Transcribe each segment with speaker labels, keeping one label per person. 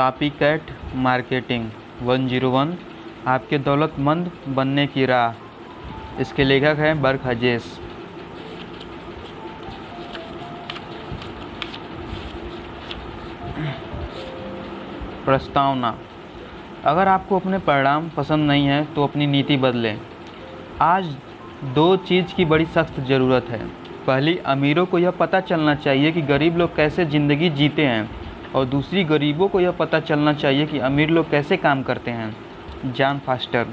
Speaker 1: Copycat marketing 101 आपके दौलतमंद बनने की राह। इसके लेखक हैं बर्क हजेस। प्रस्तावना। अगर आपको अपने परिणाम पसंद नहीं है तो अपनी नीति बदलें। आज दो चीज़ की बड़ी सख्त ज़रूरत है। पहली, अमीरों को यह पता चलना चाहिए कि गरीब लोग कैसे ज़िंदगी जीते हैं, और दूसरी, गरीबों को यह पता चलना चाहिए कि अमीर लोग कैसे काम करते हैं। John foster.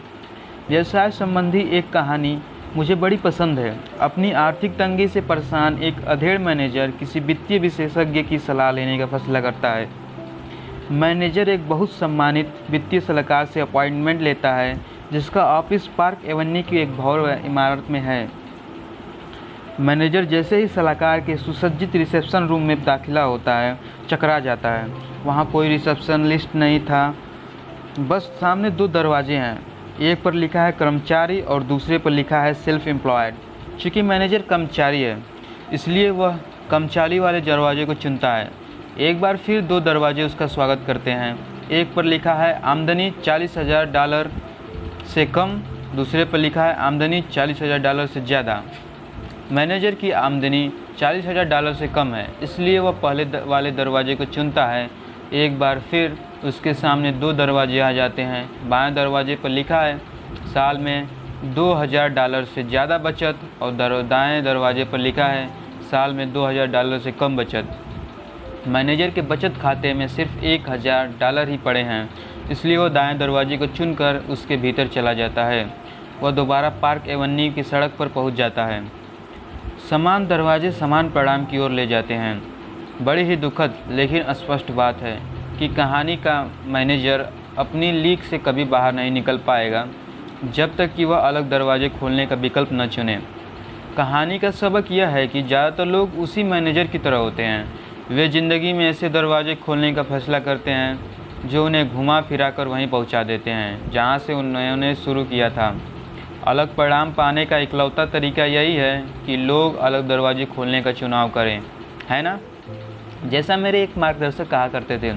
Speaker 1: व्यवसाय संबंधी एक कहानी मुझे बड़ी पसंद है। अपनी आर्थिक तंगी से परेशान एक अधेड़ मैनेजर किसी वित्तीय विशेषज्ञ की सलाह लेने का फैसला करता है। मैनेजर एक बहुत सम्मानित वित्तीय सलाहकार से अपॉइंटमेंट लेता है, जिसका ऑफिस पार्क एवेन्यू की एक भव्य इमारत में है। मैनेजर जैसे ही सलाहकार के सुसज्जित रिसेप्शन रूम में दाखिला होता है, चकरा जाता है। वहाँ कोई रिसेप्शनिस्ट नहीं था, बस सामने दो दरवाजे हैं। एक पर लिखा है कर्मचारी और दूसरे पर लिखा है सेल्फ एम्प्लॉयड। चूँकि मैनेजर कर्मचारी है, इसलिए वह कर्मचारी वाले दरवाजे को चुनता है। एक बार फिर दो दरवाजे उसका स्वागत करते हैं। एक पर लिखा है आमदनी $40,000 से कम, दूसरे पर लिखा है आमदनी $40,000 से ज़्यादा। मैनेजर की आमदनी $40,000 से कम है, इसलिए वह पहले वाले दरवाजे को चुनता है। एक बार फिर उसके सामने दो दरवाजे आ जाते हैं। बाएं दरवाजे पर लिखा है साल में $2,000 से ज़्यादा बचत, और दाएं दरवाजे पर लिखा है साल में $2,000 से कम बचत। मैनेजर के बचत खाते में सिर्फ $1,000 ही पड़े हैं, इसलिए वह दाएं दरवाजे को चुनकर उसके भीतर चला जाता है। वह दोबारा पार्क एवेन्यू की सड़क पर पहुंच जाता है। समान दरवाजे समान परिणाम की ओर ले जाते हैं। बड़ी ही दुखद लेकिन स्पष्ट बात है कि कहानी का मैनेजर अपनी लीक से कभी बाहर नहीं निकल पाएगा जब तक कि वह अलग दरवाजे खोलने का विकल्प न चुने। कहानी का सबक यह है कि ज़्यादातर लोग उसी मैनेजर की तरह होते हैं। वे ज़िंदगी में ऐसे दरवाजे खोलने का फैसला करते हैं जो उन्हें घुमा फिरा कर वहीं पहुंचा देते हैं जहां से उन्होंने शुरू किया था। अलग परिणाम पाने का इकलौता तरीका यही है कि लोग अलग दरवाजे खोलने का चुनाव करें, है ना? जैसा मेरे एक मार्गदर्शक कहा करते थे,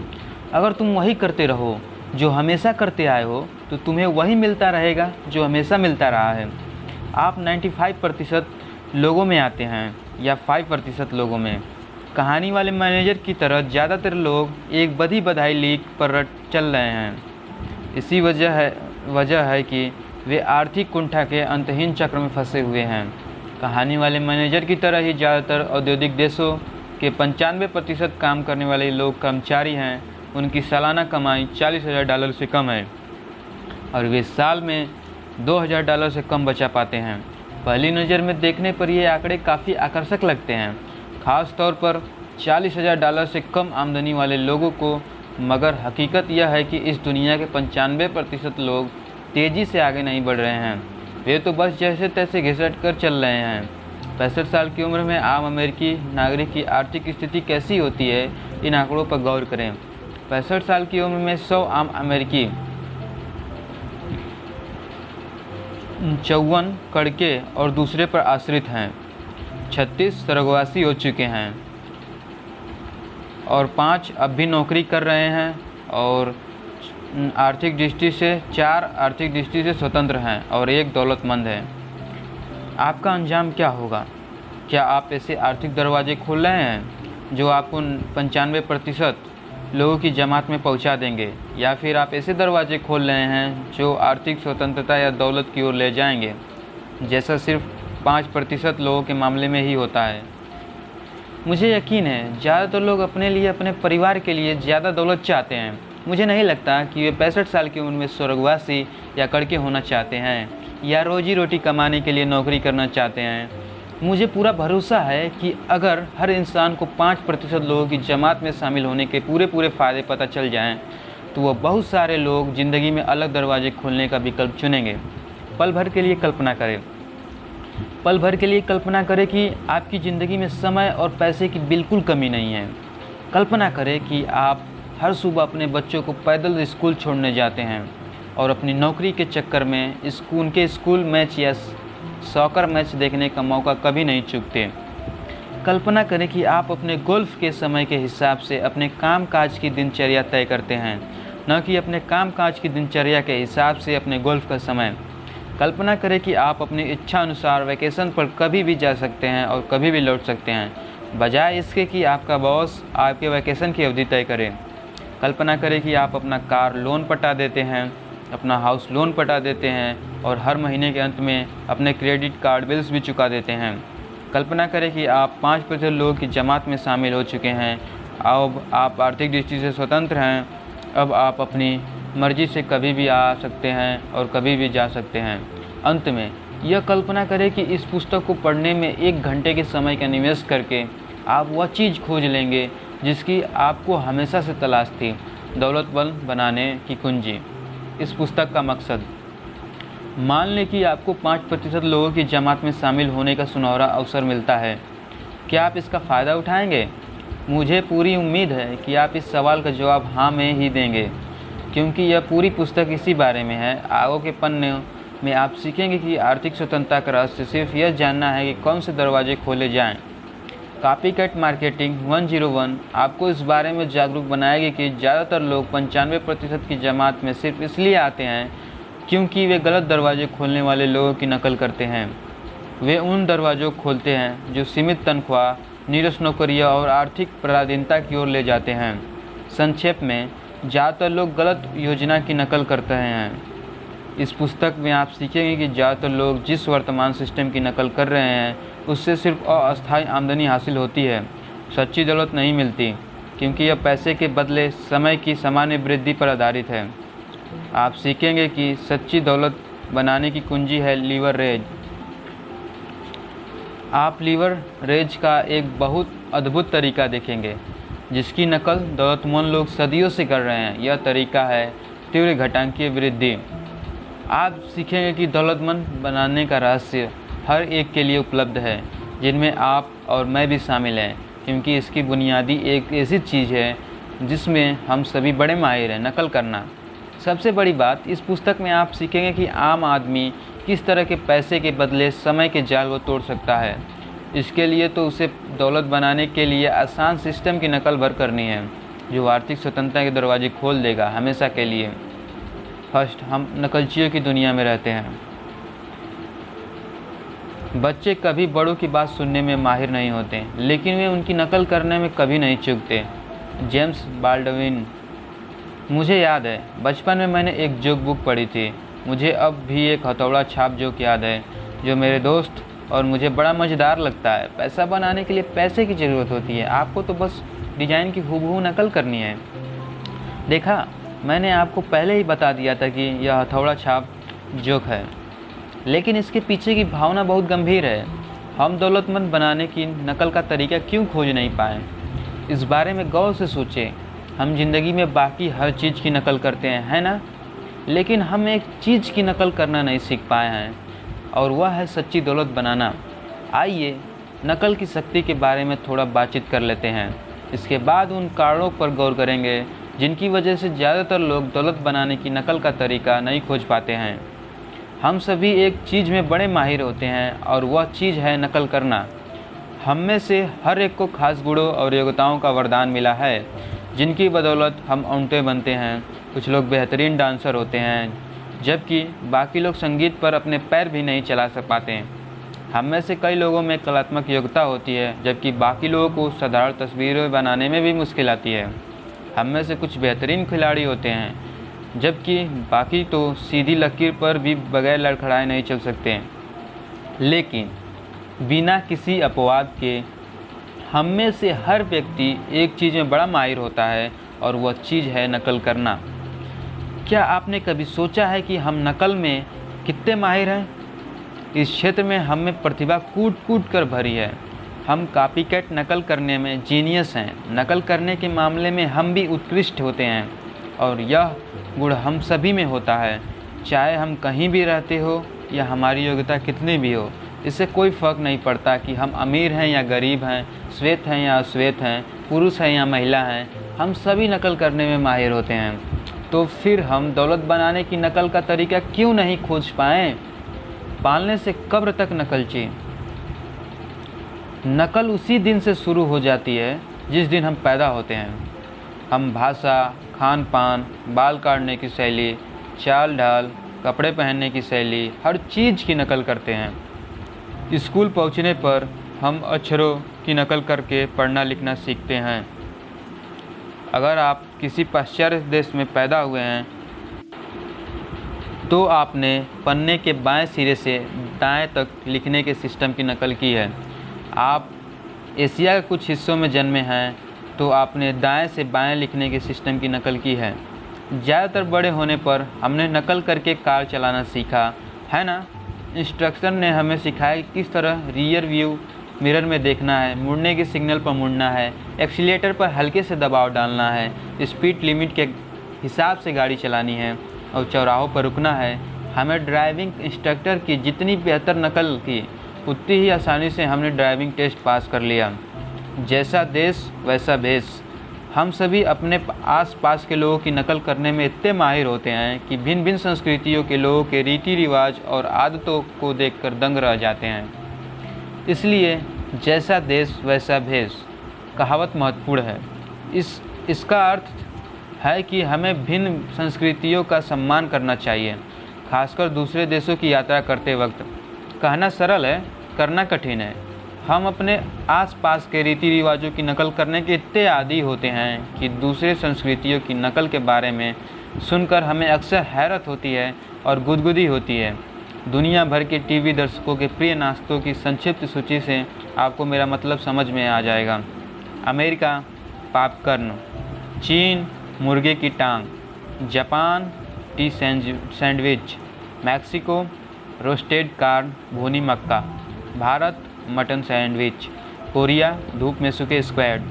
Speaker 1: अगर तुम वही करते रहो जो हमेशा करते आए हो तो तुम्हें वही मिलता रहेगा जो हमेशा मिलता रहा है। आप 95% लोगों में आते हैं या 5% लोगों में। कहानी वाले मैनेजर की तरह ज़्यादातर लोग एक बधी बधाई लीक पर चल रहे हैं। इसी वजह है कि वे आर्थिक कुंठा के अंतहीन चक्र में फंसे हुए हैं। कहानी वाले मैनेजर की तरह ही ज़्यादातर औद्योगिक देशों के 95% काम करने वाले लोग कर्मचारी हैं। उनकी सालाना कमाई $40,000 से कम है और वे साल में $2,000 से कम बचा पाते हैं। पहली नज़र में देखने पर ये आंकड़े काफ़ी आकर्षक लगते हैं, ख़ास तौर पर $40,000 से कम आमदनी वाले लोगों को, मगर हकीकत यह है कि इस दुनिया के 95% लोग तेज़ी से आगे नहीं बढ़ रहे हैं। वे तो बस जैसे तैसे घिसट कर चल रहे हैं। 65 साल की उम्र में आम अमेरिकी नागरिक की आर्थिक स्थिति कैसी होती है, इन आंकड़ों पर गौर करें। 65 साल की उम्र में 100 आम अमेरिकी 54 करके और दूसरे पर आश्रित हैं, 36 स्वर्गवासी हो चुके हैं और 5 अब भी नौकरी कर रहे हैं, और 4 आर्थिक दृष्टि से स्वतंत्र हैं और 1 दौलतमंद है। आपका अंजाम क्या होगा? क्या आप ऐसे आर्थिक दरवाजे खोल रहे हैं जो आपको 95% लोगों की जमात में पहुंचा देंगे, या फिर आप ऐसे दरवाजे खोल रहे हैं जो आर्थिक स्वतंत्रता या दौलत की ओर ले जाएंगे, जैसा सिर्फ 5% लोगों के मामले में ही होता है? मुझे यकीन है ज़्यादातर लोग अपने लिए, अपने परिवार के लिए ज़्यादा दौलत चाहते हैं। मुझे नहीं लगता कि वे 65 साल की उम्र में स्वर्गवासी या करके होना चाहते हैं या रोजी रोटी कमाने के लिए नौकरी करना चाहते हैं। मुझे पूरा भरोसा है कि अगर हर इंसान को 5% लोगों की जमात में शामिल होने के पूरे फ़ायदे पता चल जाएं, तो वह बहुत सारे लोग ज़िंदगी में अलग दरवाजे खोलने का विकल्प चुनेंगे। पल भर के लिए कल्पना करें कि आपकी ज़िंदगी में समय और पैसे की बिल्कुल कमी नहीं है। कल्पना करें कि आप हर सुबह अपने बच्चों को पैदल स्कूल छोड़ने जाते हैं और अपनी नौकरी के चक्कर में उनके स्कूल मैच या सॉकर मैच देखने का मौका कभी नहीं चूकते। कल्पना करें कि आप अपने गोल्फ के समय के हिसाब से अपने कामकाज की दिनचर्या तय करते हैं, न कि अपने कामकाज की दिनचर्या के हिसाब से अपने गोल्फ का समय। कल्पना करें कि आप अपनी इच्छा अनुसार वैकेशन पर कभी भी जा सकते हैं और कभी भी लौट सकते हैं, बजाय इसके कि आपका बॉस आपके वैकेशन की अवधि तय करे। कल्पना करें कि आप अपना कार लोन पटा देते हैं, अपना हाउस लोन पटा देते हैं और हर महीने के अंत में अपने क्रेडिट कार्ड बिल्स भी चुका देते हैं। कल्पना करें कि आप 5% लोगों की जमात में शामिल हो चुके हैं। अब आप आर्थिक दृष्टि से स्वतंत्र हैं। अब आप अपनी मर्जी से कभी भी आ सकते हैं और कभी भी जा सकते हैं। अंत में यह कल्पना करें कि इस पुस्तक को पढ़ने में 1 घंटे के समय का निवेश करके आप वह चीज़ खोज लेंगे जिसकी आपको हमेशा से तलाश थी, दौलतमंद बनाने की कुंजी। इस पुस्तक का मकसद, मान लें कि आपको 5% लोगों की जमात में शामिल होने का सुनहरा अवसर मिलता है। क्या आप इसका फ़ायदा उठाएंगे? मुझे पूरी उम्मीद है कि आप इस सवाल का जवाब हाँ में ही देंगे, क्योंकि यह पूरी पुस्तक इसी बारे में है। आगे के पन्ने में आप सीखेंगे कि आर्थिक स्वतंत्रता का रहस्य सिर्फ यह जानना है कि कौन से दरवाजे खोले जाएं। कॉपीकैट मार्केटिंग 101 आपको इस बारे में जागरूक बनाएगी कि ज़्यादातर लोग 95% की जमात में सिर्फ इसलिए आते हैं क्योंकि वे गलत दरवाजे खोलने वाले लोगों की नकल करते हैं। वे उन दरवाज़ों को खोलते हैं जो सीमित तनख्वाह, नीरस नौकरियां और आर्थिक पराधीनता की ओर ले जाते हैं। संक्षेप में, ज़्यादातर लोग गलत योजना की नकल करते हैं। इस पुस्तक में आप सीखेंगे कि ज़्यादातर लोग जिस वर्तमान सिस्टम की नकल कर रहे हैं उससे सिर्फ अस्थायी आमदनी हासिल होती है, सच्ची दौलत नहीं मिलती, क्योंकि यह पैसे के बदले समय की सामान्य वृद्धि पर आधारित है। आप सीखेंगे कि सच्ची दौलत बनाने की कुंजी है लीवरेज। आप लीवरेज का एक बहुत अद्भुत तरीका देखेंगे जिसकी नकल दौलतमंद लोग सदियों से कर रहे हैं। यह तरीका है तीव्र घातांकीय वृद्धि। आप सीखेंगे कि दौलतमंद बनाने का रहस्य हर एक के लिए उपलब्ध है, जिनमें आप और मैं भी शामिल हैं, क्योंकि इसकी बुनियादी एक ऐसी चीज़ है जिसमें हम सभी बड़े माहिर हैं, नकल करना। सबसे बड़ी बात, इस पुस्तक में आप सीखेंगे कि आम आदमी किस तरह के पैसे के बदले समय के जाल को तोड़ सकता है। इसके लिए तो उसे दौलत बनाने के लिए आसान सिस्टम की नकल भर करनी है जो आर्थिक स्वतंत्रता के दरवाजे खोल देगा हमेशा के लिए। फर्स्ट, हम नकलचियों की दुनिया में रहते हैं। बच्चे कभी बड़ों की बात सुनने में माहिर नहीं होते, लेकिन वे उनकी नकल करने में कभी नहीं चूकते। James Baldwin. मुझे याद है, बचपन में मैंने एक जोक बुक पढ़ी थी। मुझे अब भी एक हथौड़ा छाप जोक याद है जो मेरे दोस्त और मुझे बड़ा मज़ेदार लगता है। पैसा बनाने के लिए पैसे की ज़रूरत होती है, आपको तो बस डिज़ाइन की हूबहू नकल करनी है। देखा, मैंने आपको पहले ही बता दिया था कि यह हथौड़ा छाप जोक है, लेकिन इसके पीछे की भावना बहुत गंभीर है। हम दौलतमंद बनाने की नकल का तरीका क्यों खोज नहीं पाए? इस बारे में गौर से सोचें। हम जिंदगी में बाकी हर चीज़ की नकल करते हैं, है ना? लेकिन हम एक चीज़ की नकल करना नहीं सीख पाए हैं, और वह है सच्ची दौलत बनाना। आइए नकल की शक्ति के बारे में थोड़ा बातचीत कर लेते हैं। इसके बाद उन कारणों पर गौर करेंगे जिनकी वजह से ज़्यादातर लोग दौलत बनाने की नकल का तरीका नहीं खोज पाते हैं। हम सभी एक चीज़ में बड़े माहिर होते हैं और वह चीज़ है नकल करना। हम में से हर एक को खास गुणों और योग्यताओं का वरदान मिला है, जिनकी बदौलत हम औंटे बनते हैं। कुछ लोग बेहतरीन डांसर होते हैं, जबकि बाकी लोग संगीत पर अपने पैर भी नहीं चला पाते। हम में से कई लोगों में कलात्मक योग्यता होती है, जबकि बाकी लोगों को साधारण तस्वीरें बनाने में भी मुश्किल आती है। हम में से कुछ बेहतरीन खिलाड़ी होते हैं, जबकि बाकी तो सीधी लकीर पर भी बगैर लड़खड़ाए नहीं चल सकते। लेकिन बिना किसी अपवाद के हम में से हर व्यक्ति एक चीज़ में बड़ा माहिर होता है, और वह चीज़ है नकल करना। क्या आपने कभी सोचा है कि हम नकल में कितने माहिर हैं? इस क्षेत्र में हम में प्रतिभा कूट कूट कर भरी है। हम कॉपीकैट नकल करने में जीनियस हैं। नकल करने के मामले में हम भी उत्कृष्ट होते हैं, और यह गुण हम सभी में होता है, चाहे हम कहीं भी रहते हो या हमारी योग्यता कितनी भी हो। इससे कोई फ़र्क नहीं पड़ता कि हम अमीर हैं या गरीब हैं, श्वेत हैं या अश्वेत हैं, पुरुष हैं या महिला हैं, हम सभी नकल करने में माहिर होते हैं। तो फिर हम दौलत बनाने की नकल का तरीका क्यों नहीं खोज पाएँ? पालने से कब्र तक नकलची। नकल उसी दिन से शुरू हो जाती है जिस दिन हम पैदा होते हैं। हम भाषा, खान पान, बाल काटने की शैली, चाल ढाल, कपड़े पहनने की शैली, हर चीज़ की नकल करते हैं। स्कूल पहुंचने पर हम अक्षरों की नकल करके पढ़ना लिखना सीखते हैं। अगर आप किसी पाश्चात्य देश में पैदा हुए हैं तो आपने पन्ने के बाएं सिरे से दाएं तक लिखने के सिस्टम की नकल की है। आप एशिया के कुछ हिस्सों में जन्मे हैं तो आपने दाएं से बाएं लिखने के सिस्टम की नकल की है। ज़्यादातर बड़े होने पर हमने नकल करके कार चलाना सीखा है ना। इंस्ट्रक्टर ने हमें सिखाया कि किस तरह रियर व्यू मिरर में देखना है, मुड़ने के सिग्नल पर मुड़ना है, एक्सीलेटर पर हल्के से दबाव डालना है, स्पीड लिमिट के हिसाब से गाड़ी चलानी है और चौराहों पर रुकना है। हमें ड्राइविंग इंस्ट्रक्टर की जितनी बेहतर नकल की उतनी ही आसानी से हमने ड्राइविंग टेस्ट पास कर लिया। जैसा देश वैसा भेष। हम सभी अपने आसपास के लोगों की नकल करने में इतने माहिर होते हैं कि भिन्न भिन्न संस्कृतियों के लोगों के रीति रिवाज और आदतों को देखकर दंग रह जाते हैं। इसलिए जैसा देश वैसा भेष कहावत महत्वपूर्ण है। इसका अर्थ है कि हमें भिन्न संस्कृतियों का सम्मान करना चाहिए, खासकर दूसरे देशों की यात्रा करते वक्त। कहना सरल है, करना कठिन है। हम अपने आसपास के रीति रिवाजों की नकल करने के इतने आदी होते हैं कि दूसरे संस्कृतियों की नकल के बारे में सुनकर हमें अक्सर हैरत होती है और गुदगुदी होती है। दुनिया भर के टीवी दर्शकों के प्रिय नाश्तों की संक्षिप्त सूची से आपको मेरा मतलब समझ में आ जाएगा। America, popcorn. चीन, मुर्गे की टांग। Japan, tea sandwich. Mexico, roasted corn, भुनी मक्का। Bharat, mutton sandwich. कोरिया, धूप में सूखे स्क्वैड।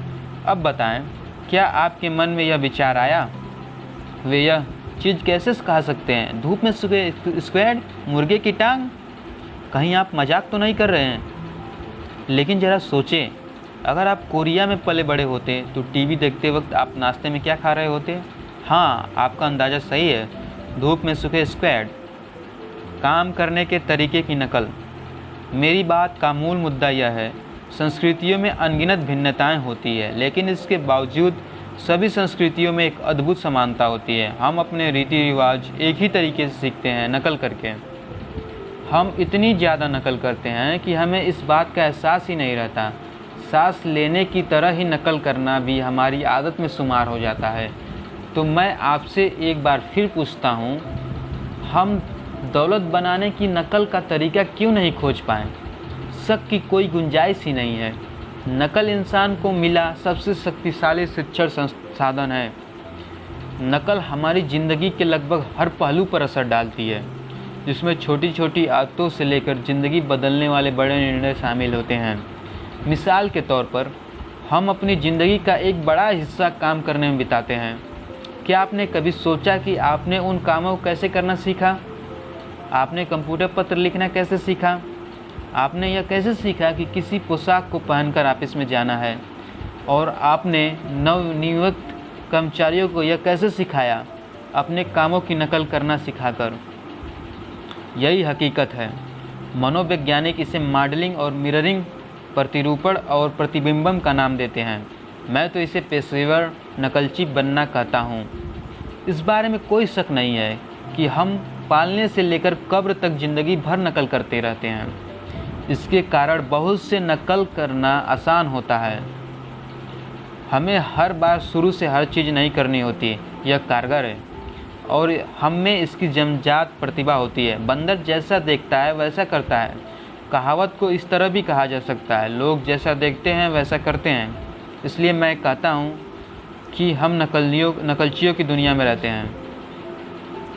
Speaker 1: अब बताएं, क्या आपके मन में यह विचार आया वे यह चीज़ कैसे खा सकते हैं? धूप में सूखे स्क्वैड, मुर्गे की टांग। कहीं आप मजाक तो नहीं कर रहे हैं? लेकिन ज़रा सोचें, अगर आप कोरिया में पले बड़े होते तो टीवी देखते वक्त आप नाश्ते में क्या खा रहे होते? हाँ, आपका अंदाज़ा सही है, धूप में सूखे स्क्वैड। काम करने के तरीके की नकल। मेरी बात का मूल मुद्दा यह है, संस्कृतियों में अनगिनत भिन्नताएं होती है, लेकिन इसके बावजूद सभी संस्कृतियों में एक अद्भुत समानता होती है। हम अपने रीति रिवाज एक ही तरीके से सीखते हैं, नकल करके। हम इतनी ज़्यादा नकल करते हैं कि हमें इस बात का एहसास ही नहीं रहता। सांस लेने की तरह ही नकल करना भी हमारी आदत में शुमार हो जाता है। तो मैं आपसे एक बार फिर पूछता हूँ, हम दौलत बनाने की नकल का तरीका क्यों नहीं खोज पाएँ? शक की कोई गुंजाइश ही नहीं है। नकल इंसान को मिला सबसे शक्तिशाली शिक्षण संसाधन है। नकल हमारी ज़िंदगी के लगभग हर पहलू पर असर डालती है, जिसमें छोटी छोटी आदतों से लेकर ज़िंदगी बदलने वाले बड़े निर्णय शामिल होते हैं। मिसाल के तौर पर, हम अपनी ज़िंदगी का एक बड़ा हिस्सा काम करने में बिताते हैं। क्या आपने कभी सोचा कि आपने उन कामों को कैसे करना सीखा? आपने कंप्यूटर पत्र लिखना कैसे सीखा? आपने यह कैसे सीखा कि किसी पोशाक को पहनकर ऑफिस में जाना है? और आपने नवनियुक्त कर्मचारियों को यह कैसे सिखाया? अपने कामों की नकल करना सिखाकर। यही हकीकत है। मनोवैज्ञानिक इसे मॉडलिंग और मिररिंग, प्रतिरूपण और प्रतिबिंबन का नाम देते हैं। मैं तो इसे पेशेवर नकलची बनना कहता हूँ। इस बारे में कोई शक नहीं है कि हम पालने से लेकर कब्र तक ज़िंदगी भर नकल करते रहते हैं। इसके कारण बहुत से नकल करना आसान होता है। हमें हर बार शुरू से हर चीज़ नहीं करनी होती, यह कारगर है और हम में इसकी जन्मजात प्रतिभा होती है। बंदर जैसा देखता है वैसा करता है। कहावत को इस तरह भी कहा जा सकता है, लोग जैसा देखते हैं वैसा करते हैं। इसलिए मैं कहता हूँ कि हम नकलचियों की दुनिया में रहते हैं।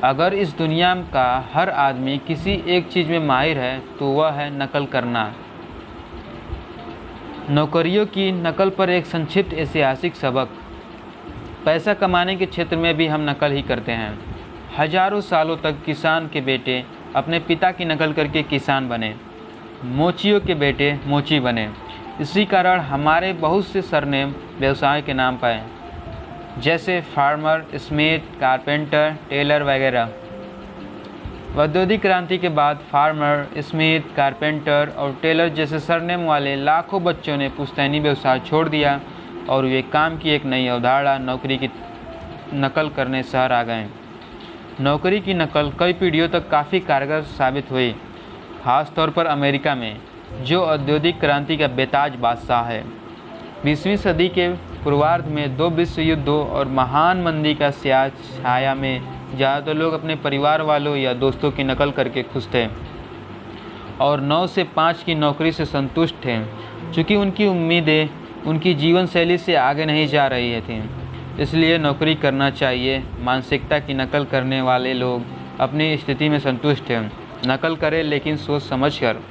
Speaker 1: अगर इस दुनिया का हर आदमी किसी एक चीज़ में माहिर है तो वह है नकल करना। नौकरियों की नकल पर एक संक्षिप्त ऐतिहासिक सबक। पैसा कमाने के क्षेत्र में भी हम नकल ही करते हैं। हजारों सालों तक किसान के बेटे अपने पिता की नकल करके किसान बने, मोचियों के बेटे मोची बने। इसी कारण हमारे बहुत से सरनेम व्यवसाय के नाम पाए, जैसे फार्मर, स्मिथ, कारपेंटर, टेलर वगैरह। औद्योगिक क्रांति के बाद फार्मर, स्मिथ, कारपेंटर और टेलर जैसे सरनेम वाले लाखों बच्चों ने पुश्तैनी व्यवसाय छोड़ दिया और वे काम की एक नई अवधारणा नौकरी की नकल करने शहर आ गए। नौकरी की नकल कई पीढ़ियों तक काफ़ी कारगर साबित हुई, खास तौर पर अमेरिका में, जो औद्योगिक क्रांति का बेताज बादशाह है। 20वीं सदी के पूर्वार्ध में 2 विश्व युद्धों और महान मंदी का छाया में ज़्यादातर लोग अपने परिवार वालों या दोस्तों की नकल करके खुश थे और 9 से 5 की नौकरी से संतुष्ट थे, चूँकि उनकी उम्मीदें उनकी जीवन शैली से आगे नहीं जा रही थीं। इसलिए नौकरी करना चाहिए मानसिकता की नकल करने वाले लोग अपनी स्थिति में संतुष्ट हैं। नकल करें लेकिन सोच समझ कर।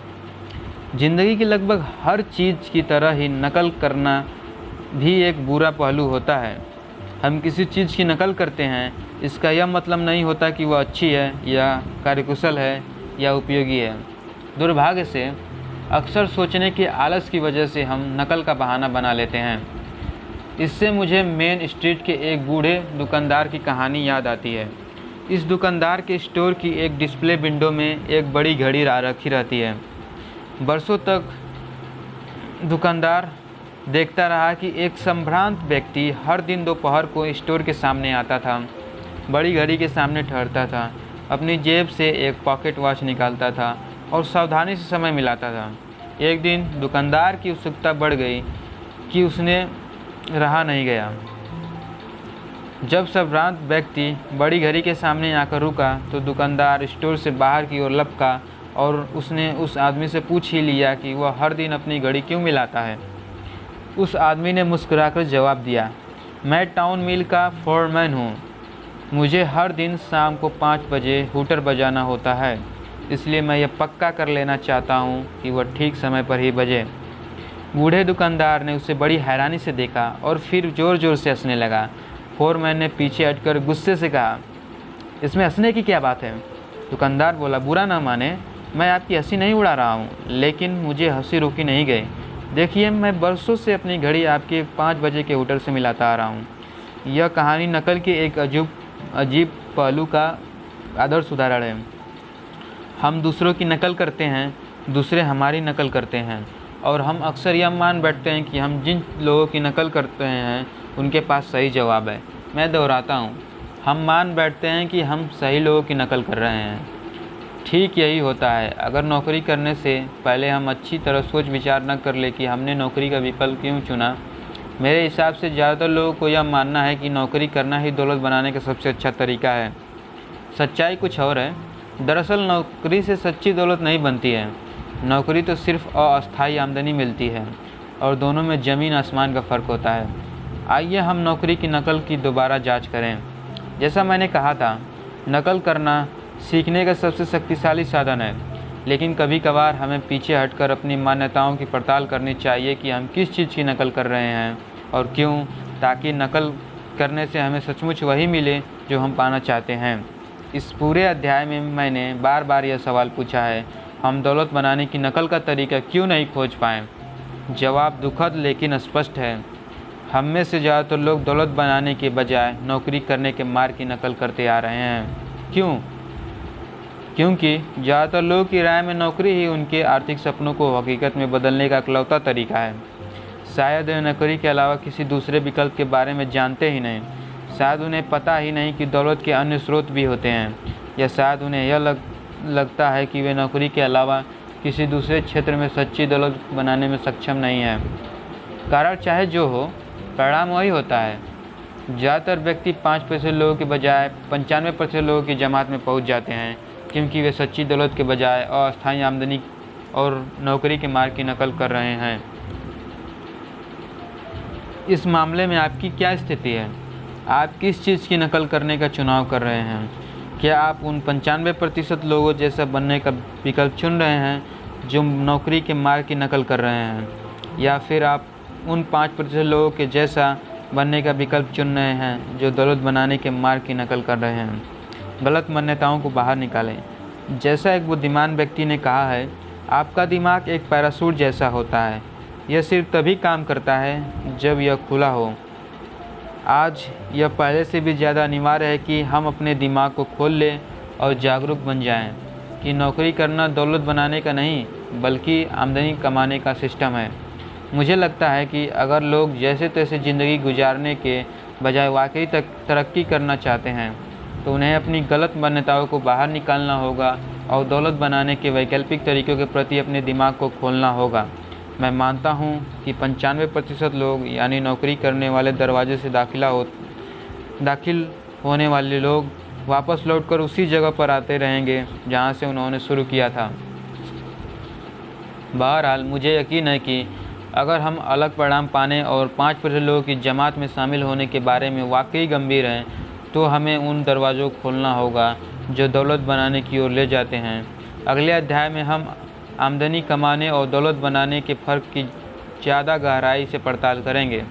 Speaker 1: ज़िंदगी की लगभग हर चीज़ की तरह ही नकल करना भी एक बुरा पहलू होता है। हम किसी चीज़ की नकल करते हैं, इसका यह मतलब नहीं होता कि वह अच्छी है या कार्यकुशल है या उपयोगी है। दुर्भाग्य से अक्सर सोचने के आलस की वजह से हम नकल का बहाना बना लेते हैं। इससे मुझे मेन स्ट्रीट के एक बूढ़े दुकानदार की कहानी याद आती है। इस दुकानदार के स्टोर की एक डिस्प्ले विंडो में एक बड़ी घड़ी रखी रहती है। बरसों तक दुकानदार देखता रहा कि एक संभ्रांत व्यक्ति हर दिन दोपहर को स्टोर के सामने आता था, बड़ी घड़ी के सामने ठहरता था, अपनी जेब से एक पॉकेट वॉच निकालता था और सावधानी से समय मिलाता था। एक दिन दुकानदार की उत्सुकता बढ़ गई कि उसने रहा नहीं गया। जब संभ्रांत व्यक्ति बड़ी घड़ी के सामने आकर रुका तो दुकानदार स्टोर से बाहर की ओर लपका और उसने उस आदमी से पूछ ही लिया कि वह हर दिन अपनी घड़ी क्यों मिलाता है। उस आदमी ने मुस्कुराकर जवाब दिया, मैं टाउन मिल का फोरमैन हूँ, मुझे हर दिन शाम को 5 बजे हूटर बजाना होता है, इसलिए मैं यह पक्का कर लेना चाहता हूँ कि वह ठीक समय पर ही बजे। बूढ़े दुकानदार ने उसे बड़ी हैरानी से देखा और फिर ज़ोर ज़ोर से हंसने लगा। फोरमैन ने पीछे हटकर गुस्से से कहा, इसमें हंसने की क्या बात है? दुकानदार बोला, बुरा ना माने, मैं आपकी हंसी नहीं उड़ा रहा हूँ, लेकिन मुझे हंसी रोकी नहीं गई। देखिए, मैं बरसों से अपनी घड़ी आपके 5 बजे के हूटर से मिलाता आ रहा हूँ। यह कहानी नकल के एक अजीब पहलू का आदर्श उदाहरण है। हम दूसरों की नकल करते हैं, दूसरे हमारी नकल करते हैं, और हम अक्सर यह मान बैठते हैं कि हम जिन लोगों की नकल करते हैं उनके पास सही जवाब है। मैं दोहराता हूँ, हम मान बैठते हैं कि हम सही लोगों की नकल कर रहे हैं। ठीक यही होता है। अगर नौकरी करने से पहले हम अच्छी तरह सोच विचार न कर ले कि हमने नौकरी का विकल्प क्यों चुना, मेरे हिसाब से ज़्यादातर लोगों को यह मानना है कि नौकरी करना ही दौलत बनाने का सबसे अच्छा तरीका है। सच्चाई कुछ और है। दरअसल नौकरी से सच्ची दौलत नहीं बनती है। नौकरी तो सिर्फ अस्थायी आमदनी मिलती है और दोनों में ज़मीन आसमान का फ़र्क होता है। आइए हम नौकरी की नकल की दोबारा जांच करें। जैसा मैंने कहा था, नकल करना सीखने का सबसे शक्तिशाली साधन है, लेकिन कभी कभार हमें पीछे हटकर अपनी मान्यताओं की पड़ताल करनी चाहिए कि हम किस चीज़ की नकल कर रहे हैं और क्यों, ताकि नकल करने से हमें सचमुच वही मिले जो हम पाना चाहते हैं। इस पूरे अध्याय में मैंने बार बार यह सवाल पूछा है, हम दौलत बनाने की नकल का तरीका क्यों नहीं खोज पाएँ? जवाब दुखद लेकिन स्पष्ट है। हम में से ज़्यादातर लोग दौलत बनाने के बजाय नौकरी करने के मार्ग की नकल करते आ रहे हैं। क्यों? क्योंकि ज़्यादातर लोगों की राय में नौकरी ही उनके आर्थिक सपनों को हकीकत में बदलने का इकलौता तरीका है। शायद वे नौकरी के अलावा किसी दूसरे विकल्प के बारे में जानते ही नहीं। शायद उन्हें पता ही नहीं कि दौलत के अन्य स्रोत भी होते हैं, या शायद उन्हें यह लगता है कि वे नौकरी के अलावा किसी दूसरे क्षेत्र में सच्ची दौलत बनाने में सक्षम नहीं है। कारण चाहे जो हो, परिणाम वही होता है। ज़्यादातर व्यक्ति 5% लोगों के बजाय 95% लोगों की जमात में पहुंच जाते हैं, क्योंकि वे सच्ची दौलत के बजाय अस्थायी आमदनी और नौकरी के मार्ग की नकल कर रहे हैं। इस मामले में आपकी क्या स्थिति है? आप किस चीज़ की नकल करने का चुनाव कर रहे हैं? क्या आप उन 95% लोगों जैसा बनने का विकल्प चुन रहे हैं जो नौकरी के मार्ग की नकल कर रहे हैं, या फिर आप उन 5% लोगों के जैसा बनने का विकल्प चुन रहे हैं जो दौलत बनाने के मार्ग की नकल कर रहे हैं? गलत मान्यताओं को बाहर निकालें। जैसा एक बुद्धिमान व्यक्ति ने कहा है, आपका दिमाग एक पैराशूट जैसा होता है। यह सिर्फ तभी काम करता है जब यह खुला हो। आज यह पहले से भी ज़्यादा अनिवार्य है कि हम अपने दिमाग को खोल लें और जागरूक बन जाएं कि नौकरी करना दौलत बनाने का नहीं बल्कि आमदनी कमाने का सिस्टम है। मुझे लगता है कि अगर लोग जैसे तैसे ज़िंदगी गुजारने के बजाय वाकई तक तरक्की करना चाहते हैं तो उन्हें अपनी गलत मान्यताओं को बाहर निकालना होगा और दौलत बनाने के वैकल्पिक तरीक़ों के प्रति अपने दिमाग को खोलना होगा। मैं मानता हूं कि 95% लोग यानी नौकरी करने वाले दरवाजे से दाखिल होने वाले लोग वापस लौटकर उसी जगह पर आते रहेंगे जहां से उन्होंने शुरू किया था। बहरहाल मुझे यकीन है कि अगर हम अलग परिणाम पाने और 5% लोगों की जमात में शामिल होने के बारे में वाकई गंभीर हैं तो हमें उन दरवाज़ों को खोलना होगा जो दौलत बनाने की ओर ले जाते हैं। अगले अध्याय में हम आमदनी कमाने और दौलत बनाने के फ़र्क की ज़्यादा गहराई से पड़ताल करेंगे।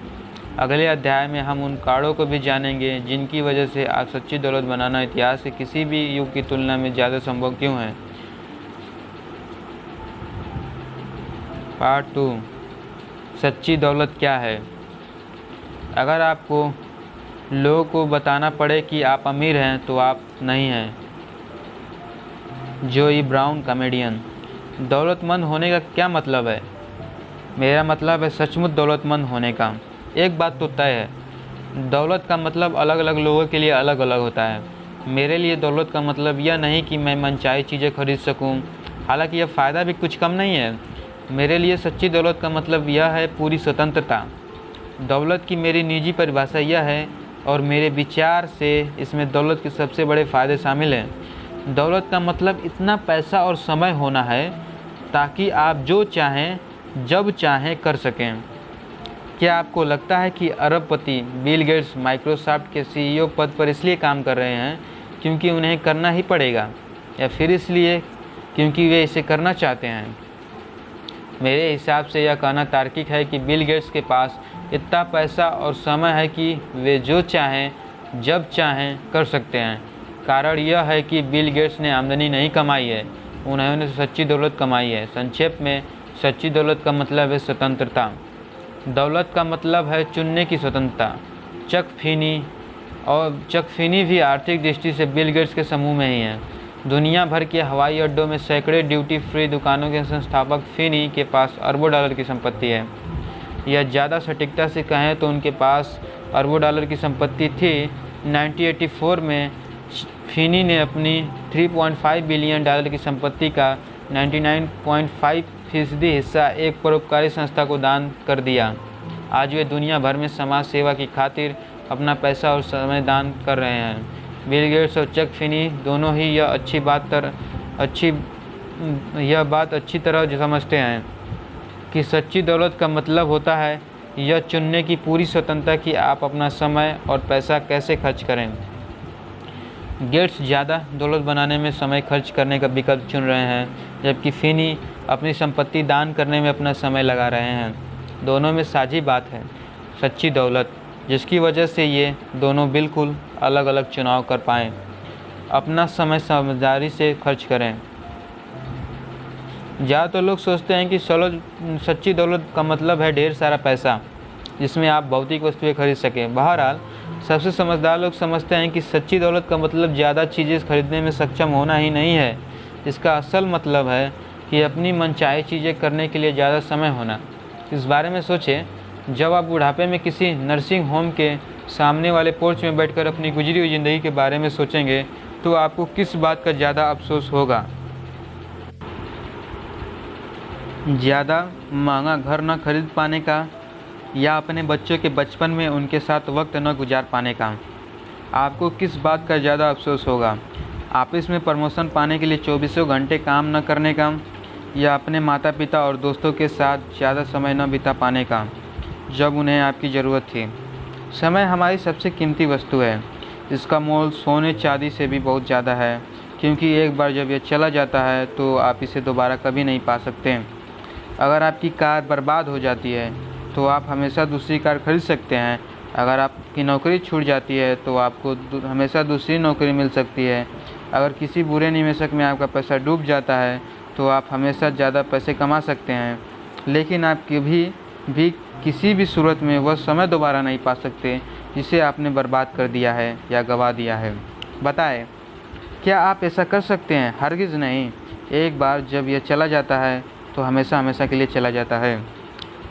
Speaker 1: अगले अध्याय में हम उन कारणों को भी जानेंगे जिनकी वजह से आज सच्ची दौलत बनाना इतिहास के किसी भी युग की तुलना में ज़्यादा संभव क्यों है। पार्ट 2, सच्ची दौलत क्या है। अगर आपको लोगों को बताना पड़े कि आप अमीर हैं तो आप नहीं हैं। जोई ब्राउन, कॉमेडियन। दौलतमंद होने का क्या मतलब है? मेरा मतलब है सचमुच दौलतमंद होने का। एक बात तो तय है, दौलत का मतलब अलग अलग लोगों के लिए अलग अलग होता है। मेरे लिए दौलत का मतलब यह नहीं कि मैं मनचाही चीज़ें खरीद सकूं, हालांकि यह फ़ायदा भी कुछ कम नहीं है। मेरे लिए सच्ची दौलत का मतलब यह है पूरी स्वतंत्रता। दौलत की मेरी निजी परिभाषा यह है और मेरे विचार से इसमें दौलत के सबसे बड़े फ़ायदे शामिल हैं। दौलत का मतलब इतना पैसा और समय होना है ताकि आप जो चाहें जब चाहें कर सकें। क्या आपको लगता है कि अरबपति बिल गेट्स माइक्रोसॉफ्ट के सीईओ पद पर इसलिए काम कर रहे हैं क्योंकि उन्हें करना ही पड़ेगा, या फिर इसलिए क्योंकि वे इसे करना चाहते हैं? मेरे हिसाब से यह कहना तार्किक है कि बिल गेट्स के पास इतना पैसा और समय है कि वे जो चाहें जब चाहें कर सकते हैं। कारण यह है कि बिल गेट्स ने आमदनी नहीं कमाई है, उन्होंने सच्ची दौलत कमाई है। संक्षेप में, सच्ची दौलत का मतलब है स्वतंत्रता। दौलत का मतलब है चुनने की स्वतंत्रता। चक फिनी भी आर्थिक दृष्टि से बिल गेट्स के समूह में ही हैं। दुनिया भर के हवाई अड्डों में सैकड़ों ड्यूटी फ्री दुकानों के संस्थापक फिनी के पास अरबों डॉलर की संपत्ति है। या ज़्यादा सटीकता से कहें तो उनके पास अरबों डॉलर की संपत्ति थी। 1984 में फिनी ने अपनी 3.5 बिलियन डॉलर की संपत्ति का 99.5% हिस्सा एक परोपकारी संस्था को दान कर दिया। आज वे दुनिया भर में समाज सेवा की खातिर अपना पैसा और समय दान कर रहे हैं। बिल गेट्स और चक फिनी दोनों ही यह बात अच्छी तरह समझते हैं कि सच्ची दौलत का मतलब होता है यह चुनने की पूरी स्वतंत्रता कि आप अपना समय और पैसा कैसे खर्च करें। गेट्स ज़्यादा दौलत बनाने में समय खर्च करने का विकल्प चुन रहे हैं, जबकि फिनी अपनी संपत्ति दान करने में अपना समय लगा रहे हैं। दोनों में साझी बात है, सच्ची दौलत, जिसकी वजह से ये दोनों बिल्कुल अलग अलग चुनाव कर पाएँ। अपना समय समझदारी से खर्च करें। ज़्यादातर लोग सोचते हैं कि सच्ची दौलत का मतलब है ढेर सारा पैसा जिसमें आप भौतिक वस्तुएं खरीद सकें। बहरहाल सबसे समझदार लोग समझते हैं कि सच्ची दौलत का मतलब ज़्यादा चीज़ें खरीदने में सक्षम होना ही नहीं है। इसका असल मतलब है कि अपनी मनचाही चीज़ें करने के लिए ज़्यादा समय होना। इस बारे में सोचें, जब आप बुढ़ापे में किसी नर्सिंग होम के सामने वाले पोर्च में बैठकर अपनी गुजरी हुई ज़िंदगी के बारे में सोचेंगे तो आपको किस बात का ज़्यादा अफसोस होगा? ज़्यादा महंगा घर न खरीद पाने का या अपने बच्चों के बचपन में उनके साथ वक्त न गुजार पाने का? आपको किस बात का ज़्यादा अफसोस होगा? ऑफिस में प्रमोशन पाने के लिए 24 घंटे काम न करने का, या अपने माता पिता और दोस्तों के साथ ज़्यादा समय न बिता पाने का जब उन्हें आपकी ज़रूरत थी? समय हमारी सबसे कीमती वस्तु है। इसका मोल सोने चांदी से भी बहुत ज़्यादा है, क्योंकि एक बार जब यह चला जाता है तो आप इसे दोबारा कभी नहीं पा सकते। अगर आपकी कार बर्बाद हो जाती है तो आप हमेशा दूसरी कार खरीद सकते हैं। अगर आपकी नौकरी छूट जाती है तो आपको हमेशा दूसरी नौकरी मिल सकती है। अगर किसी बुरे निवेशक में आपका पैसा डूब जाता है तो आप हमेशा ज़्यादा पैसे कमा सकते हैं, लेकिन आप कभी भी किसी भी सूरत में वह समय दोबारा नहीं पा सकते जिसे आपने बर्बाद कर दिया है या गंवा दिया है। बताएं, क्या आप ऐसा कर सकते हैं? हरगिज़ नहीं। एक बार जब यह चला जाता है तो हमेशा हमेशा के लिए चला जाता है।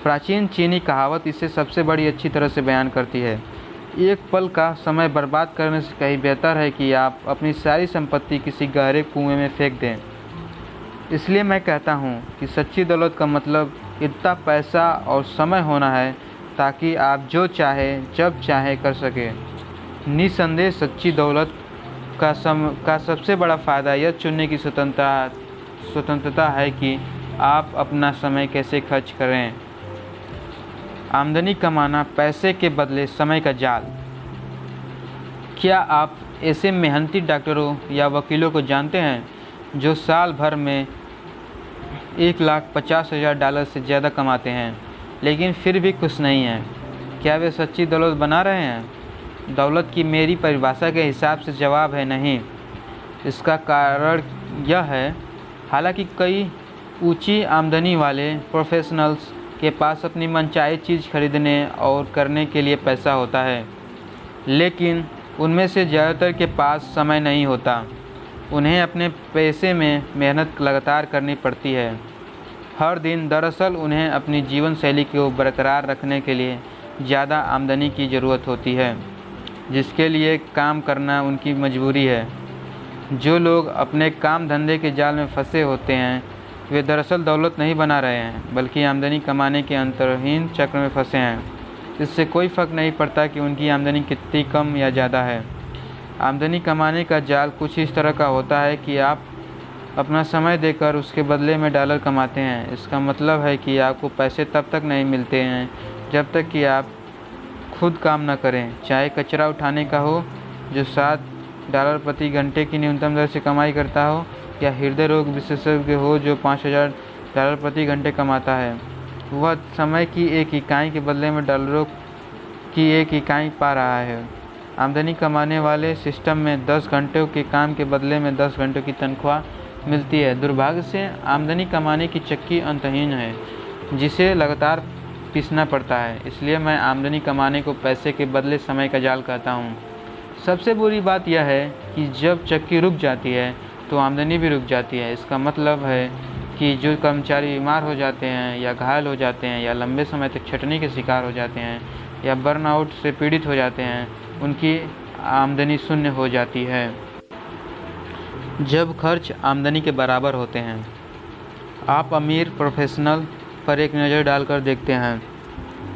Speaker 1: प्राचीन चीनी कहावत इसे सबसे बड़ी अच्छी तरह से बयान करती है। एक पल का समय बर्बाद करने से कहीं बेहतर है कि आप अपनी सारी संपत्ति किसी गहरे कुएं में फेंक दें। इसलिए मैं कहता हूँ कि सच्ची दौलत का मतलब इतना पैसा और समय होना है ताकि आप जो चाहे जब चाहे कर सकें। निसंदेह सच्ची दौलत का सबसे बड़ा फ़ायदा यह चुनने की स्वतंत्रता है कि आप अपना समय कैसे खर्च करें। आमदनी कमाना, पैसे के बदले समय का जाल। क्या आप ऐसे मेहनती डॉक्टरों या वकीलों को जानते हैं जो साल भर में $1,50,000 से ज़्यादा कमाते हैं लेकिन फिर भी खुश नहीं हैं? क्या वे सच्ची दौलत बना रहे हैं? दौलत की मेरी परिभाषा के हिसाब से जवाब है नहीं। इसका कारण यह है, हालांकि कई ऊंची आमदनी वाले प्रोफेशनल्स के पास अपनी मनचाही चीज़ खरीदने और करने के लिए पैसा होता है, लेकिन उनमें से ज़्यादातर के पास समय नहीं होता। उन्हें अपने पैसे में मेहनत लगातार करनी पड़ती है हर दिन। दरअसल उन्हें अपनी जीवन शैली को बरकरार रखने के लिए ज़्यादा आमदनी की ज़रूरत होती है, जिसके लिए काम करना उनकी मजबूरी है। जो लोग अपने काम धंधे के जाल में फंसे होते हैं वे दरअसल दौलत नहीं बना रहे हैं, बल्कि आमदनी कमाने के अंतहीन चक्र में फंसे हैं। इससे कोई फ़र्क नहीं पड़ता कि उनकी आमदनी कितनी कम या ज़्यादा है। आमदनी कमाने का जाल कुछ इस तरह का होता है कि आप अपना समय देकर उसके बदले में डॉलर कमाते हैं। इसका मतलब है कि आपको पैसे तब तक नहीं मिलते हैं जब तक कि आप खुद काम न करें, चाहे कचरा उठाने का हो जो $7 प्रति घंटे की न्यूनतम दर से कमाई करता हो, या हृदय रोग विशेषज्ञ हो जो $5,000 प्रति घंटे कमाता है। वह समय की एक इकाई के बदले में डॉलरों की एक इकाई पा रहा है। आमदनी कमाने वाले सिस्टम में 10 घंटों के काम के बदले में 10 घंटों की तनख्वाह मिलती है। दुर्भाग्य से आमदनी कमाने की चक्की अंतहीन है, जिसे लगातार पीसना पड़ता है। इसलिए मैं आमदनी कमाने को पैसे के बदले समय का जाल कहता हूँ। सबसे बुरी बात यह है कि जब चक्की रुक जाती है तो आमदनी भी रुक जाती है। इसका मतलब है कि जो कर्मचारी बीमार हो जाते हैं या घायल हो जाते हैं या लंबे समय तक छंटनी के शिकार हो जाते हैं या बर्नआउट से पीड़ित हो जाते हैं, उनकी आमदनी शून्य हो जाती है। जब खर्च आमदनी के बराबर होते हैं। आप अमीर प्रोफेशनल पर एक नज़र डालकर देखते हैं।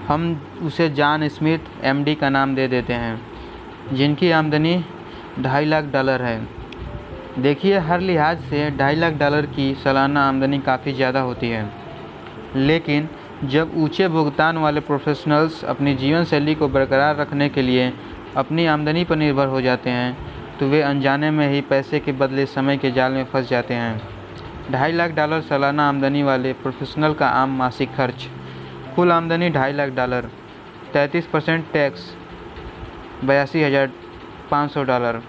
Speaker 1: हम उसे जॉन स्मिथ MD का नाम दे देते हैं, जिनकी आमदनी $2.5 लाख है। देखिए, हर लिहाज से $2.5 लाख की सालाना आमदनी काफ़ी ज़्यादा होती है, लेकिन जब ऊंचे भुगतान वाले प्रोफेशनल्स अपनी जीवन शैली को बरकरार रखने के लिए अपनी आमदनी पर निर्भर हो जाते हैं तो वे अनजाने में ही पैसे के बदले समय के जाल में फंस जाते हैं। $2.5 लाख सालाना आमदनी वाले प्रोफेशनल का आम मासिक खर्च। कुल आमदनी $2.5 लाख, 33% टैक्स $82,500।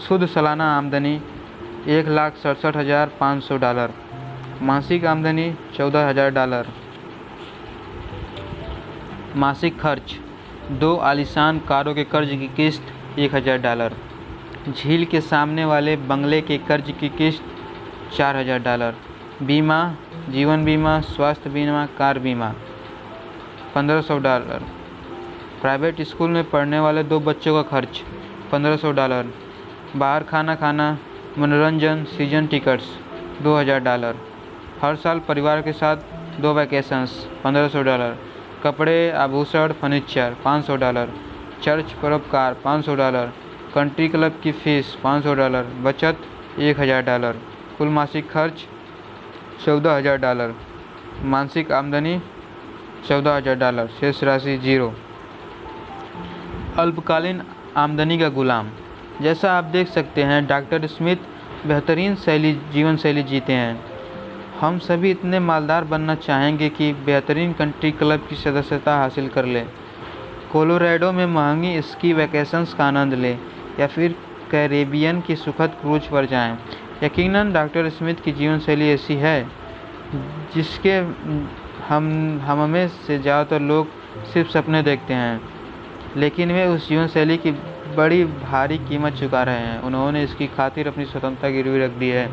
Speaker 1: शुद्ध सालाना आमदनी $1,67,500। मासिक आमदनी $14,000। मासिक खर्च 2 आलीशान कारों के कर्ज की किस्त $1,000। झील के सामने वाले बंगले के कर्ज की किस्त $4,000। बीमा, जीवन बीमा, स्वास्थ्य बीमा, कार बीमा $1,500। प्राइवेट स्कूल में पढ़ने वाले 2 बच्चों का खर्च $1,500। बाहर खाना खाना, मनोरंजन, सीजन टिकट्स $2,000। हर साल परिवार के साथ 2 वैकेशंस $1,500। कपड़े, आभूषण, फर्नीचर $500। चर्च परोपकार $500। कंट्री क्लब की फीस $500। बचत $1,000। कुल मासिक खर्च $14,000। मासिक आमदनी $14,000। शेष राशि 0। अल्पकालीन आमदनी का गुलाम। जैसा आप देख सकते हैं, डॉक्टर स्मिथ बेहतरीन जीवन शैली जीते हैं। हम सभी इतने मालदार बनना चाहेंगे कि बेहतरीन कंट्री क्लब की सदस्यता हासिल कर लें, कोलोराडो में महंगी स्की वैकेशंस का आनंद लें, या फिर कैरेबियन की सुखद क्रूज पर जाएं। यकीनन डॉक्टर स्मिथ की जीवन शैली ऐसी है जिसके हम में से ज़्यादातर लोग सिर्फ सपने देखते हैं, लेकिन वे उस जीवन शैली की बड़ी भारी कीमत चुका रहे हैं। उन्होंने इसकी खातिर अपनी स्वतंत्रता गिरवी रख दी है।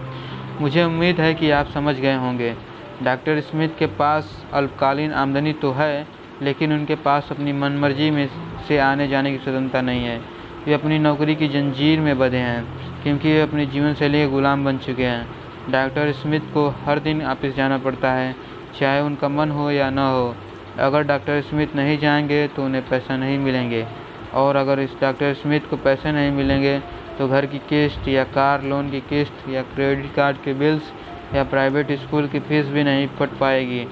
Speaker 1: मुझे उम्मीद है कि आप समझ गए होंगे। डॉक्टर स्मिथ के पास अल्पकालीन आमदनी तो है, लेकिन उनके पास अपनी मनमर्जी में से आने जाने की स्वतंत्रता नहीं है। वे अपनी नौकरी की जंजीर में बंधे हैं, क्योंकि वे अपनी जीवनशैली के गुलाम बन चुके हैं। डॉक्टर स्मिथ को हर दिन ऑफिस जाना पड़ता है, चाहे उनका मन हो या न हो। अगर डॉक्टर स्मिथ नहीं जाएंगे तो उन्हें पैसा नहीं मिलेंगे, और अगर इस डॉक्टर स्मिथ को पैसे नहीं मिलेंगे तो घर की किस्त या कार लोन की किस्त या क्रेडिट कार्ड के बिल्स या प्राइवेट स्कूल की फीस भी नहीं फट पाएगी।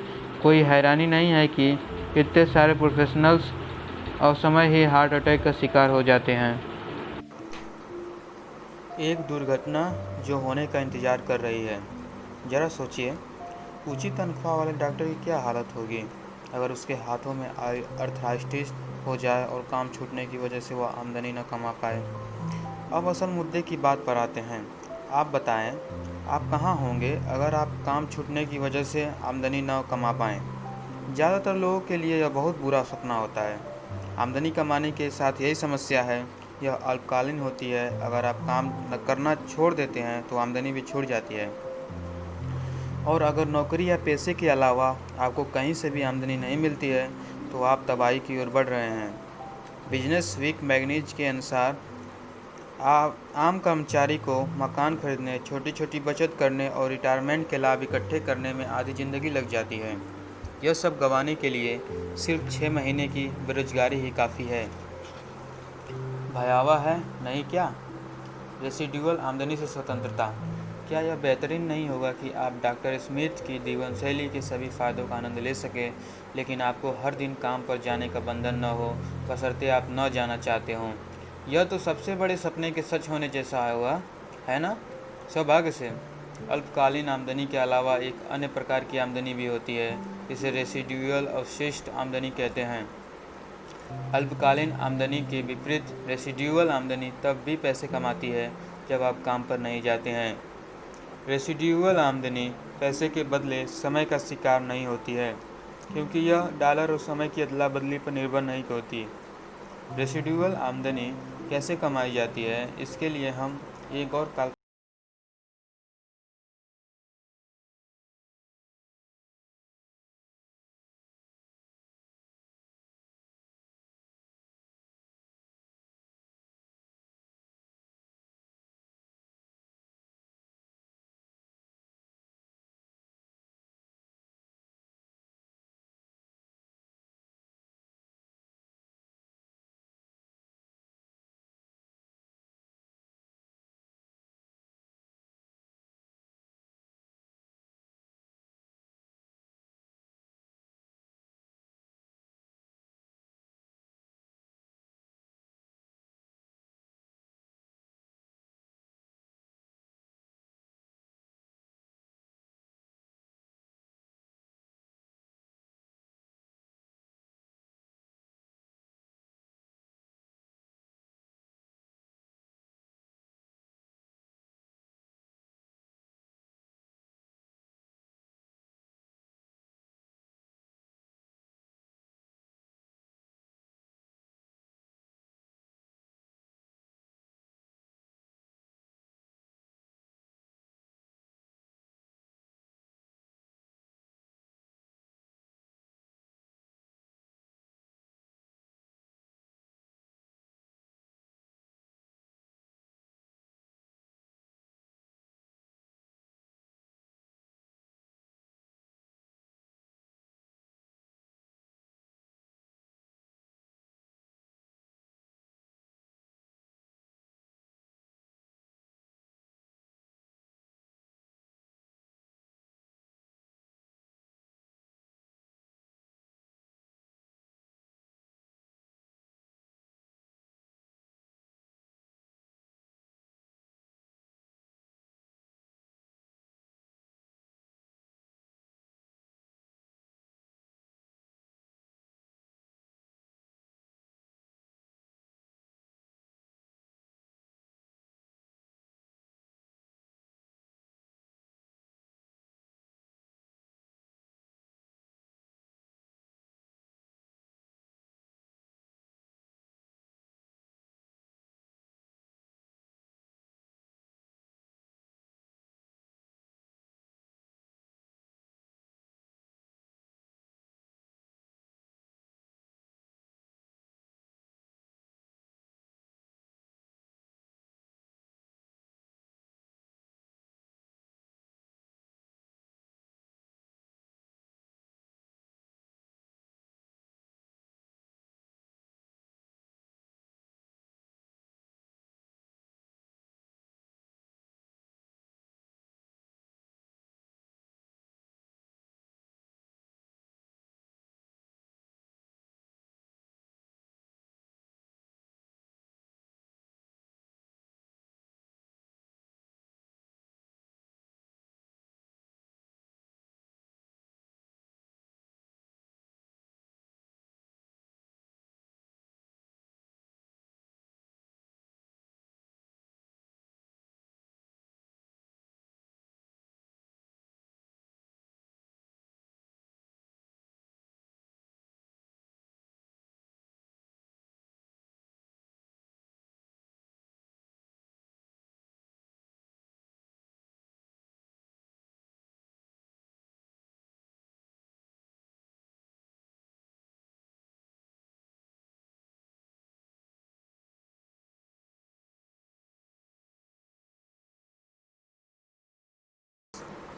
Speaker 1: कोई हैरानी नहीं है कि इतने सारे प्रोफेशनल्स असमय ही हार्ट अटैक का शिकार हो जाते हैं। एक दुर्घटना जो होने का इंतज़ार कर रही है। ज़रा सोचिए, ऊंची तनख्वाह वाले डॉक्टर की क्या हालत होगी अगर उसके हाथों में अर्थराइटिस हो जाए और काम छूटने की वजह से वह आमदनी न कमा पाए। अब असल मुद्दे की बात पर आते हैं। आप बताएं, आप कहाँ होंगे अगर आप काम छूटने की वजह से आमदनी न कमा पाएँ? ज़्यादातर लोगों के लिए यह बहुत बुरा सपना होता है। आमदनी कमाने के साथ यही समस्या है, यह अल्पकालीन होती है। अगर आप काम न करना छोड़ देते हैं तो आमदनी भी छूट जाती है, और अगर नौकरी या पैसे के अलावा आपको कहीं से भी आमदनी नहीं मिलती है तो आप तबाही की ओर बढ़ रहे हैं। बिजनेस वीक मैगजीन के अनुसार आम कर्मचारी को मकान खरीदने, छोटी छोटी बचत करने और रिटायरमेंट के लाभ इकट्ठे करने में आधी ज़िंदगी लग जाती है। यह सब गंवाने के लिए सिर्फ 6 महीने की बेरोजगारी ही काफ़ी है। भयावह है, नहीं क्या? रेसिडुअल आमदनी से स्वतंत्रता। क्या यह बेहतरीन नहीं होगा कि आप डॉक्टर स्मिथ की जीवनशैली के सभी फ़ायदों का आनंद ले सकें, लेकिन आपको हर दिन काम पर जाने का बंधन न हो, बशर्ते आप न जाना चाहते हों? यह तो सबसे बड़े सपने के सच होने जैसा होगा, है ना? सौभाग्य से अल्पकालीन आमदनी के अलावा एक अन्य प्रकार की आमदनी भी होती है, जिसे रेसिडुअल अवशिष्ट आमदनी कहते हैं। अल्पकालीन आमदनी के विपरीत रेसिडुअल आमदनी तब भी पैसे कमाती है जब आप काम पर नहीं जाते हैं। रेसिडुअल आमदनी पैसे के बदले समय का शिकार नहीं होती है, क्योंकि यह डॉलर और समय की अदला बदली पर निर्भर नहीं होती। रेसिडुअल आमदनी कैसे कमाई जाती है, इसके लिए हम एक और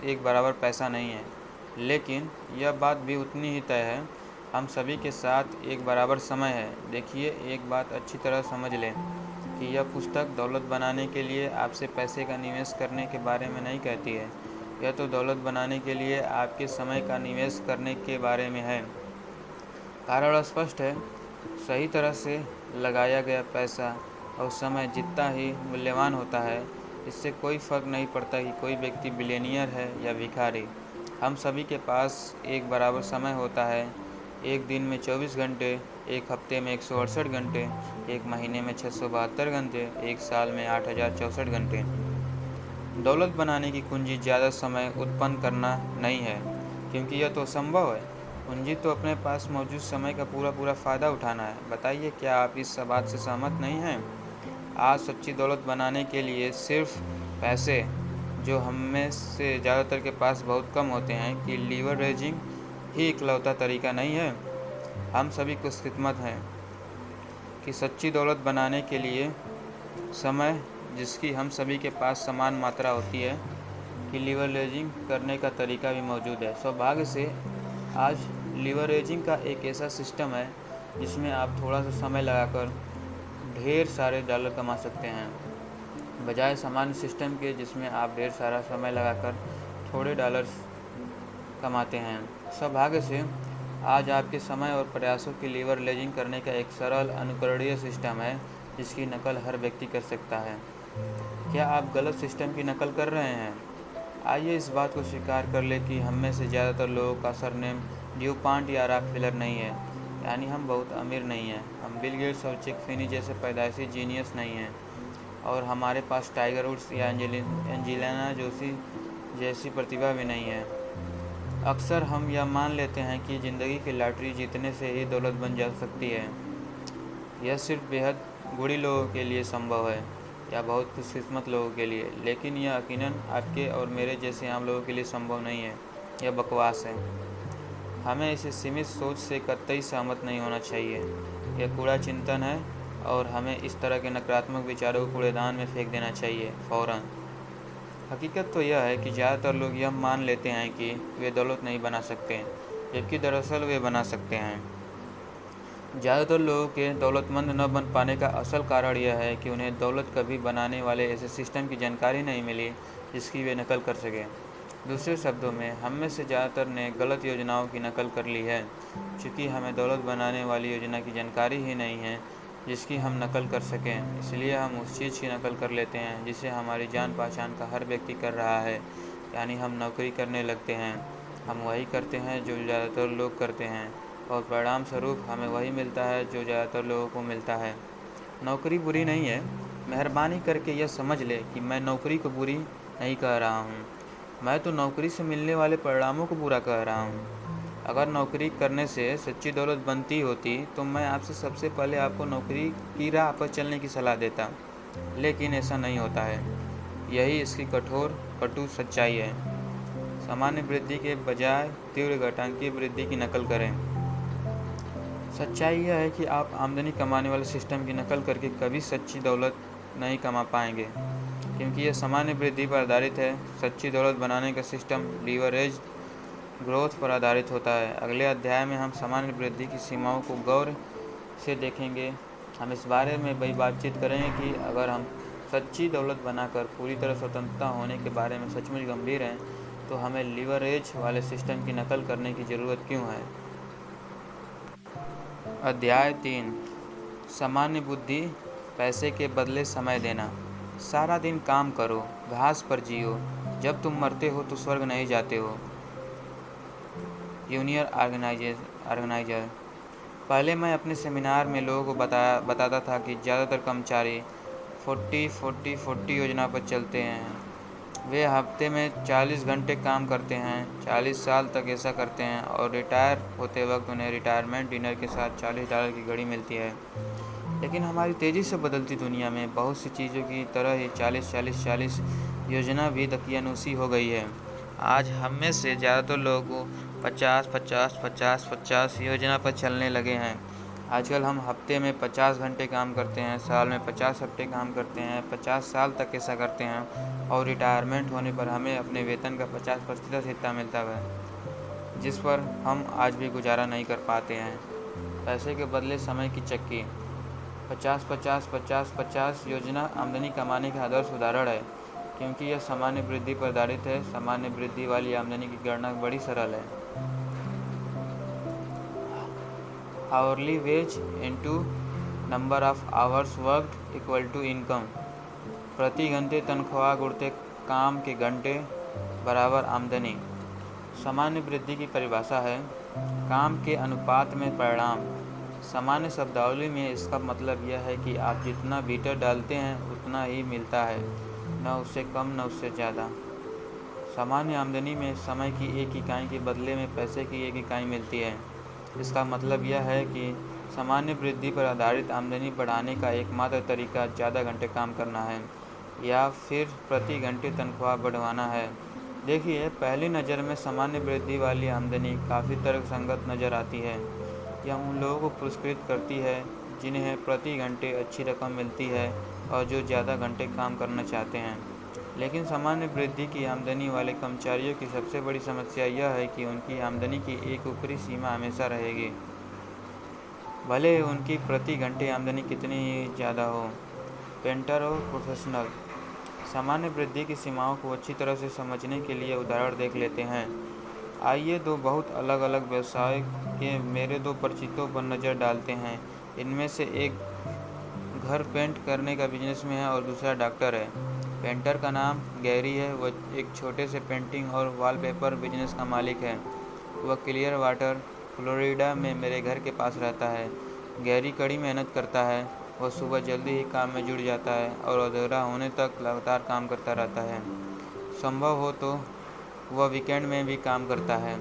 Speaker 1: एक बराबर पैसा नहीं है, लेकिन यह बात भी उतनी ही तय है, हम सभी के साथ एक बराबर समय है। देखिए, एक बात अच्छी तरह समझ लें कि यह पुस्तक दौलत बनाने के लिए आपसे पैसे का निवेश करने के बारे में नहीं कहती है। यह तो दौलत बनाने के लिए आपके समय का निवेश करने के बारे में है। कारण स्पष्ट है, सही तरह से लगाया गया पैसा और समय जितना ही मूल्यवान होता है, इससे कोई फ़र्क नहीं पड़ता कि कोई व्यक्ति बिलियनियर है या भिखारी। हम सभी के पास एक बराबर समय होता है। एक दिन में 24 घंटे, एक हफ्ते में 168 घंटे, एक महीने में 672 घंटे, एक साल में 8064 घंटे। दौलत बनाने की कुंजी ज़्यादा समय उत्पन्न करना नहीं है, क्योंकि यह तो संभव है। कुंजी तो अपने पास मौजूद समय का पूरा फ़ायदा उठाना है। बताइए, क्या आप इस बात से सहमत नहीं हैं? आज सच्ची दौलत बनाने के लिए सिर्फ पैसे, जो हम में से ज़्यादातर के पास बहुत कम होते हैं, कि लीवरेजिंग ही इकलौता तरीका नहीं है। हम सभी खुशकिस्मत हैं कि सच्ची दौलत बनाने के लिए समय, जिसकी हम सभी के पास समान मात्रा होती है, कि लीवरेजिंग करने का तरीका भी मौजूद है। सौभाग्य से आज लीवरेजिंग का एक ऐसा सिस्टम है जिसमें आप थोड़ा सा समय लगाकर ढेर सारे डॉलर कमा सकते हैं, बजाय सामान्य सिस्टम के जिसमें आप ढेर सारा समय लगाकर थोड़े डॉलर्स कमाते हैं। सौभाग्य से आज आपके समय और प्रयासों की लीवरेजिंग करने का एक सरल अनुकरणीय सिस्टम है जिसकी नकल हर व्यक्ति कर सकता है। क्या आप गलत सिस्टम की नकल कर रहे हैं? आइए इस बात को स्वीकार कर ले कि हम में से ज़्यादातर लोगों का सरनेम ड्यूपॉन्ट या रॉकफेलर नहीं है, यानी हम बहुत अमीर नहीं हैं। हम बिल गेट्स और चिक फिनी जैसे पैदाइशी जीनियस नहीं हैं, और हमारे पास टाइगर वुड्स या एंजेलिना जोली जैसी प्रतिभा भी नहीं है। अक्सर हम यह मान लेते हैं कि ज़िंदगी की लॉटरी जीतने से ही दौलत बन जा सकती है। यह सिर्फ बेहद गुणी लोगों के लिए संभव है या बहुत खुशकिस्मत लोगों के लिए, लेकिन यह यकीनन आपके और मेरे जैसे आम लोगों के लिए संभव नहीं है। यह बकवास है। हमें इसे सीमित सोच से कतई सहमत नहीं होना चाहिए। यह कूड़ा चिंतन है और हमें इस तरह के नकारात्मक विचारों को कूड़ेदान में फेंक देना चाहिए फ़ौरन। हकीकत तो यह है कि ज़्यादातर लोग यह मान लेते हैं कि वे दौलत नहीं बना सकते, जबकि दरअसल वे बना सकते हैं। ज़्यादातर लोगों के दौलतमंद न बन पाने का असल कारण यह है कि उन्हें दौलत कभी बनाने वाले ऐसे सिस्टम की जानकारी नहीं मिली जिसकी वे नकल कर सकें। दूसरे शब्दों में, हम में से ज़्यादातर ने गलत योजनाओं की नकल कर ली है। चूँकि हमें दौलत बनाने वाली योजना की जानकारी ही नहीं है जिसकी हम नकल कर सकें, इसलिए हम उस चीज़ की नकल कर लेते हैं जिसे हमारी जान पहचान का हर व्यक्ति कर रहा है, यानी हम नौकरी करने लगते हैं। हम वही करते हैं जो ज़्यादातर लोग करते हैं, और परिणाम स्वरूप हमें वही मिलता है जो ज़्यादातर लोगों को मिलता है। नौकरी बुरी नहीं है। मेहरबानी करके यह समझ ले कि मैं नौकरी को बुरी नहीं कह रहा हूँ। मैं तो नौकरी से मिलने वाले परिणामों को बुरा कह रहा हूँ। अगर नौकरी करने से सच्ची दौलत बनती होती तो मैं आपसे सबसे पहले आपको नौकरी की राह पर चलने की सलाह देता, लेकिन ऐसा नहीं होता है। यही इसकी कठोर कटु सच्चाई है। सामान्य वृद्धि के बजाय तीव्र घातांकीय वृद्धि की नकल करें। सच्चाई यह है कि आप आमदनी कमाने वाले सिस्टम की नकल करके कभी सच्ची दौलत नहीं कमा पाएंगे, क्योंकि यह सामान्य वृद्धि पर आधारित है। सच्ची दौलत बनाने का सिस्टम लीवरेज ग्रोथ पर आधारित होता है। अगले अध्याय में हम सामान्य वृद्धि की सीमाओं को गौर से देखेंगे। हम इस बारे में भी बातचीत करेंगे कि अगर हम सच्ची दौलत बनाकर पूरी तरह स्वतंत्रता होने के बारे में सचमुच गंभीर हैं, तो हमें लीवरेज वाले सिस्टम की नकल करने की ज़रूरत क्यों है। अध्याय 3, सामान्य बुद्धि, पैसे के बदले समय देना। सारा दिन काम करो, घास पर जियो, जब तुम मरते हो तो स्वर्ग नहीं जाते हो। Union organiser. पहले मैं अपने सेमिनार में लोगों को बताता था कि ज़्यादातर कर्मचारी 40-40-40 योजना पर चलते हैं। वे हफ्ते में 40 घंटे काम करते हैं, 40 साल तक ऐसा करते हैं, और रिटायर होते वक्त उन्हें रिटायरमेंट डिनर के साथ $40 की घड़ी मिलती है। लेकिन हमारी तेज़ी से बदलती दुनिया में बहुत सी चीज़ों की तरह ही 40-40-40 योजना भी दकियानूसी हो गई है। आज हम में से ज़्यादातर लोग 50-50-50-50 योजना पर चलने लगे हैं। आजकल हम हफ्ते में 50 घंटे काम करते हैं, साल में 50 हफ्ते काम करते हैं, 50 साल तक ऐसा करते हैं और रिटायरमेंट होने पर हमें अपने वेतन का 50% हिस्सा मिलता है, जिस पर हम आज भी गुजारा नहीं कर पाते हैं। पैसे के बदले समय की चक्की। 50-50-50-50 योजना आमदनी कमाने का आदर्श उदाहरण है, क्योंकि यह सामान्य वृद्धि पर आधारित है। सामान्य वृद्धि वाली आमदनी की गणना बड़ी सरल है। Hourly wage into number of hours worked equal to income. प्रति घंटे तनख्वाह गुणित काम के घंटे बराबर आमदनी। सामान्य वृद्धि की परिभाषा है काम के अनुपात में परिणाम। सामान्य शब्दावली में इसका मतलब यह है कि आप जितना भीतर डालते हैं उतना ही मिलता है, न उससे कम न उससे ज़्यादा। सामान्य आमदनी में समय की एक इकाई के बदले में पैसे की एक इकाई मिलती है। इसका मतलब यह है कि सामान्य वृद्धि पर आधारित आमदनी बढ़ाने का एकमात्र तरीका ज़्यादा घंटे काम करना है या फिर प्रति घंटे तनख्वाह बढ़वाना है। देखिए, पहली नज़र में सामान्य वृद्धि वाली आमदनी काफ़ी तर्कसंगत नज़र आती है। यह उन लोगों को पुरस्कृत करती है जिन्हें प्रति घंटे अच्छी रकम मिलती है और जो ज़्यादा घंटे काम करना चाहते हैं। लेकिन सामान्य वृद्धि की आमदनी वाले कर्मचारियों की सबसे बड़ी समस्या यह है कि उनकी आमदनी की एक ऊपरी सीमा हमेशा रहेगी, भले उनकी प्रति घंटे आमदनी कितनी ही ज़्यादा हो। पेंटर और प्रोफेशनल। सामान्य वृद्धि की सीमाओं को अच्छी तरह से समझने के लिए उदाहरण देख लेते हैं। आइए दो बहुत अलग अलग व्यवसाय के मेरे दो परिचितों पर नज़र डालते हैं। इनमें से एक घर पेंट करने का बिजनेस में है और दूसरा डॉक्टर है। पेंटर का नाम गैरी है। वह एक छोटे से पेंटिंग और वॉलपेपर बिजनेस का मालिक है। वह क्लियर वाटर, फ्लोरिडा में मेरे घर के पास रहता है। गैरी कड़ी मेहनत करता है। वह सुबह जल्दी ही काम में जुट जाता है और अंधेरा होने तक लगातार काम करता रहता है। संभव हो तो वह वीकेंड में भी काम करता है।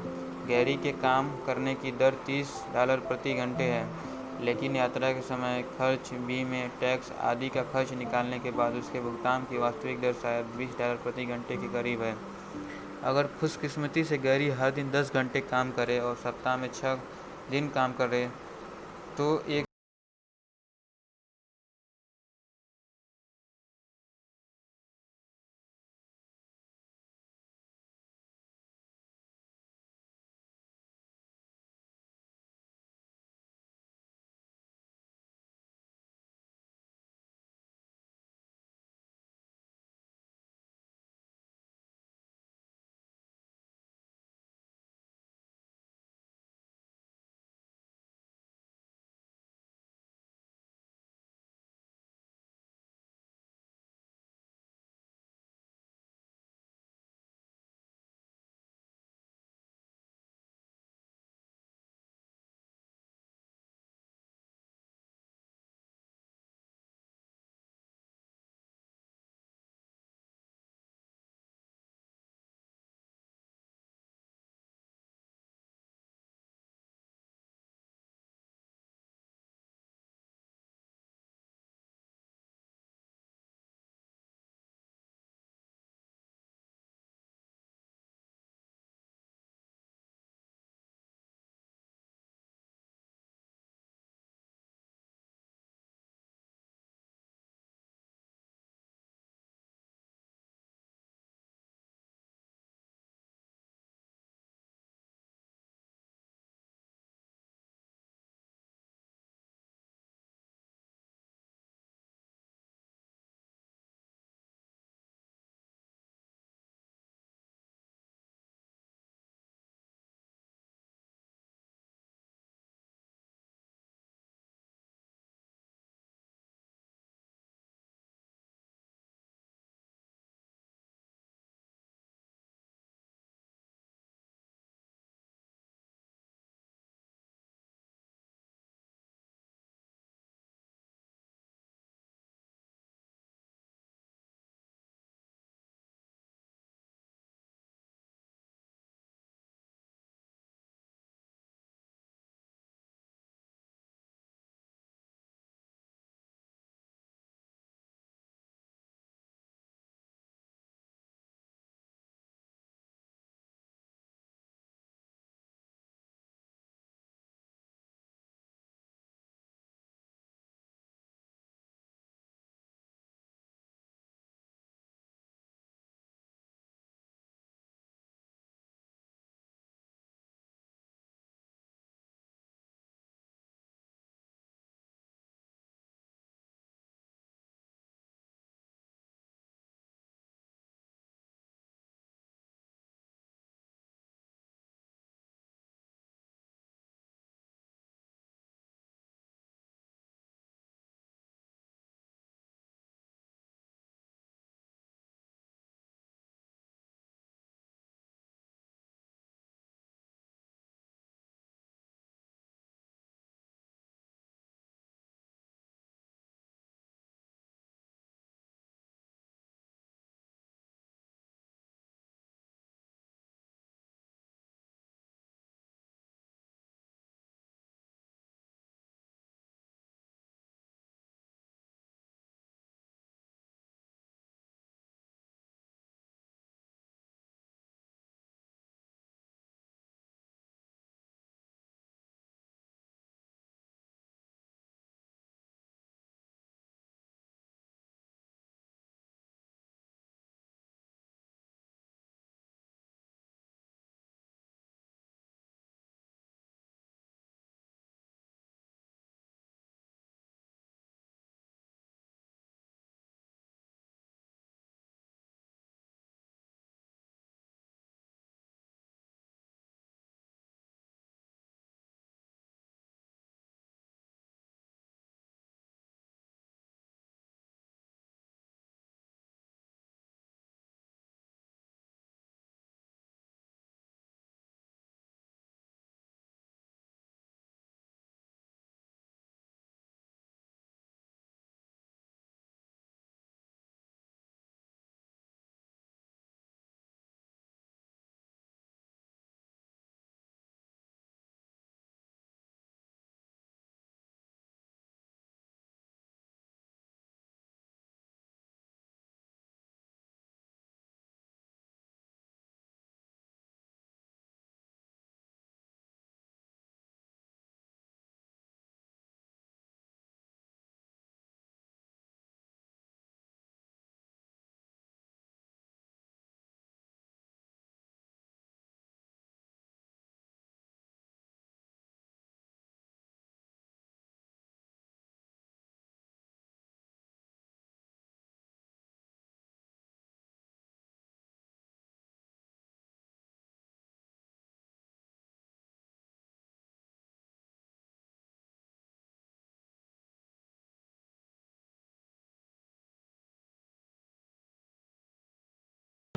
Speaker 1: गैरी के काम करने की दर $30 प्रति घंटे है, लेकिन यात्रा के समय, खर्च, बीमे, टैक्स आदि का खर्च निकालने के बाद उसके भुगतान की वास्तविक दर शायद $20 प्रति घंटे के करीब है। अगर खुशकिस्मती से गैरी हर दिन 10 घंटे काम करे और सप्ताह में 6 दिन काम करे तो एक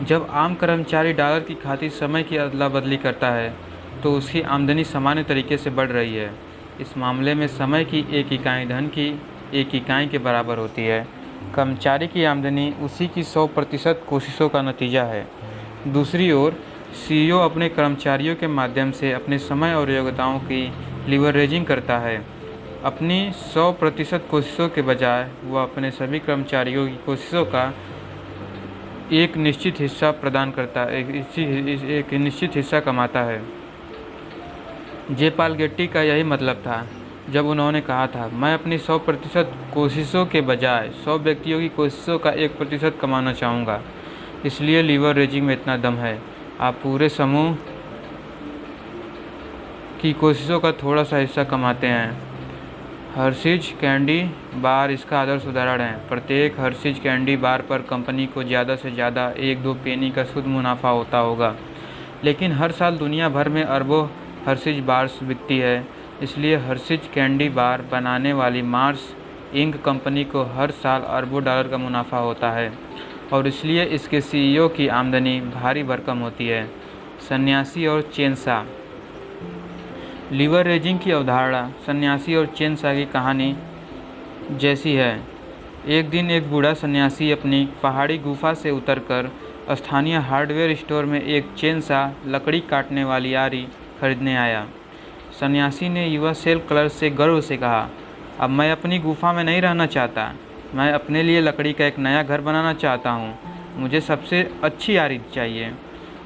Speaker 1: जब आम कर्मचारी डॉलर की खातिर समय की अदला बदली करता है तो उसकी आमदनी सामान्य तरीके से बढ़ रही है। इस मामले में समय की एक इकाई धन की एक इकाई के बराबर होती है। कर्मचारी की आमदनी उसी की 100% कोशिशों का नतीजा है। दूसरी ओर सीईओ अपने कर्मचारियों के माध्यम से अपने समय और योग्यताओं की लीवरेजिंग करता है। अपनी 100% कोशिशों के बजाय वह अपने सभी कर्मचारियों की कोशिशों का एक निश्चित हिस्सा प्रदान करता है, एक निश्चित हिस्सा कमाता है। जे पॉल गेट्टी का यही मतलब था जब उन्होंने कहा था, मैं अपनी 100% कोशिशों के बजाय 100 व्यक्तियों की कोशिशों का 1% कमाना चाहूँगा। इसलिए लीवरेजिंग में इतना दम है। आप पूरे समूह की कोशिशों का थोड़ा सा हिस्सा कमाते हैं। हर्शीज कैंडी बार इसका आदर्श उदाहरण है। प्रत्येक हर्शीज कैंडी बार पर कंपनी को ज़्यादा से ज़्यादा 1-2 पेनी का शुद्ध मुनाफा होता होगा, लेकिन हर साल दुनिया भर में अरबों हर्शीज बार्स बिकती है। इसलिए हर्शीज कैंडी बार बनाने वाली मार्स इंक कंपनी को हर साल अरबों डॉलर का मुनाफा होता है और इसलिए इसके सीईओ की आमदनी भारी भरकम होती है। सन्यासी और चेनसा। लीवरेजिंग की अवधारणा सन्यासी और चेनसा की कहानी जैसी है। एक दिन एक बूढ़ा सन्यासी अपनी पहाड़ी गुफा से उतरकर स्थानीय हार्डवेयर स्टोर में एक चेनसा लकड़ी काटने वाली आरी खरीदने आया। सन्यासी ने युवा सेल क्लर्क से गर्व से कहा, अब मैं अपनी गुफा में नहीं रहना चाहता, मैं अपने लिए लकड़ी का एक नया घर बनाना चाहता हूँ। मुझे सबसे अच्छी आरी चाहिए,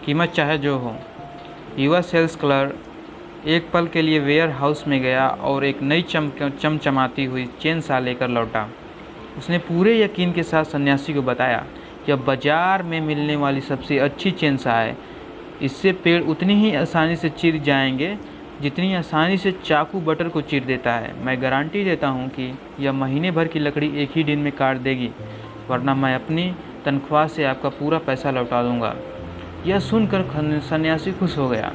Speaker 1: कीमत चाहे जो हो। युवा सेल्स क्लर्क एक पल के लिए वेयर हाउस में गया और एक नई चमचमाती हुई चेनसा लेकर लौटा। उसने पूरे यकीन के साथ सन्यासी को बताया, यह बाजार में मिलने वाली सबसे अच्छी चेनसा है। इससे पेड़ उतनी ही आसानी से चीर जाएंगे जितनी आसानी से चाकू बटर को चीर देता है। मैं गारंटी देता हूँ कि यह महीने भर की लकड़ी एक ही दिन में काट देगी, वरना मैं अपनी तनख्वाह से आपका पूरा पैसा लौटा दूँगा। यह सुनकर सन्यासी खुश हो गया।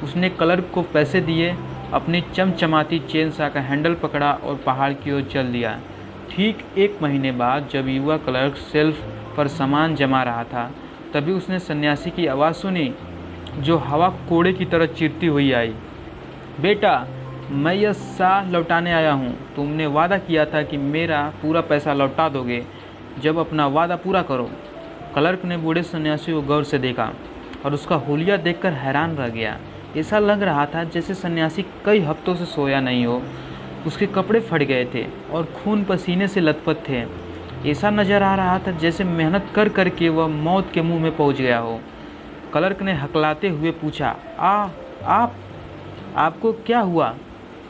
Speaker 1: उसने क्लर्क को पैसे दिए, अपनी चमचमाती चेनसा का हैंडल पकड़ा और पहाड़ की ओर चल दिया। ठीक 1 महीने बाद जब युवा क्लर्क शेल्फ पर सामान जमा रहा था, तभी उसने सन्यासी की आवाज़ सुनी जो हवा कोड़े की तरह चीरती हुई आई। बेटा, मैं यह साल लौटाने आया हूँ। तुमने वादा किया था कि मेरा पूरा पैसा लौटा दोगे। जब अपना वादा पूरा करो। क्लर्क ने बूढ़े सन्यासी को गौर से देखा और उसका हुलिया देखकर हैरान रह गया। ऐसा लग रहा था जैसे सन्यासी कई हफ्तों से सोया नहीं हो। उसके कपड़े फट गए थे और खून पसीने से लथपथ थे। ऐसा नज़र आ रहा था जैसे मेहनत कर कर के वह मौत के मुंह में पहुंच गया हो। क्लर्क ने हकलाते हुए पूछा, आपको क्या हुआ?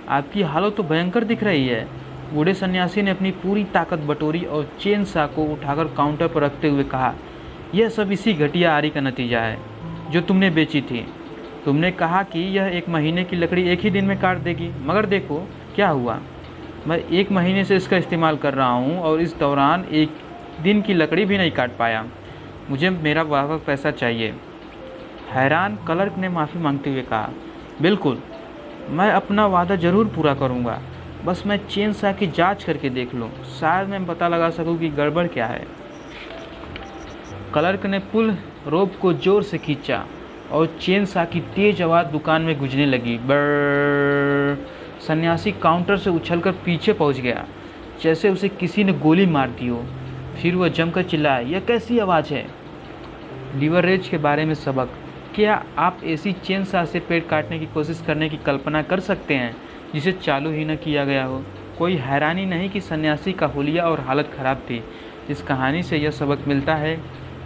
Speaker 1: आपकी हालत तो भयंकर दिख रही है। बूढ़े सन्यासी ने अपनी पूरी ताकत बटोरी और चेनसा को उठाकर काउंटर पर रखते हुए कहा, यह सब इसी घटिया आरी का नतीजा है जो तुमने बेची थी। तुमने कहा कि यह 1 महीने की लकड़ी एक ही दिन में काट देगी, मगर देखो क्या हुआ। मैं 1 महीने से इसका इस्तेमाल कर रहा हूँ और इस दौरान 1 दिन की लकड़ी भी नहीं काट पाया। मुझे मेरा वापस पैसा चाहिए। हैरान क्लर्क ने माफ़ी मांगते हुए कहा, बिल्कुल, मैं अपना वादा ज़रूर पूरा करूँगा। बस मैं चेनसा की जांच करके देख लूँ, शायद मैं पता लगा सकूँ कि गड़बड़ क्या है। क्लर्क ने पुल रोप को ज़ोर से खींचा और चेनसा की तेज आवाज़ दुकान में गूंजने लगी। बर्र। सन्यासी काउंटर से उछलकर पीछे पहुंच गया, जैसे उसे किसी ने गोली मार दी हो। फिर वह जमकर चिल्लाया, यह कैसी आवाज़ है? लीवरेज के बारे में सबक। क्या आप ऐसी चेनसा से पेड़ काटने की कोशिश करने की कल्पना कर सकते हैं जिसे चालू ही न किया गया हो? कोई हैरानी नहीं कि सन्यासी का हुलिया और हालत ख़राब थी। इस कहानी से यह सबक मिलता है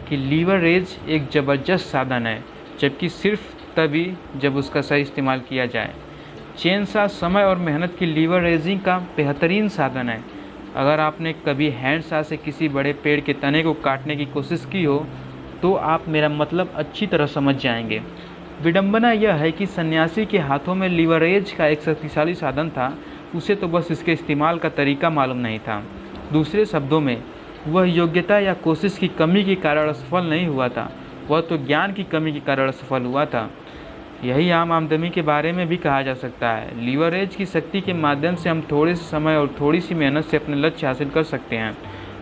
Speaker 1: कि लीवरेज एक ज़बरदस्त साधन है, जबकि सिर्फ तभी जब उसका सही इस्तेमाल किया जाए। चेनसा समय और मेहनत की लीवरेजिंग का बेहतरीन साधन है। अगर आपने कभी हैंडसा से किसी बड़े पेड़ के तने को काटने की कोशिश की हो तो आप मेरा मतलब अच्छी तरह समझ जाएंगे। विडंबना यह है कि सन्यासी के हाथों में लीवरेज का एक शक्तिशाली साधन था, उसे तो बस इसके इस्तेमाल का तरीका मालूम नहीं था। दूसरे शब्दों में, वह योग्यता या कोशिश की कमी के कारण असफल नहीं हुआ था, वह तो ज्ञान की कमी के कारण असफल हुआ था। यही आम आमदनी के बारे में भी कहा जा सकता है। लीवरेज की शक्ति के माध्यम से हम थोड़े से समय और थोड़ी सी मेहनत से अपने लक्ष्य हासिल कर सकते हैं।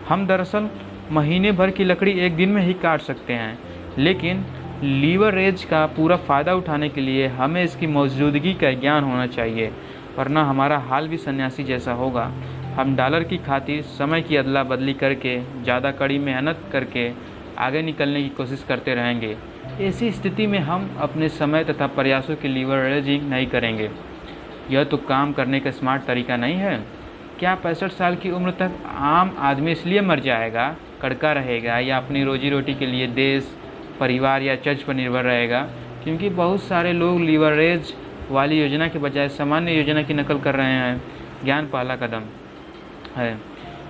Speaker 1: हम दरअसल महीने भर की लकड़ी एक दिन में ही काट सकते हैं, लेकिन लीवरेज का पूरा फ़ायदा उठाने के लिए हमें इसकी मौजूदगी का ज्ञान होना चाहिए, वरना हमारा हाल भी सन्यासी जैसा होगा। हम डॉलर की खातिर समय की अदला बदली करके, ज़्यादा कड़ी मेहनत करके आगे निकलने की कोशिश करते रहेंगे। ऐसी स्थिति में हम अपने समय तथा प्रयासों की लीवरेजिंग नहीं करेंगे। यह तो काम करने का स्मार्ट तरीका नहीं है। क्या 65 साल की उम्र तक आम आदमी इसलिए मर जाएगा, कड़का रहेगा या अपनी रोजी रोटी के लिए देश, परिवार या चर्च पर निर्भर रहेगा? क्योंकि बहुत सारे लोग लीवरेज वाली योजना के बजाय सामान्य योजना की नकल कर रहे हैं। ज्ञान पहला कदम है।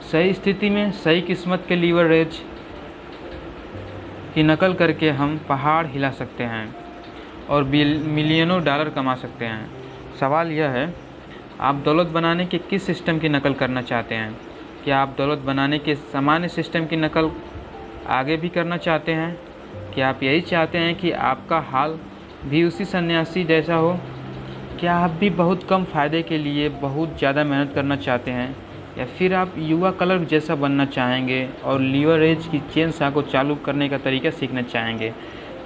Speaker 1: सही स्थिति में सही किस्मत के लीवरेज की नकल करके हम पहाड़ हिला सकते हैं और मिलियनों डॉलर कमा सकते हैं। सवाल यह है, आप दौलत बनाने के किस सिस्टम की नकल करना चाहते हैं? क्या आप दौलत बनाने के सामान्य सिस्टम की नकल आगे भी करना चाहते हैं? क्या आप यही चाहते हैं कि आपका हाल भी उसी सन्यासी जैसा हो? क्या आप भी बहुत कम फ़ायदे के लिए बहुत ज़्यादा मेहनत करना चाहते हैं, या फिर आप युवा क्लर्क जैसा बनना चाहेंगे और लीवरेज की चेन सा को चालू करने का तरीका सीखना चाहेंगे?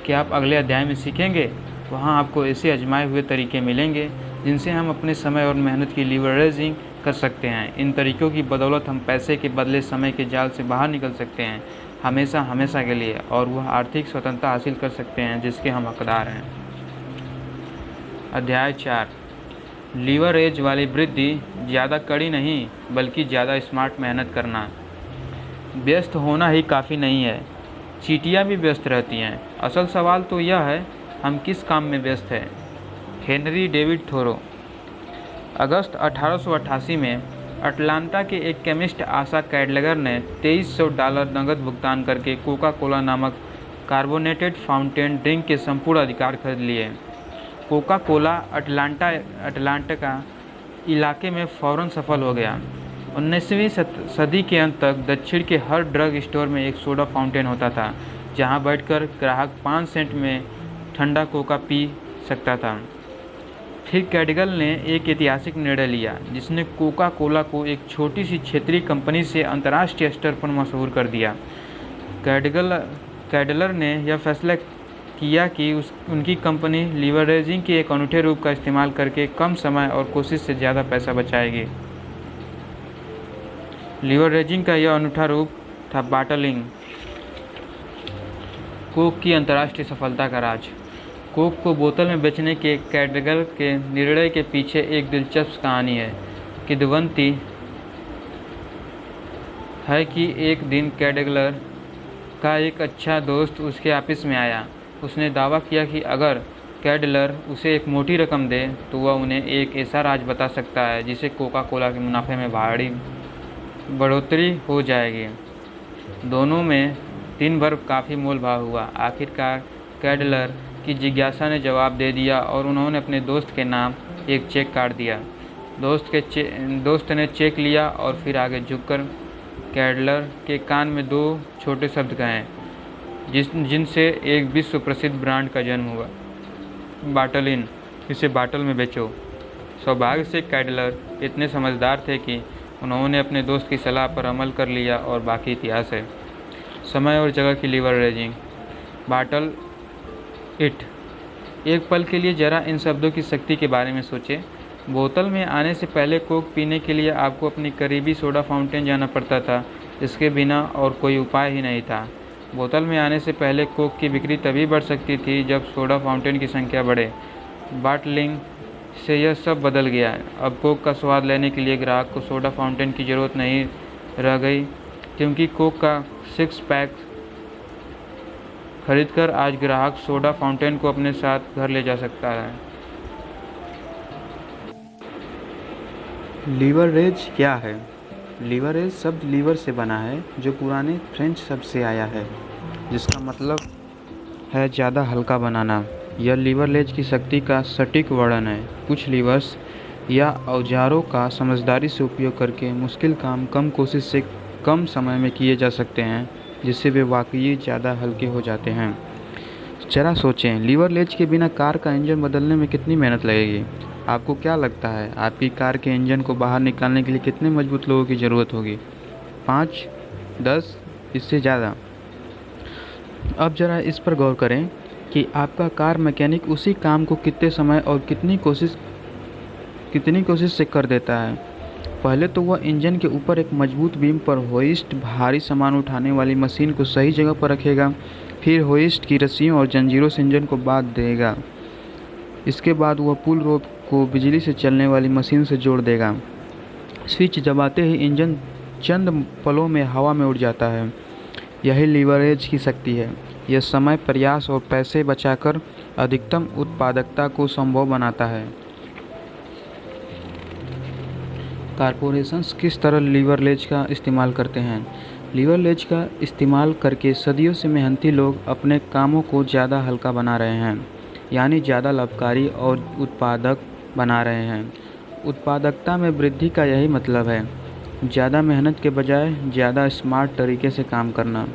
Speaker 1: क्या आप अगले अध्याय में सीखेंगे? वहाँ आपको ऐसे आजमाए हुए तरीके मिलेंगे जिनसे हम अपने समय और मेहनत की लीवरेजिंग कर सकते हैं। इन तरीक़ों की बदौलत हम पैसे के बदले समय के जाल से बाहर निकल सकते हैं, हमेशा के लिए, और वह आर्थिक स्वतंत्रता हासिल कर सकते हैं जिसके हम हकदार हैं। अध्याय 4, लीवरेज वाली वृद्धि। ज़्यादा कड़ी नहीं बल्कि ज़्यादा स्मार्ट मेहनत करना। व्यस्त होना ही काफ़ी नहीं है, चींटियाँ भी व्यस्त रहती हैं। असल सवाल तो यह है, हम किस काम में व्यस्त हैं। हेनरी डेविड थोरो। अगस्त 1888 में अटलांटा के एक केमिस्ट आशा कैडलगर ने $2300 नकद भुगतान करके कोका कोला नामक कार्बोनेटेड फाउंटेन ड्रिंक के संपूर्ण अधिकार खरीद लिए। कोका कोला अटलांटा का इलाके में फ़ौरन सफल हो गया। 19वीं सदी के अंत तक दक्षिण के हर ड्रग स्टोर में एक सोडा फाउंटेन होता था, जहां बैठकर ग्राहक 5 सेंट में ठंडा कोका पी सकता था। फिर कैडगल ने एक ऐतिहासिक निर्णय लिया, जिसने कोका कोला को एक छोटी सी क्षेत्रीय कंपनी से अंतर्राष्ट्रीय स्तर पर मशहूर कर दिया। कैडलर ने यह फैसला किया कि उनकी कंपनी लीवरेजिंग के एक अनूठे रूप का इस्तेमाल करके कम समय और कोशिश से ज़्यादा पैसा बचाएगी। लीवरेजिंग का यह अनूठा रूप था बॉटलिंग। कोक की अंतर्राष्ट्रीय सफलता का राज। कोक को बोतल में बेचने के कैडगल के निर्णय के पीछे एक दिलचस्प कहानी है। किंवदंती है कि एक दिन कैडगलर का एक अच्छा दोस्त उसके ऑफिस में आया। उसने दावा किया कि अगर कैडलर उसे एक मोटी रकम दे तो वह उन्हें एक ऐसा राज बता सकता है जिसे कोका कोला के मुनाफे में भारी बढ़ोतरी हो जाएगी। दोनों में दिन भर काफ़ी मोल भाव हुआ। आखिरकार कैडलर की जिज्ञासा ने जवाब दे दिया और उन्होंने अपने दोस्त के नाम एक चेक काट दिया। दोस्त ने चेक लिया और फिर आगे झुककर कैडलर के कान में 2 छोटे शब्द कहे, जिनसे एक विश्व प्रसिद्ध ब्रांड का जन्म हुआ, बॉटलिन। इसे बाटल में बेचो। सौभाग्य से कैडलर इतने समझदार थे कि उन्होंने अपने दोस्त की सलाह पर अमल कर लिया और बाकी इतिहास है। समय और जगह की लीवरेजिंग। Bottle it. एक पल के लिए ज़रा इन शब्दों की शक्ति के बारे में सोचें। बोतल में आने से पहले कोक पीने के लिए आपको अपनी करीबी सोडा फाउंटेन जाना पड़ता था। इसके बिना और कोई उपाय ही नहीं था। बोतल में आने से पहले कोक की बिक्री तभी बढ़ सकती थी जब सोडा फाउंटेन की संख्या बढ़े। बॉटलिंग से यह सब बदल गया। अब कोक का स्वाद लेने के लिए ग्राहक को सोडा फाउंटेन की ज़रूरत नहीं रह गई, क्योंकि कोक का 6 पैक खरीदकर आज ग्राहक सोडा फाउंटेन को अपने साथ घर ले जा सकता है। लीवरेज क्या है? लीवरेज शब्द लीवर से बना है, जो पुराने फ्रेंच शब्द से आया है, जिसका मतलब है ज़्यादा हल्का बनाना। यह लीवरेज की शक्ति का सटीक वर्णन है। कुछ लीवर्स या औजारों का समझदारी से उपयोग करके मुश्किल काम कम कोशिश से कम समय में किए जा सकते हैं, जिससे वे वाकई ज़्यादा हल्के हो जाते हैं। जरा सोचें, लीवरेज के बिना कार का इंजन बदलने में कितनी मेहनत लगेगी। आपको क्या लगता है, आपकी कार के इंजन को बाहर निकालने के लिए कितने मजबूत लोगों की ज़रूरत होगी? 5, 10, इससे ज़्यादा? अब ज़रा इस पर गौर करें कि आपका कार मैकेनिक उसी काम को कितने समय और कितनी कोशिश से कर देता है। पहले तो वह इंजन के ऊपर एक मजबूत बीम पर होइस्ट भारी सामान उठाने वाली मशीन को सही जगह पर रखेगा, फिर होइस्ट की रस्सियों और जंजीरों से इंजन को बांध देगा। इसके बाद वह पुल रोप को बिजली से चलने वाली मशीन से जोड़ देगा। स्विच दबाते ही इंजन चंद पलों में हवा में उड़ जाता है। यही लीवरेज की शक्ति है। यह समय, प्रयास और पैसे बचाकर अधिकतम उत्पादकता को संभव बनाता है। कॉरपोरेशंस किस तरह लीवरेज का इस्तेमाल करते हैं? लीवरेज का इस्तेमाल करके सदियों से मेहनती लोग अपने कामों को ज़्यादा हल्का बना रहे हैं, यानी ज़्यादा लाभकारी और उत्पादक बना रहे हैं। उत्पादकता में वृद्धि का यही मतलब है, ज़्यादा मेहनत के बजाय ज़्यादा स्मार्ट तरीके से काम करना।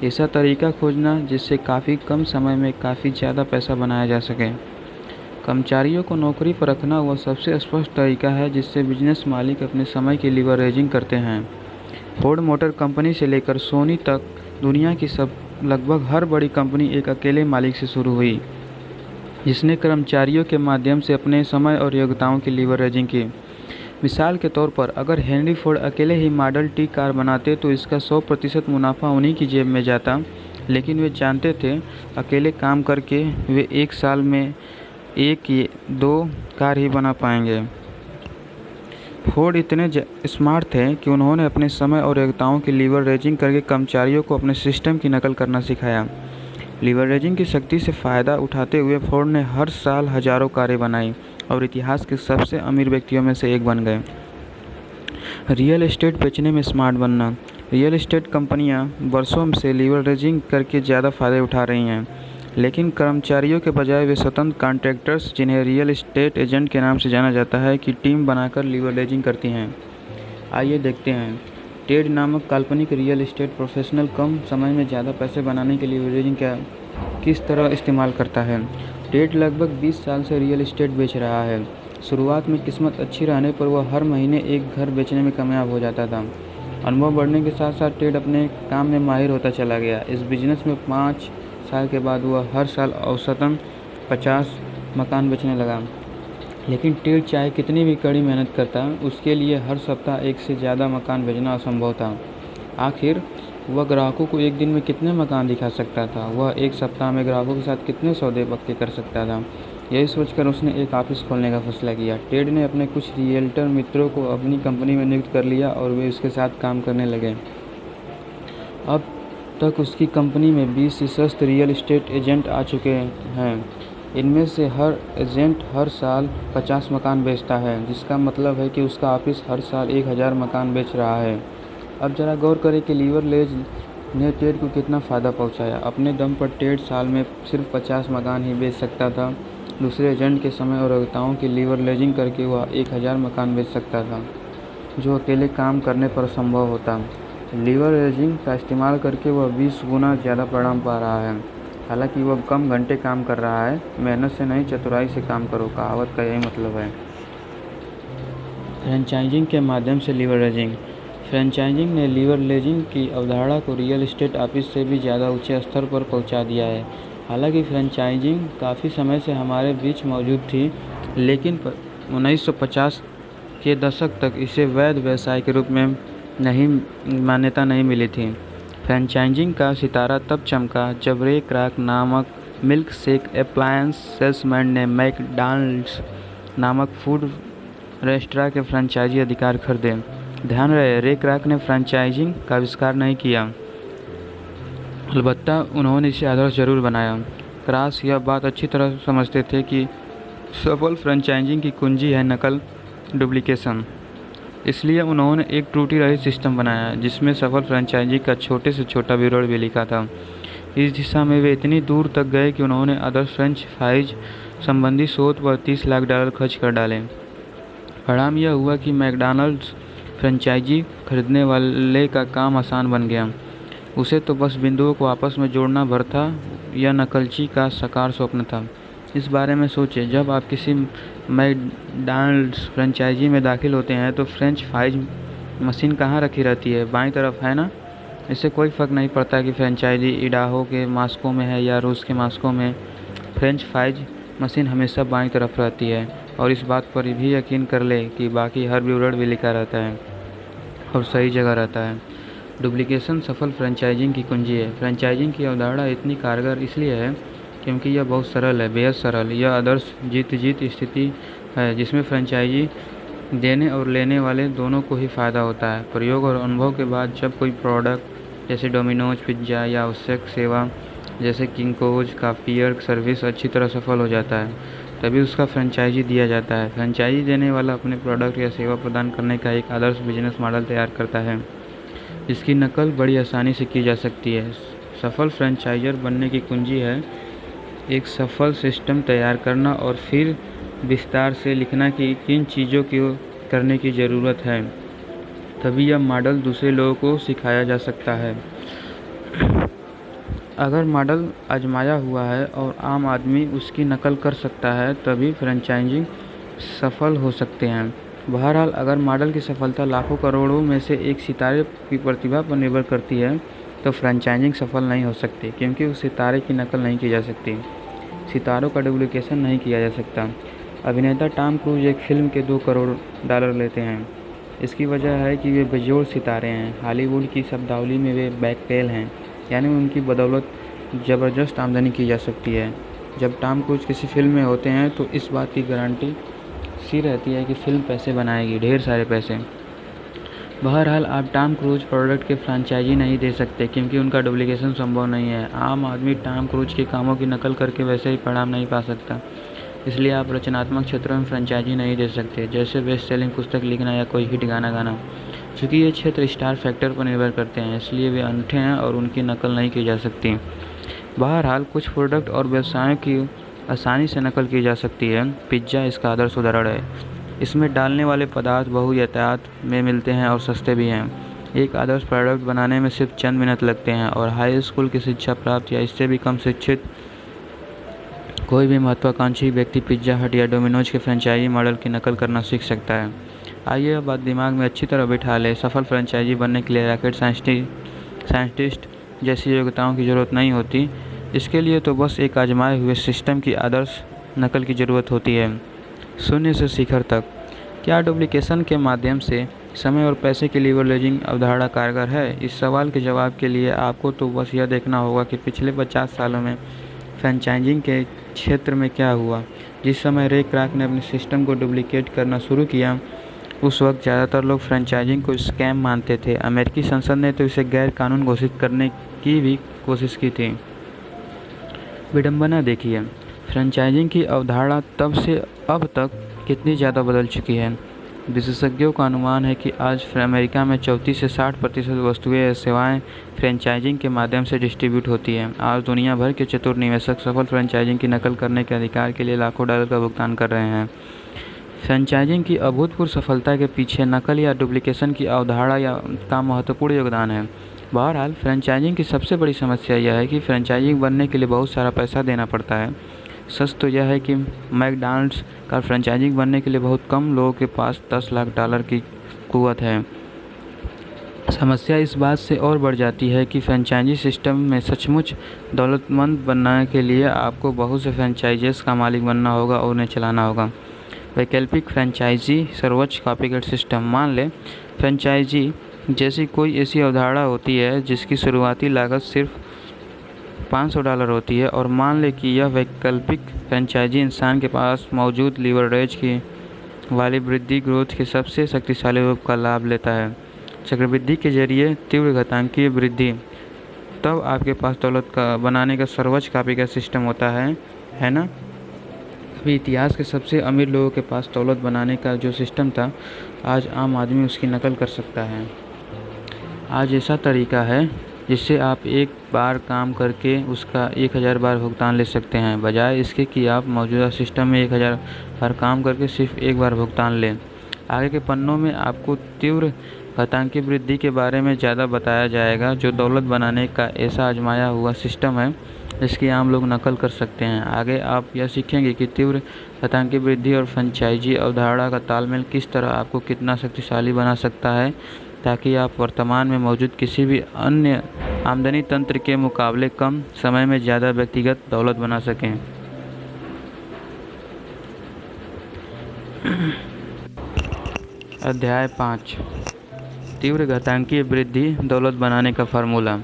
Speaker 1: ऐसा तरीका खोजना जिससे काफ़ी कम समय में काफ़ी ज़्यादा पैसा बनाया जा सके। कर्मचारियों को नौकरी पर रखना वह सबसे स्पष्ट तरीका है जिससे बिजनेस मालिक अपने समय की लीवरेजिंग करते हैं। फोर्ड मोटर कंपनी से लेकर सोनी तक दुनिया की लगभग हर बड़ी कंपनी एक अकेले मालिक से शुरू हुई, जिसने कर्मचारियों के माध्यम से अपने समय और योग्यताओं की लीवरेजिंग की। मिसाल के तौर पर अगर हेनरी फोर्ड अकेले ही मॉडल टी कार बनाते तो इसका 100% मुनाफा उन्हीं की जेब में जाता, लेकिन वे जानते थे अकेले काम करके वे एक साल में 1-2 कार ही बना पाएंगे। फोर्ड इतने स्मार्ट थे कि उन्होंने अपने समय और योग्यताओं की लीवरेजिंग करके कर्मचारियों को अपने सिस्टम की नकल करना सिखाया। लीवरेजिंग की शक्ति से फ़ायदा उठाते हुए फोर्ड ने हर साल हज़ारों कारें बनाई और इतिहास के सबसे अमीर व्यक्तियों में से एक बन गए। रियल एस्टेट बेचने में स्मार्ट बनना। रियल एस्टेट कंपनियां वर्षों से लीवरेजिंग करके ज़्यादा फ़ायदे उठा रही हैं, लेकिन कर्मचारियों के बजाय वे स्वतंत्र कॉन्ट्रैक्टर्स, जिन्हें रियल एस्टेट एजेंट के नाम से जाना जाता है, की टीम बनाकर लीवरेजिंग करती हैं। आइए देखते हैं टेड नामक काल्पनिक रियल एस्टेट प्रोफेशनल कम समय में ज़्यादा पैसे बनाने के लिए लीवरेजिंग किस तरह इस्तेमाल करता है। टेड लगभग 20 साल से रियल एस्टेट बेच रहा है। शुरुआत में किस्मत अच्छी रहने पर वह हर महीने एक घर बेचने में कामयाब हो जाता था। अनुभव बढ़ने के साथ साथ टेड अपने काम में माहिर होता चला गया। इस बिजनेस में 5 साल के बाद वह हर साल औसतन 50 मकान बेचने लगा। लेकिन टेड चाहे कितनी भी कड़ी मेहनत करता, उसके लिए हर सप्ताह एक से ज़्यादा मकान बेचना असंभव था। आखिर वह ग्राहकों को एक दिन में कितने मकान दिखा सकता था? वह एक सप्ताह में ग्राहकों के साथ कितने सौदे पक्के कर सकता था? यही सोचकर उसने एक ऑफिस खोलने का फैसला किया। टेड ने अपने कुछ रियल्टर मित्रों को अपनी कंपनी में नियुक्त कर लिया और वे उसके साथ काम करने लगे। अब तक उसकी कंपनी में 20 सशस्त्र रियल एस्टेट एजेंट आ चुके हैं। इनमें से हर एजेंट हर साल 50 मकान बेचता है, जिसका मतलब है कि उसका ऑफिस हर साल 1000 मकान बेच रहा है। अब जरा गौर करें कि लीवरेज ने टेड को कितना फ़ायदा पहुंचाया। अपने दम पर टेड साल में सिर्फ 50 मकान ही बेच सकता था। दूसरे एजेंट के समय और योग्यताओं की लीवरेजिंग करके वह 1000 मकान बेच सकता था, जो अकेले काम करने पर संभव होता। लीवरेजिंग का इस्तेमाल करके वह 20 गुना ज़्यादा परिणाम पा रहा है। हालांकि वह कम घंटे काम कर रहा है। मेहनत से नहीं, चतुराई से काम करो, कहावत का यही मतलब है। फ्रेंचाइजिंग के माध्यम से लीवरेजिंग। फ्रेंचाइजिंग ने लीवरेजिंग की अवधारणा को रियल एस्टेट ऑफिस से भी ज़्यादा ऊंचे स्तर पर पहुंचा दिया है। हालांकि फ्रेंचाइजिंग काफ़ी समय से हमारे बीच मौजूद थी, लेकिन 1950 के दशक तक इसे वैध व्यवसाय के रूप में मान्यता नहीं मिली थी। फ्रेंचाइजिंग का सितारा तब चमका जब रे क्रॉक नामक मिल्क शेक अप्लायंस सेल्समैन ने मैकडॉनल्ड्स नामक फूड रेस्टोरेंट के फ्रेंचाइजी अधिकार खरीदे। ध्यान रहे, रे क्रॉक ने फ्रेंचाइजिंग का आविष्कार नहीं किया, अलबत्ता उन्होंने इसे आदर्श जरूर बनाया। क्रॉस यह बात अच्छी तरह समझते थे कि सफल फ्रेंचाइजिंग की कुंजी है नकल, डुप्लीकेशन। इसलिए उन्होंने एक त्रुटि रहित सिस्टम बनाया जिसमें सफल फ्रेंचाइजी का छोटे से छोटा विवरण भी लिखा था। इस दिशा में वे इतनी दूर तक गए कि उन्होंने आदर्श फ्रेंच फ्राइज संबंधी शोध पर $30 लाख खर्च कर डाले। परिणाम यह हुआ कि मैकडॉनल्ड्स फ्रेंचाइजी खरीदने वाले का काम आसान बन गया। उसे तो बस बिंदुओं को आपस में जोड़ना भर था। यह नकलची का साकार स्वप्न था। इस बारे में सोचें, जब आप किसी मैकडॉनल्ड्स फ्रेंचाइजी में दाखिल होते हैं तो फ्रेंच फ्राइज मशीन कहाँ रखी रहती है? बाईं तरफ, है ना? इससे कोई फ़र्क नहीं पड़ता कि फ्रेंचाइजी इडाहो के मास्को में है या रूस के मास्को में, फ्रेंच फ्राइज मशीन हमेशा बाईं तरफ रहती है। और इस बात पर भी यकीन कर ले कि बाकी हर विवरण भी लिखा रहता है और सही जगह रहता है। डुप्लीकेशन सफल फ्रेंचाइजिंग की कुंजी है। फ्रेंचाइजिंग की अवधारणा इतनी कारगर इसलिए है क्योंकि यह बहुत सरल है, बेहद सरल। यह आदर्श जीत-जीत स्थिति है जिसमें फ्रेंचाइजी देने और लेने वाले दोनों को ही फ़ायदा होता है। प्रयोग और अनुभव के बाद जब कोई प्रोडक्ट जैसे डोमिनोज पिज़्ज़ा या आवश्यक सेवा जैसे किंकोज का पीयर सर्विस अच्छी तरह सफल हो जाता है, तभी उसका फ्रेंचाइजी दिया जाता है। फ्रेंचाइजी देने वाला अपने प्रोडक्ट या सेवा प्रदान करने का एक आदर्श बिजनेस मॉडल तैयार करता है। इसकी नकल बड़ी आसानी से की जा सकती है। सफल फ्रेंचाइजर बनने की कुंजी है एक सफल सिस्टम तैयार करना और फिर विस्तार से लिखना कि किन चीज़ों को करने की ज़रूरत है, तभी यह मॉडल दूसरे लोगों को सिखाया जा सकता है। अगर मॉडल आजमाया हुआ है और आम आदमी उसकी नकल कर सकता है, तभी फ्रेंचाइजिंग सफल हो सकते हैं। बहरहाल, अगर मॉडल की सफलता लाखों करोड़ों में से एक सितारे की प्रतिभा पर निर्भर करती है, तो फ्रेंचाइजिंग सफल नहीं हो सकती, क्योंकि उस सितारे की नकल नहीं की जा सकती। सितारों का डुप्लीकेशन नहीं किया जा सकता। अभिनेता टॉम क्रूज एक फिल्म के $2 करोड़ लेते हैं। इसकी वजह है कि वे बेजोड़ सितारे हैं। हॉलीवुड की शब्दावली में वे बैकपेल हैं, यानी उनकी बदौलत ज़बरदस्त आमदनी की जा सकती है। जब टॉम क्रूज किसी फिल्म में होते हैं तो इस बात की गारंटी सी रहती है कि फिल्म पैसे बनाएगी, ढेर सारे पैसे। बहरहाल, आप टॉम क्रूज प्रोडक्ट के फ्रेंचाइजी नहीं दे सकते, क्योंकि उनका डुप्लीकेशन संभव नहीं है। आम आदमी टॉम क्रूज के कामों की नकल करके वैसे ही परिणाम नहीं पा सकता। इसलिए आप रचनात्मक क्षेत्रों में फ्रेंचाइजी नहीं दे सकते, जैसे बेस्ट सेलिंग पुस्तक लिखना या कोई हिट गाना गाना। चूँकि ये क्षेत्र स्टार फैक्टर पर निर्भर करते हैं, इसलिए वे अनूठे हैं और उनकी नकल नहीं की जा सकती। बहरहाल, कुछ प्रोडक्ट और व्यवसायों की आसानी से नकल की जा सकती है। पिज़्ज़ा इसका आदर्श उदाहरण है। इसमें डालने वाले पदार्थ बहुतायत में मिलते हैं और सस्ते भी हैं। एक आदर्श प्रोडक्ट बनाने में सिर्फ चंद मिनट लगते हैं और हाई स्कूल की शिक्षा प्राप्त या इससे भी कम शिक्षित कोई भी महत्वाकांक्षी व्यक्ति पिज़्ज़ा हट या डोमिनोज के फ्रेंचाइजी मॉडल की नकल करना सीख सकता है। आइए अब बात दिमाग में अच्छी तरह बिठा लें। सफल फ्रेंचाइजी बनने के लिए रॉकेट साइंटिस्ट जैसी योग्यताओं की ज़रूरत नहीं होती। इसके लिए तो बस एक आजमाए हुए सिस्टम की आदर्श नकल की ज़रूरत होती है। शून्य से शिखर तक। क्या डुप्लीकेशन के माध्यम से समय और पैसे की लीवरेजिंग अवधारणा कारगर है? इस सवाल के जवाब के लिए आपको तो बस यह देखना होगा कि पिछले 50 सालों में फ्रेंचाइजिंग के क्षेत्र में क्या हुआ। जिस समय रे क्रॉक ने अपने सिस्टम को डुप्लीकेट करना शुरू किया, उस वक्त ज़्यादातर लोग फ्रेंचाइजिंग को स्कैम मानते थे। अमेरिकी संसद ने तो इसे गैर कानून घोषित करने की भी कोशिश की थी। विडंबना देखिए, फ्रेंचाइजिंग की अवधारणा तब से अब तक कितनी ज़्यादा बदल चुकी है। विशेषज्ञों का अनुमान है कि आज अमेरिका में 34 से 60% वस्तुएं या सेवाएं फ्रेंचाइजिंग के माध्यम से डिस्ट्रीब्यूट होती हैं। आज दुनिया भर के चतुर निवेशक सफल फ्रेंचाइजिंग की नकल करने के अधिकार के लिए लाखों डॉलर का भुगतान कर रहे हैं। फ्रेंचाइजिंग की अभूतपूर्व सफलता के पीछे नकल या डुप्लीकेशन की अवधारणा का महत्वपूर्ण योगदान है। बहरहाल, फ्रेंचाइजिंग की सबसे बड़ी समस्या यह है कि फ्रेंचाइजिंग बनने के लिए बहुत सारा पैसा देना पड़ता है। सच तो यह है कि मैकडॉनल्ड्स का फ्रेंचाइजिंग बनने के लिए बहुत कम लोगों के पास $10 लाख की कुव्वत है। समस्या इस बात से और बढ़ जाती है कि फ्रेंचाइजी सिस्टम में सचमुच दौलतमंद बनने के लिए आपको बहुत से फ्रेंचाइजीज का मालिक बनना होगा और उन्हें चलाना होगा। वैकल्पिक फ्रेंचाइजी सर्वोच्च कॉपीकेट सिस्टम। मान लें फ्रेंचाइजी जैसी कोई ऐसी अवधारणा होती है जिसकी शुरुआती लागत सिर्फ $500 होती है, और मान लें कि यह वैकल्पिक फ्रेंचाइजी इंसान के पास मौजूद लीवरेज की वाली वृद्धि ग्रोथ के सबसे शक्तिशाली रूप का लाभ लेता है, चक्रवृद्धि के जरिए तीव्र घातांकीय वृद्धि। तब आपके पास दौलत का बनाने का सर्वोच्च कॉपीकेट सिस्टम होता है ना। अभी इतिहास के सबसे अमीर लोगों के पास दौलत बनाने का जो सिस्टम था, आज आम आदमी उसकी नकल कर सकता है। आज ऐसा तरीका है जिससे आप एक बार काम करके उसका 1000 बार भुगतान ले सकते हैं, बजाय इसके कि आप मौजूदा सिस्टम में 1000 बार काम करके सिर्फ एक बार भुगतान लें। आगे के पन्नों में आपको तीव्र घातांकीय वृद्धि के बारे में ज़्यादा बताया जाएगा, जो दौलत बनाने का ऐसा आजमाया हुआ सिस्टम है जिसकी आम लोग नकल कर सकते हैं। आगे आप यह सीखेंगे कि तीव्र घातांकीय वृद्धि और फ्रेंचाइजी अवधारणा का तालमेल किस तरह आपको कितना शक्तिशाली बना सकता है ताकि आप वर्तमान में मौजूद किसी भी अन्य आमदनी तंत्र के मुकाबले कम समय में ज़्यादा व्यक्तिगत दौलत बना सकें। अध्याय 5 तीव्र घातांकीय वृद्धि दौलत बनाने का फार्मूला।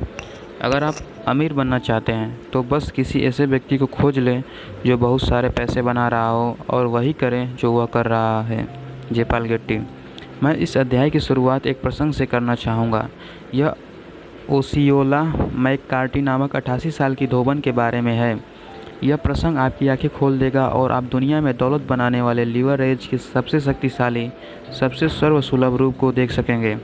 Speaker 1: अगर आप अमीर बनना चाहते हैं तो बस किसी ऐसे व्यक्ति को खोज लें जो बहुत सारे पैसे बना रहा हो और वही करें जो वह कर रहा है। जयपाल गेट्टी। मैं इस अध्याय की शुरुआत एक प्रसंग से करना चाहूँगा। यह ओसियोला मैककार्टी नामक 88 साल की धोबन के बारे में है। यह प्रसंग आपकी आंखें खोल देगा और आप दुनिया में दौलत बनाने वाले लीवरेज के सबसे शक्तिशाली, सबसे सर्वसुलभ रूप को देख सकेंगे।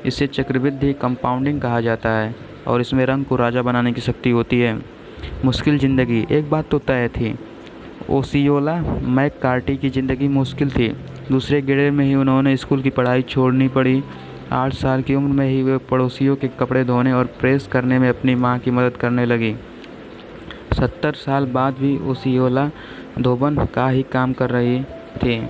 Speaker 1: इसे चक्रवृद्धि कंपाउंडिंग कहा जाता है और इसमें रंग को राजा बनाने की शक्ति होती है। मुश्किल ज़िंदगी। एक बात तो तय थी, ओसियोला मैककार्टी की ज़िंदगी मुश्किल थी। दूसरे गेड़े में ही उन्होंने स्कूल की पढ़ाई छोड़नी पड़ी। 8 साल की उम्र में ही वे पड़ोसियों के कपड़े धोने और प्रेस करने में अपनी मां की मदद करने लगी। 70 साल बाद भी ओसियोला धोबन का ही काम कर रही थी।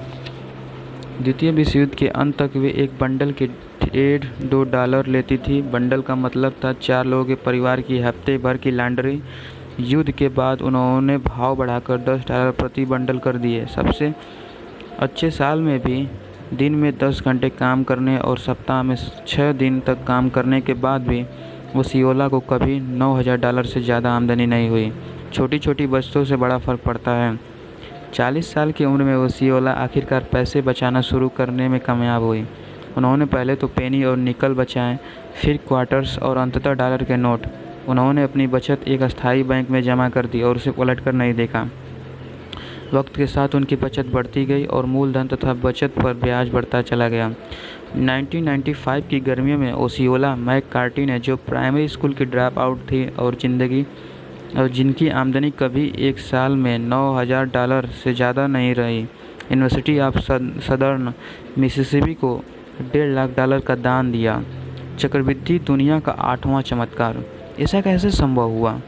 Speaker 1: द्वितीय विश्व युद्ध के अंत तक वे एक बंडल के $1.5 लेती थी। बंडल का मतलब था 4 लोगों के परिवार की हफ्ते भर की लॉन्ड्री। युद्ध के बाद उन्होंने भाव बढ़ाकर $10 प्रति बंडल कर दिए। सबसे अच्छे साल में भी दिन में 10 घंटे काम करने और सप्ताह में 6 दिन तक काम करने के बाद भी ओसियोला को कभी $9,000 से ज़्यादा आमदनी नहीं हुई। छोटी छोटी बचतों से बड़ा फ़र्क पड़ता है। 40 साल की उम्र में ओसियोला आखिरकार पैसे बचाना शुरू करने में कामयाब हुई। उन्होंने पहले तो पेनी और निकल बचाए, फिर क्वार्टर्स और अंततः डॉलर के नोट। उन्होंने अपनी बचत एक अस्थायी बैंक में जमा कर दी और उसे पलट कर नहीं देखा। वक्त के साथ उनकी बचत बढ़ती गई और मूलधन तथा बचत पर ब्याज बढ़ता चला गया। 1995 की गर्मियों में ओसियोला मैककार्टी ने, जो प्राइमरी स्कूल की ड्रॉप आउट थी और जिनकी आमदनी कभी एक साल में $9,000 से ज़्यादा नहीं रही, यूनिवर्सिटी ऑफ सदर्न मिसिसिपी को $1.5 लाख का दान दिया। चक्रवृद्धि दुनिया का 8वां चमत्कार। ऐसा कैसे संभव हुआ?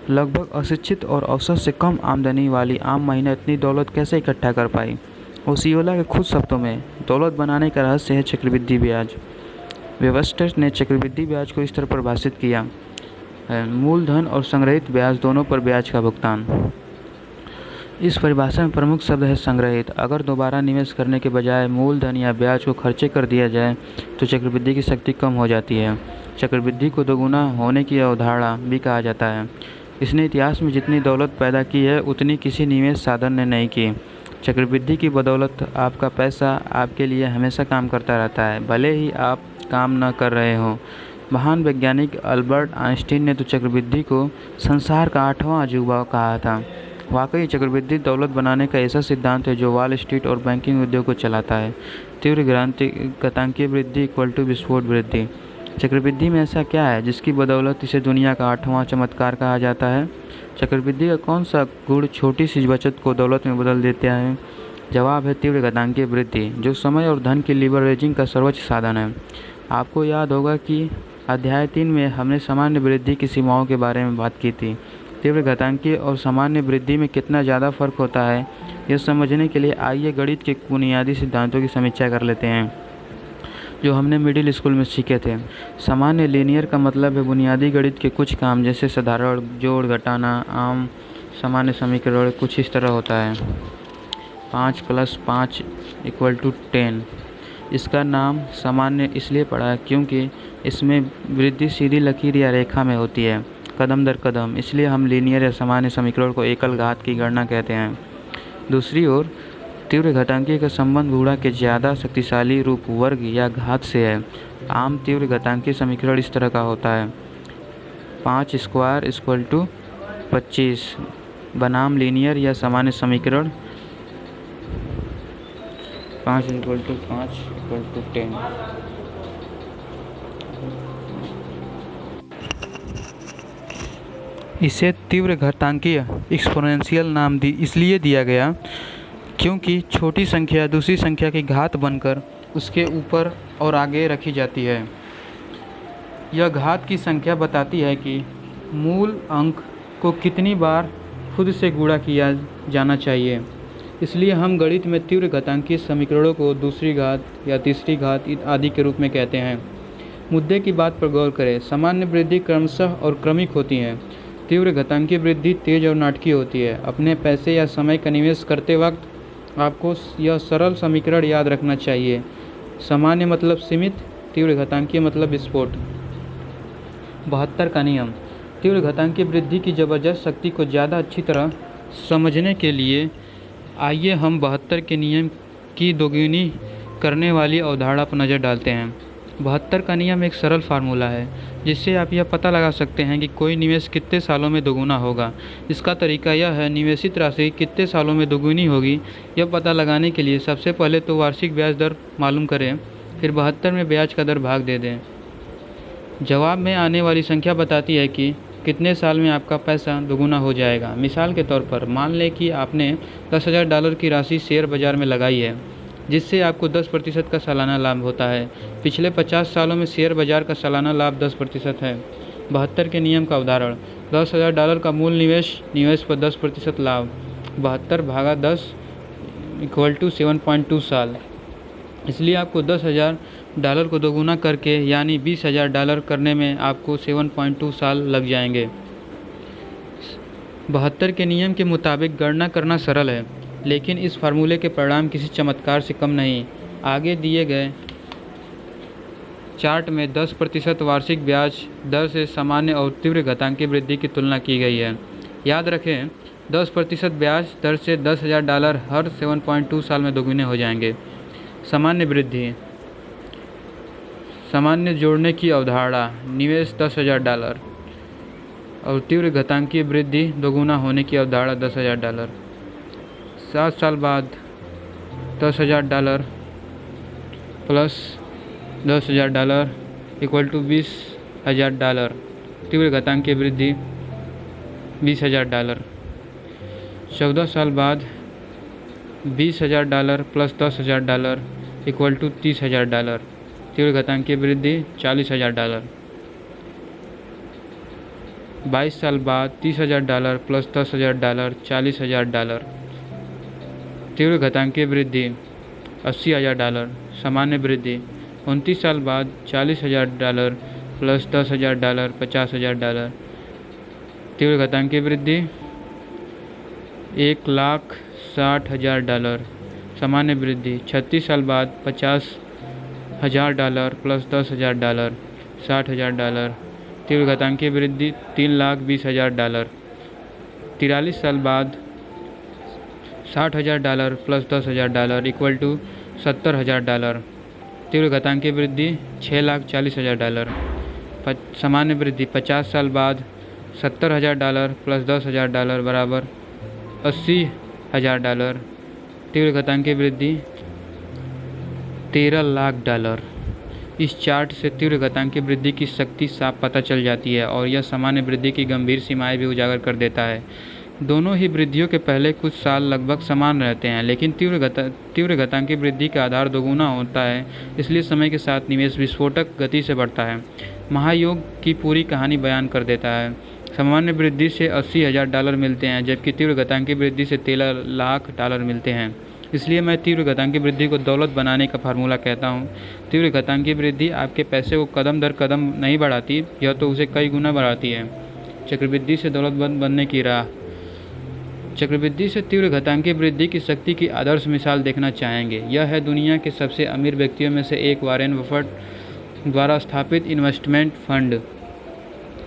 Speaker 1: लगभग अशिक्षित और औसत से कम आमदनी वाली आम महिला इतनी दौलत कैसे इकट्ठा कर पाई? ओसियोला के खुद शब्दों में, दौलत बनाने का रहस्य है चक्रवृद्धि ब्याज। वेबस्टर ने चक्रवृद्धि ब्याज को इस तरह परिभाषित किया है: मूलधन और संग्रहित ब्याज दोनों पर ब्याज का भुगतान। इस परिभाषा में प्रमुख शब्द है संग्रहित। अगर दोबारा निवेश करने के बजाय मूलधन या ब्याज को खर्चे कर दिया जाए तो चक्रवृद्धि की शक्ति कम हो जाती है। चक्रवृद्धि को दोगुना होने की अवधारणा भी कहा जाता है। इसने इतिहास में जितनी दौलत पैदा की है उतनी किसी निवेश साधन ने नहीं की। चक्रवृद्धि की बदौलत आपका पैसा आपके लिए हमेशा काम करता रहता है, भले ही आप काम न कर रहे हों। महान वैज्ञानिक अल्बर्ट आइंस्टीन ने तो चक्रवृद्धि को संसार का 8वां अजूबा कहा था। वाकई चक्रवृद्धि दौलत बनाने का ऐसा सिद्धांत है जो वॉल स्ट्रीट और बैंकिंग उद्योग को चलाता है। तीव्र घातांकीय वृद्धि इक्वल टू विस्फोट वृद्धि। चक्रवृद्धि में ऐसा क्या है जिसकी बदौलत इसे दुनिया का 8वां चमत्कार कहा जाता है? चक्रवृद्धि का कौन सा गुण छोटी सी बचत को दौलत में बदल देता है? जवाब है तीव्र घातांकीय वृद्धि, जो समय और धन की लीवरेजिंग का सर्वोच्च साधन है। आपको याद होगा कि अध्याय 3 में हमने सामान्य वृद्धि की सीमाओं के बारे में बात की थी। तीव्र घातांकीय और सामान्य वृद्धि में कितना ज़्यादा फर्क होता है, यह समझने के लिए आइए गणित के बुनियादी सिद्धांतों की समीक्षा कर लेते हैं जो हमने मिडिल स्कूल में सीखे थे। सामान्य लीनियर का मतलब है बुनियादी गणित के कुछ काम, जैसे साधारण जोड़ घटाना, आम सामान्य समीकरण कुछ इस तरह होता है। 5 + 5 = 10। इसका नाम सामान्य इसलिए पड़ा है क्योंकि इसमें वृद्धि सीधी लकीर या रेखा में होती है, कदम दर कदम। इसलिए हम लीनियर या सामान्य समीकरण को एकल घात की गणना कहते हैं। दूसरी ओर तीव्र घातांकीय का संबंध गुणा के ज़्यादा शक्तिशाली रूप वर्ग या घात से है। आम तीव्र घातांकीय समीकरण इस तरह का होता है: 5² = 25 बनाम लीनियर या सामान्य समीकरण 5 = 5 = 10। इसे तीव्र घातांकीय एक्सपोनेंशियल नाम इसलिए दिया गया क्योंकि छोटी संख्या दूसरी संख्या की घात बनकर उसके ऊपर और आगे रखी जाती है। यह घात की संख्या बताती है कि मूल अंक को कितनी बार खुद से गुणा किया जाना चाहिए। इसलिए हम गणित में तीव्र घातांकीय समीकरणों को दूसरी घात या तीसरी घात आदि के रूप में कहते हैं। मुद्दे की बात पर गौर करें। सामान्य वृद्धि क्रमशः और क्रमिक होती है। तीव्र घातांकीय वृद्धि तेज और नाटकीय होती है। अपने पैसे या समय का निवेश करते वक्त आपको यह सरल समीकरण याद रखना चाहिए। सामान्य मतलब सीमित, तीव्र घातांकीय मतलब विस्फोट। 72 का नियम। तीव्र घातांकीय वृद्धि की जबरदस्त शक्ति को ज़्यादा अच्छी तरह समझने के लिए आइए हम 72 के नियम की दोगुनी करने वाली अवधारणा पर नज़र डालते हैं। 72 का नियम एक सरल फार्मूला है जिससे आप यह पता लगा सकते हैं कि कोई निवेश कितने सालों में दोगुना होगा। इसका तरीका यह है, निवेशित राशि कितने सालों में दोगुनी होगी यह पता लगाने के लिए सबसे पहले तो वार्षिक ब्याज दर मालूम करें, फिर 72 में ब्याज का दर भाग दे दें। जवाब में आने वाली संख्या बताती है कि कितने साल में आपका पैसा दोगुना हो जाएगा। मिसाल के तौर पर मान लें कि आपने $10,000 की राशि शेयर बाज़ार में लगाई है जिससे आपको 10% का सालाना लाभ होता है। पिछले 50 सालों में शेयर बाज़ार का सालाना लाभ 10% है। 72 के नियम का उदाहरण, $10,000 का मूल निवेश पर 10% लाभ, 72 भागा 10 = 7.2 साल। इसलिए आपको $10,000 को दोगुना करके यानी $20,000 करने में आपको 7.2 साल लग जाएंगे। 72 के नियम के मुताबिक गणना करना सरल है, लेकिन इस फार्मूले के परिणाम किसी चमत्कार से कम नहीं। आगे दिए गए चार्ट में 10% वार्षिक ब्याज दर से सामान्य और तीव्र घातांकीय वृद्धि की तुलना की गई है। याद रखें, 10% ब्याज दर से $10,000 हर 7.2 साल में दोगुने हो जाएंगे। सामान्य वृद्धि, सामान्य जोड़ने की अवधारणा, निवेश $10,000 और तीव्र घातांकीय वृद्धि दोगुना होने की अवधारणा $10,000। 7 साल बाद $10,000 प्लस $10,000 = $20,000। तीव्र घातांकीय वृद्धि $20,000। 14 साल बाद $20,000 प्लस $10,000 = $30,000। तीव्र घातांकीय वृद्धि $40,000। 22 साल बाद $30,000 प्लस $10,000 $40,000। तीव्र घातांकीय वृद्धि $80,000। सामान्य वृद्धि 29 साल बाद $40,000 प्लस $10,000 $50,000। तीव्र घातांकीय वृद्धि $1,60,000। सामान्य वृद्धि 36 साल बाद $50,000 प्लस $10,000 $60,000। तीव्र घातांकीय वृद्धि $3,20,000। 43 साल बाद $60,000 प्लस $10,000 = $70,000। तीव्र घातांकीय वृद्धि $6,40,000। सामान्य वृद्धि 50 साल बाद $70,000 प्लस $10,000 बराबर $80,000। तीव्र घातांकीय वृद्धि $13,00,000। इस चार्ट से तीव्र घातांकीय वृद्धि की शक्ति साफ पता चल जाती है और यह सामान्य वृद्धि की गंभीर सीमाएं भी उजागर कर देता है। दोनों ही वृद्धियों के पहले कुछ साल लगभग समान रहते हैं, लेकिन तीव्र घातांकीय वृद्धि का आधार दोगुना होता है, इसलिए समय के साथ निवेश विस्फोटक गति से बढ़ता है। महायोग की पूरी कहानी बयान कर देता है। सामान्य वृद्धि से $80,000 मिलते हैं, जबकि तीव्र घातांकीय वृद्धि से $13,00,000 मिलते हैं। इसलिए मैं तीव्र घातांकीय वृद्धि को दौलत बनाने का फार्मूला कहता हूँ। तीव्र घातांकीय वृद्धि आपके पैसे को कदम दर कदम नहीं बढ़ाती, यह तो उसे कई गुना बढ़ाती है। चक्रवृद्धि से दौलतमंद बनने की राह। चक्रवृद्धि से तीव्र घातांकीय वृद्धि की शक्ति की आदर्श मिसाल देखना चाहेंगे। यह है दुनिया के सबसे अमीर व्यक्तियों में से एक वॉरेन बफेट द्वारा स्थापित इन्वेस्टमेंट फंड।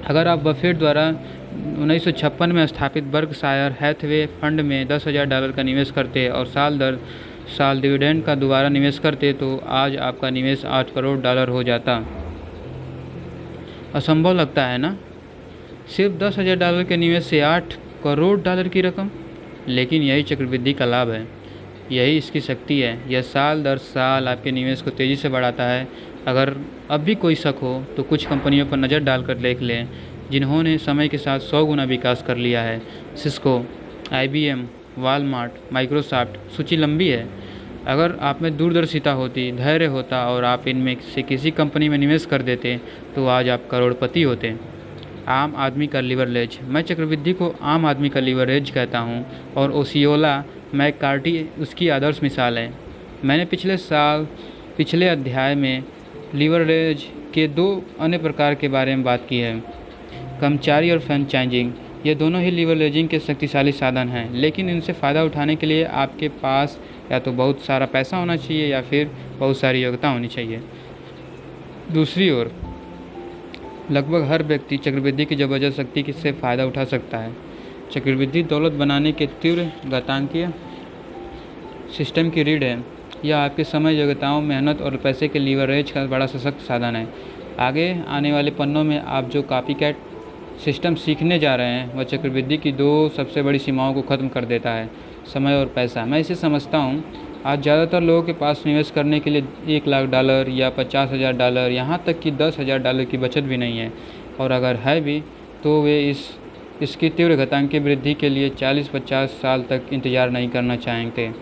Speaker 1: अगर आप बफेट द्वारा 1956 में स्थापित बर्कशायर हैथवे फंड में $10,000 का निवेश करते और साल दर साल डिविडेंड का दोबारा निवेश करते तो आज आपका निवेश $8 करोड़ हो जाता। असंभव लगता है ना? सिर्फ $10,000 के निवेश से $8 करोड़ की रकम। लेकिन यही चक्रवृद्धि का लाभ है, यही इसकी शक्ति है। यह साल दर साल आपके निवेश को तेज़ी से बढ़ाता है। अगर अब भी कोई शक हो तो कुछ कंपनियों पर नज़र डालकर देख लें जिन्होंने समय के साथ 100 गुना विकास कर लिया है। सिस्को, IBM, वॉलमार्ट, माइक्रोसॉफ्ट, सूची लंबी है। अगर आप में दूरदर्शिता होती, धैर्य होता और आप इनमें से किसी कंपनी में निवेश कर देते तो आज आप करोड़पति होते। आम आदमी का लीवरेज। मैं चक्रवृद्धि को आम आदमी का लीवरेज कहता हूँ और ओसियोला मैककार्टी उसकी आदर्श मिसाल है। मैंने पिछले अध्याय में लीवरेज के दो अन्य प्रकार के बारे में बात की है, कर्मचारी और फ्रेंचाइजिंग। ये दोनों ही लीवरेजिंग के शक्तिशाली साधन हैं, लेकिन इनसे फ़ायदा उठाने के लिए आपके पास या तो बहुत सारा पैसा होना चाहिए या फिर बहुत सारी योग्यता होनी चाहिए। दूसरी ओर लगभग हर व्यक्ति चक्रवृद्धि की जबरदस्त शक्ति से फ़ायदा उठा सकता है। चक्रवृद्धि दौलत बनाने के तीव्र घातांकीय सिस्टम की रीढ़ है। यह आपके समय, योग्यताओं, मेहनत और पैसे के लीवरेज का बड़ा सशक्त साधन है। आगे आने वाले पन्नों में आप जो कॉपीकैट सिस्टम सीखने जा रहे हैं वह चक्रवृद्धि की दो सबसे बड़ी सीमाओं को ख़त्म कर देता है, समय और पैसा। मैं इसे समझता हूँ। आज ज़्यादातर लोगों के पास निवेश करने के लिए $1,00,000 या $50,000, यहाँ तक कि $10,000 की बचत भी नहीं है, और अगर है भी तो वे इसकी तीव्र घातांकीय वृद्धि के लिए 40-50 साल तक इंतज़ार नहीं करना चाहेंगे।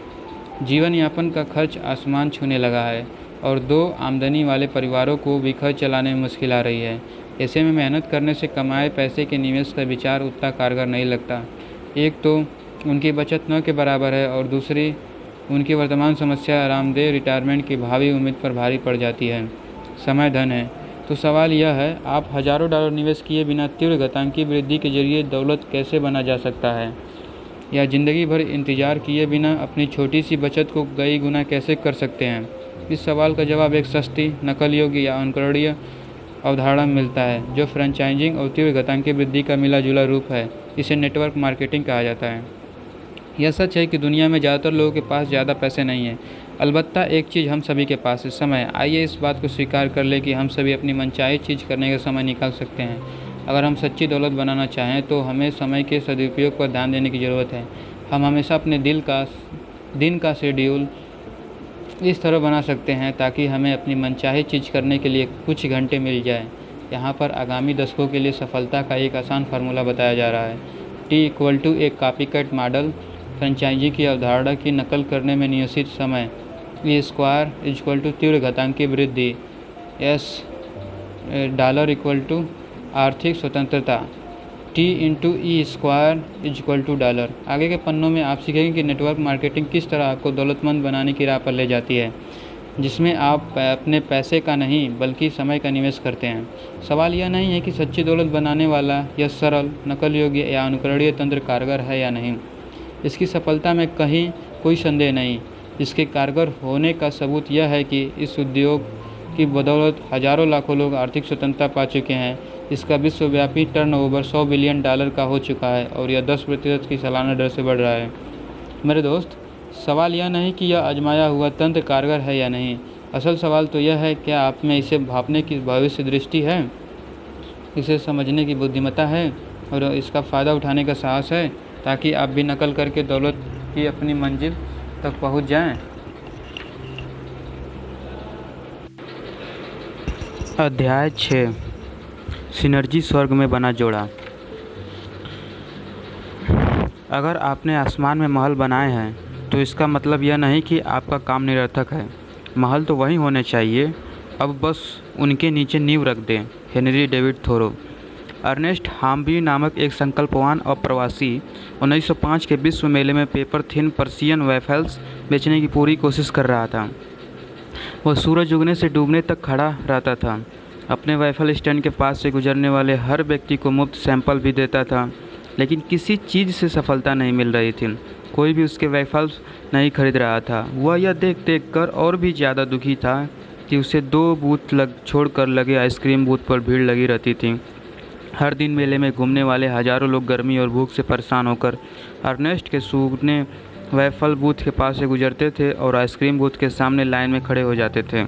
Speaker 1: जीवन यापन का खर्च आसमान छूने लगा है और दो आमदनी वाले परिवारों को भी खर्च चलाने में मुश्किल आ रही है। ऐसे में मेहनत करने से कमाए पैसे के निवेश का विचार उतना कारगर नहीं लगता। एक तो उनकी बचत न के बराबर है और दूसरी उनकी वर्तमान समस्या आरामदेह रिटायरमेंट की भावी उम्मीद पर भारी पड़ जाती है। समय धन है। तो सवाल यह है, आप हज़ारों डॉलर निवेश किए बिना तीव्र घातांकीय वृद्धि के जरिए दौलत कैसे बना जा सकता है, या ज़िंदगी भर इंतज़ार किए बिना अपनी छोटी सी बचत को कई गुना कैसे कर सकते हैं। इस सवाल का जवाब एक सस्ती, नकल योग्य या अनुकरणीय अवधारणा में मिलता है, जो फ्रेंचाइजिंग और तीव्र घातांकीय वृद्धि का मिला जुला रूप है। इसे नेटवर्क मार्केटिंग कहा जाता है। यह सच है कि दुनिया में ज़्यादातर लोगों के पास ज़्यादा पैसे नहीं हैं, अलबत्ता एक चीज़ हम सभी के पास है, समय। आइए इस बात को स्वीकार कर लें कि हम सभी अपनी मनचाही चीज़ करने का समय निकाल सकते हैं। अगर हम सच्ची दौलत बनाना चाहें तो हमें समय के सदुपयोग पर ध्यान देने की ज़रूरत है। हम हमेशा अपने दिन का शेड्यूल इस तरह बना सकते हैं ताकि हमें अपनी मनचाही चीज़ करने के लिए कुछ घंटे मिल जाए। यहाँ पर आगामी दशकों के लिए सफलता का एक आसान फार्मूला बताया जा रहा है। T = एक कॉपीकैट मॉडल, फ्रेंचाइजी की अवधारणा की नकल करने में नियोजित समय। E² = तीव्र घातांकीय वृद्धि। $= आर्थिक स्वतंत्रता। T × E² = आगे के पन्नों में आप सीखेंगे कि नेटवर्क मार्केटिंग किस तरह आपको दौलतमंद बनाने की राह पर ले जाती है, जिसमें आप अपने पैसे का नहीं बल्कि समय का निवेश करते हैं। सवाल यह नहीं है कि सच्ची दौलत बनाने वाला यह सरल, नकल योग्य या अनुकरणीय तंत्र कारगर है या नहीं। इसकी सफलता में कहीं कोई संदेह नहीं। इसके कारगर होने का सबूत यह है कि इस उद्योग की बदौलत हज़ारों लाखों लोग आर्थिक स्वतंत्रता पा चुके हैं। इसका विश्वव्यापी टर्नओवर $100 बिलियन का हो चुका है और यह 10% की सालाना दर से बढ़ रहा है। मेरे दोस्त, सवाल यह नहीं कि यह आजमाया हुआ तंत्र कारगर है या नहीं। असल सवाल तो यह है, क्या आप में इसे भांपने की भविष्य दृष्टि है, इसे समझने की बुद्धिमत्ता है और इसका फ़ायदा उठाने का साहस है, ताकि आप भी नकल करके दौलत की अपनी मंजिल तक पहुंच जाएं। अध्याय 6, सिनर्जी स्वर्ग में बना जोड़ा। अगर आपने आसमान में महल बनाए हैं तो इसका मतलब यह नहीं कि आपका काम निरर्थक है। महल तो वही होने चाहिए, अब बस उनके नीचे नींव रख दें। Henry David Thoreau. Ernest Hamby नामक एक संकल्पवान अप्रवासी 1905 के विश्व मेले में पेपर थिन पर्शियन वैफल्स बेचने की पूरी कोशिश कर रहा था। वह सूरज उगने से डूबने तक खड़ा रहता था, अपने वैफल स्टैंड के पास से गुजरने वाले हर व्यक्ति को मुफ्त सैंपल भी देता था, लेकिन किसी चीज़ से सफलता नहीं मिल रही थी। कोई भी उसके वैफल्स नहीं खरीद रहा था। वह यह देख कर और भी ज़्यादा दुखी था कि उसे 2 बूथ छोड़कर लगे आइसक्रीम बूथ पर भीड़ लगी रहती थी। हर दिन मेले में घूमने वाले हज़ारों लोग गर्मी और भूख से परेशान होकर अर्नेस्ट के सूखने वैफल बूथ के पास से गुजरते थे और आइसक्रीम बूथ के सामने लाइन में खड़े हो जाते थे।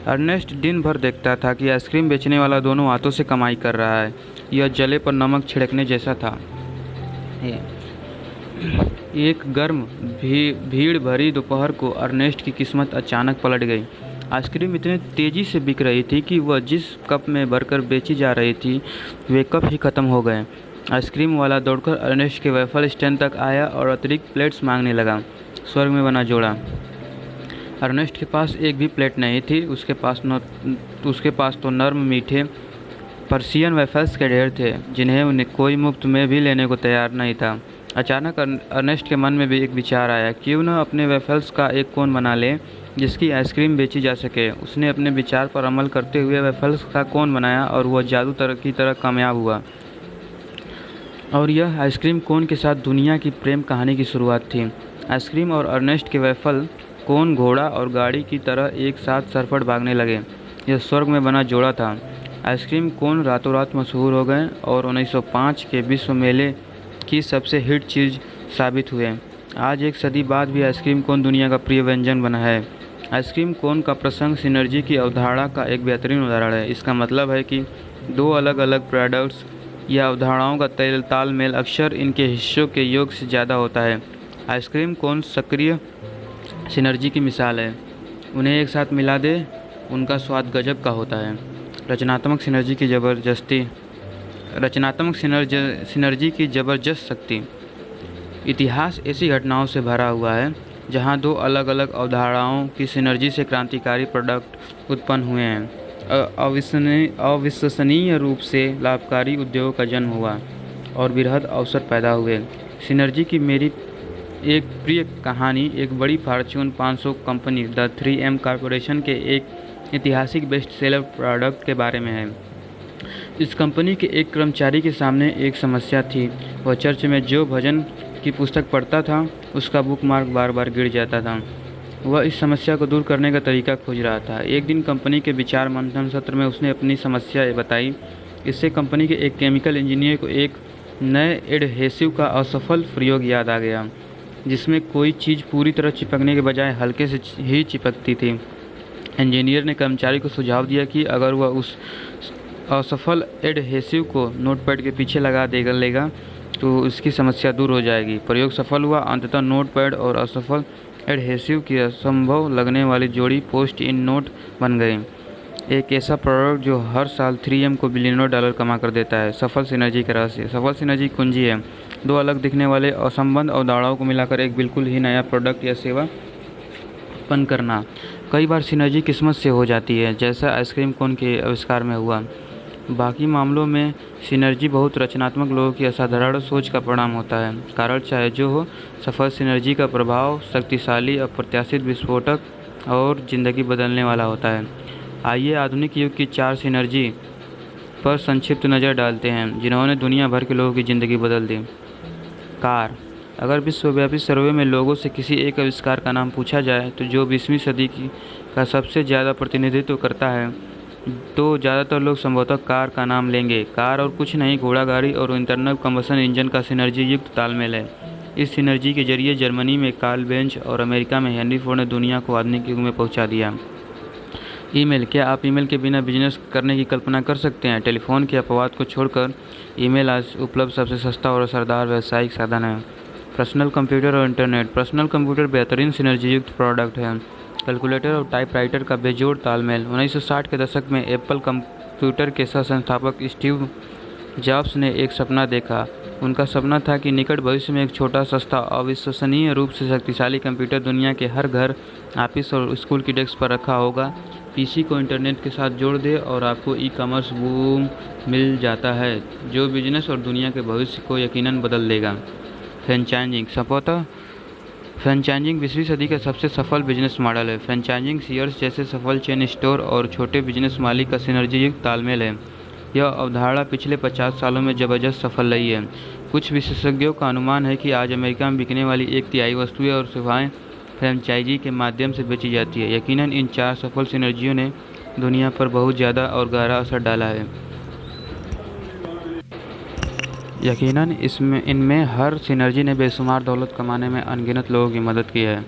Speaker 1: अर्नेस्ट दिन भर देखता था कि आइसक्रीम बेचने वाला दोनों हाथों से कमाई कर रहा है। यह जले पर नमक छिड़कने जैसा था। एक गर्म भीड़ भरी दोपहर को अर्नेस्ट की किस्मत अचानक पलट गई। आइसक्रीम इतनी तेज़ी से बिक रही थी कि वह जिस कप में भरकर बेची जा रही थी वे कप ही ख़त्म हो गए। आइसक्रीम वाला दौड़कर अर्नेस्ट के वैफल स्टैंड तक आया और अतिरिक्त प्लेट्स मांगने लगा। स्वर्ग में बना जोड़ा। अर्नेस्ट के पास एक भी प्लेट नहीं थी। उसके पास तो नर्म मीठे पर्शियन वैफल्स के ढेर थे, जिन्हें कोई मुफ्त में भी लेने को तैयार नहीं था। अचानक अर्नेस्ट के मन में भी एक विचार आया, क्यों न अपने वेफल्स का एक कोन बना ले जिसकी आइसक्रीम बेची जा सके। उसने अपने विचार पर अमल करते हुए वेफल्स का कोन बनाया और वह जादू की तरह कामयाब हुआ। और यह आइसक्रीम कोन के साथ दुनिया की प्रेम कहानी की शुरुआत थी। आइसक्रीम और अर्नेस्ट के वेफल कोन घोड़ा और गाड़ी की तरह एक साथ सरपट भागने लगे। यह स्वर्ग में बना जोड़ा था। आइसक्रीम कोन रातों रात मशहूर हो गए और 1905 के विश्व मेले की सबसे हिट चीज़ साबित हुए। आज एक सदी बाद भी आइसक्रीम कोन दुनिया का प्रिय व्यंजन बना है। आइसक्रीम कोन का प्रसंग सिनर्जी की अवधारणा का एक बेहतरीन उदाहरण है। इसका मतलब है कि दो अलग अलग प्रोडक्ट्स या अवधारणाओं का तालमेल अक्सर इनके हिस्सों के योग से ज़्यादा होता है। आइसक्रीम कोन सक्रिय सिनर्जी की मिसाल है। उन्हें एक साथ मिला दे, उनका स्वाद गजब का होता है। रचनात्मक सिनर्जी की ज़बरदस्त शक्ति। इतिहास ऐसी घटनाओं से भरा हुआ है जहां दो अलग अलग अवधारणाओं की सिनर्जी से क्रांतिकारी प्रोडक्ट उत्पन्न हुए हैं। अविश्वसनीय रूप से लाभकारी उद्योगों का जन्म हुआ और वृहद अवसर पैदा हुए। सिनर्जी की मेरी एक प्रिय कहानी एक बड़ी Fortune 500 company the 3M corporation के एक ऐतिहासिक बेस्ट सेलर प्रोडक्ट के बारे में है। इस कंपनी के एक कर्मचारी के सामने एक समस्या थी। वह चर्च में जो भजन की पुस्तक पढ़ता था उसका बुकमार्क बार बार गिर जाता था। वह इस समस्या को दूर करने का तरीका खोज रहा था। एक दिन कंपनी के विचार मंथन सत्र में उसने अपनी समस्या बताई। इससे कंपनी के एक केमिकल इंजीनियर को एक नए एडहेसिव का असफल प्रयोग याद आ गया, जिसमें कोई चीज़ पूरी तरह चिपकने के बजाय हल्के से ही चिपकती थी। इंजीनियर ने कर्मचारी को सुझाव दिया कि अगर वह उस असफल एडहेसिव को नोटपैड के पीछे लगा लेगा तो उसकी समस्या दूर हो जाएगी। प्रयोग सफल हुआ। अंततः नोटपैड और असफल एडहेसिव की असंभव लगने वाली जोड़ी पोस्ट इन नोट बन गई। एक ऐसा प्रोडक्ट जो हर साल 3M को बिलियनों डॉलर कमा कर देता है। सफल सिनर्जी का रहस्य। सफल सिनर्जी कुंजी है दो अलग दिखने वाले असंबद्ध अवधारणाओं को मिलाकर एक बिल्कुल ही नया प्रोडक्ट या सेवा उत्पन्न करना। कई बार सिनर्जी किस्मत से हो जाती है, जैसा आइसक्रीम कोन के आविष्कार में हुआ। बाकी मामलों में सिनर्जी बहुत रचनात्मक लोगों की असाधारण सोच का परिणाम होता है। कारण चाहे जो हो, सफल सिनर्जी का प्रभाव शक्तिशाली, अप्रत्याशित, विस्फोटक और ज़िंदगी बदलने वाला होता है। आइए आधुनिक युग की 4 सिनर्जी पर संक्षिप्त नज़र डालते हैं जिन्होंने दुनिया भर के लोगों की ज़िंदगी बदल दी। कार। अगर विश्वव्यापी सर्वे में लोगों से किसी एक आविष्कार का नाम पूछा जाए तो जो 20वीं सदी का सबसे ज़्यादा प्रतिनिधित्व करता है, तो ज़्यादातर लोग संभवतः कार का नाम लेंगे। कार और कुछ नहीं, घोड़ा गाड़ी और इंटरनल कंबशन इंजन का सिनर्जी युक्त तालमेल है। इस सिनर्जी के जरिए जर्मनी में कार्ल बेंच और अमेरिका में हेनरी फोर्ड ने दुनिया को आधुनिक युग में पहुंचा दिया। ईमेल। क्या आप ईमेल के बिना बिजनेस करने की कल्पना कर सकते हैं? टेलीफोन के अपवाद को छोड़कर ईमेल आज उपलब्ध सबसे सस्ता और असरदार व्यावसायिक साधन है। पर्सनल कंप्यूटर और इंटरनेट। पर्सनल कंप्यूटर बेहतरीन सिनर्जी युक्त प्रोडक्ट है। कैलकुलेटर और टाइपराइटर का बेजोड़ तालमेल। 1960 के दशक में एप्पल कंप्यूटर के सह संस्थापक स्टीव जॉब्स ने एक सपना देखा। उनका सपना था कि निकट भविष्य में एक छोटा, सस्ता, अविश्वसनीय रूप से शक्तिशाली कंप्यूटर दुनिया के हर घर, ऑफिस और स्कूल की डेस्क पर रखा होगा। पीसी को इंटरनेट के साथ जोड़ दे और आपको ई-कॉमर्स बूम मिल जाता है, जो बिजनेस और दुनिया के भविष्य को यकीनन बदल देगा। फ्रेंचाइजिंग। संभवतः फ्रेंचाइजिंग 20वीं सदी का सबसे सफल बिजनेस मॉडल है। फ्रेंचाइजिंग सीयर्स जैसे सफल चेन स्टोर और छोटे बिजनेस मालिक का सिनर्जी युक्त तालमेल है। यह अवधारणा पिछले 50 सालों में ज़बरदस्त सफल रही है। कुछ विशेषज्ञों का अनुमान है कि आज अमेरिका में बिकने वाली 1/3 वस्तुएं और सेवाएं फ्रेंचाइजी के माध्यम से बेची जाती है। यकीनन इन 4 सफल सिनर्जियों ने दुनिया पर बहुत ज़्यादा और गहरा असर डाला है। यकीनन इनमें हर सिनर्जी ने बेशुमार दौलत कमाने में अनगिनत लोगों की मदद की है,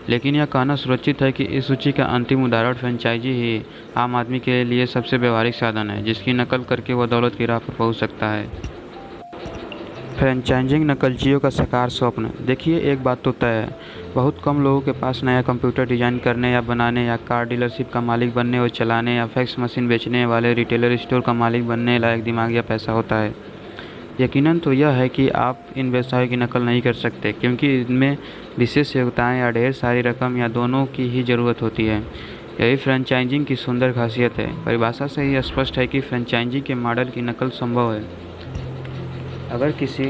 Speaker 1: लेकिन यह कहना सुरक्षित है कि इस सूची का अंतिम उदाहरण फ्रेंचाइजी ही आम आदमी के लिए सबसे व्यवहारिक साधन है, जिसकी नकल करके वह दौलत की राह पर पहुंच सकता है। फ्रेंचाइजिंग नकलचियों का साकार स्वप्न। देखिए, एक बात तो तय है, बहुत कम लोगों के पास नया कंप्यूटर डिजाइन करने या बनाने, या कार डीलरशिप का मालिक बनने और चलाने, या फैक्स मशीन बेचने वाले रिटेलर स्टोर का मालिक बनने लायक दिमाग या पैसा होता है। यकीनन तो यह है कि आप इन व्यवसायों की नकल नहीं कर सकते, क्योंकि इनमें विशेष योग्यताएं या ढेर सारी रकम या दोनों की ही ज़रूरत होती है। यही फ्रेंचाइजिंग की सुंदर खासियत है। परिभाषा से ही स्पष्ट है कि फ्रेंचाइजिंग के मॉडल की नकल संभव है। अगर किसी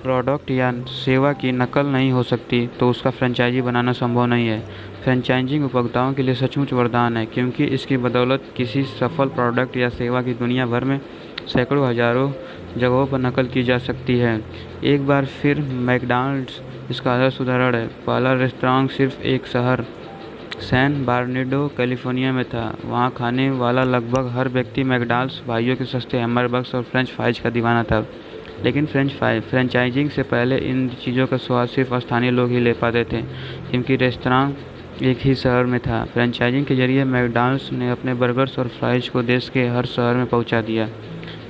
Speaker 1: प्रोडक्ट या सेवा की नकल नहीं हो सकती तो उसका फ्रेंचाइजी बनाना संभव नहीं है। फ्रेंचाइजिंग उपभोक्ताओं के लिए सचमुच वरदान है, क्योंकि इसकी बदौलत किसी सफल प्रोडक्ट या सेवा की दुनिया भर में सैकड़ों हज़ारों जगहों पर नकल की जा सकती है। एक बार फिर मैकडॉनल्ड्स इसका आदर्श उदाहरण है। पहला रेस्तरां सिर्फ एक शहर सैन बर्नार्डिनो, कैलिफोर्निया में था। वहाँ खाने वाला लगभग हर व्यक्ति मैकडॉनल्ड्स भाइयों के सस्ते हैमबर्गर्स और फ्रेंच फ्राइज का दीवाना था। लेकिन फ्रेंचाइजिंग से पहले इन चीज़ों का स्वाद सिर्फ स्थानीय लोग ही ले पाते थे, क्योंकि रेस्तरां एक ही शहर में था। फ्रेंचाइजिंग के जरिए मैकडॉनल्ड्स ने अपने बर्गर्स और फ्राइज को देश के हर शहर में पहुंचा दिया।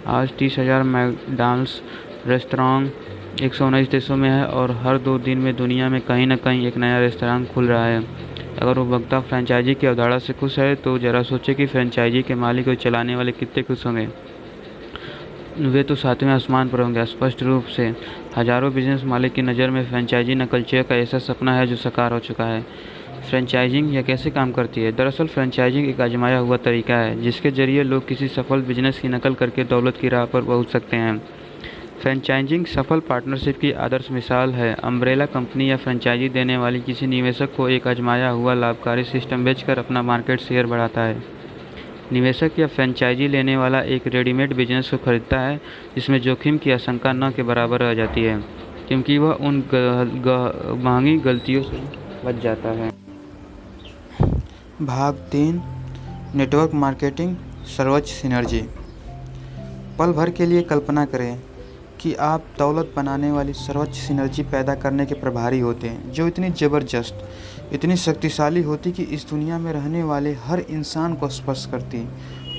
Speaker 1: आज 30,000 मैकडॉनल्ड्स रेस्तरां 119 देशों में है और हर 2 दिन में दुनिया में कहीं न कहीं एक नया रेस्तरां खुल रहा है। अगर उपभोक्ता फ्रेंचाइजी की अवधारणा से खुश है तो ज़रा सोचें कि फ्रेंचाइजी के मालिक और चलाने वाले कितने खुश होंगे। वे तो 7वें आसमान पर होंगे। स्पष्ट रूप से हज़ारों बिजनेस मालिक की नज़र में फ्रेंचाइजी नकलचियों का ऐसा सपना है जो साकार हो चुका है। फ्रेंचाइजिंग यह कैसे काम करती है? दरअसल फ्रेंचाइजिंग एक आजमाया हुआ तरीका है जिसके ज़रिए लोग किसी सफल बिजनेस की नकल करके दौलत की राह पर पहुंच सकते हैं। फ्रेंचाइजिंग सफल पार्टनरशिप की आदर्श मिसाल है। अम्ब्रेला कंपनी या फ्रेंचाइजी देने वाली किसी निवेशक को एक आजमाया हुआ लाभकारी सिस्टम बेचकर अपना मार्केट शेयर बढ़ाता है। निवेशक या फ्रेंचाइजी लेने वाला एक रेडीमेड बिजनेस को खरीदता है जिसमें जोखिम की आशंका न के बराबर रह जाती है, क्योंकि वह उन महंगी गलतियों से बच जाता है। भाग 3, नेटवर्क मार्केटिंग सर्वोच्च सिनर्जी। पल भर के लिए कल्पना करें कि आप दौलत बनाने वाली सर्वोच्च सिनर्जी पैदा करने के प्रभारी होते हैं, जो इतनी ज़बरदस्त, इतनी शक्तिशाली होती कि इस दुनिया में रहने वाले हर इंसान को स्पर्श करती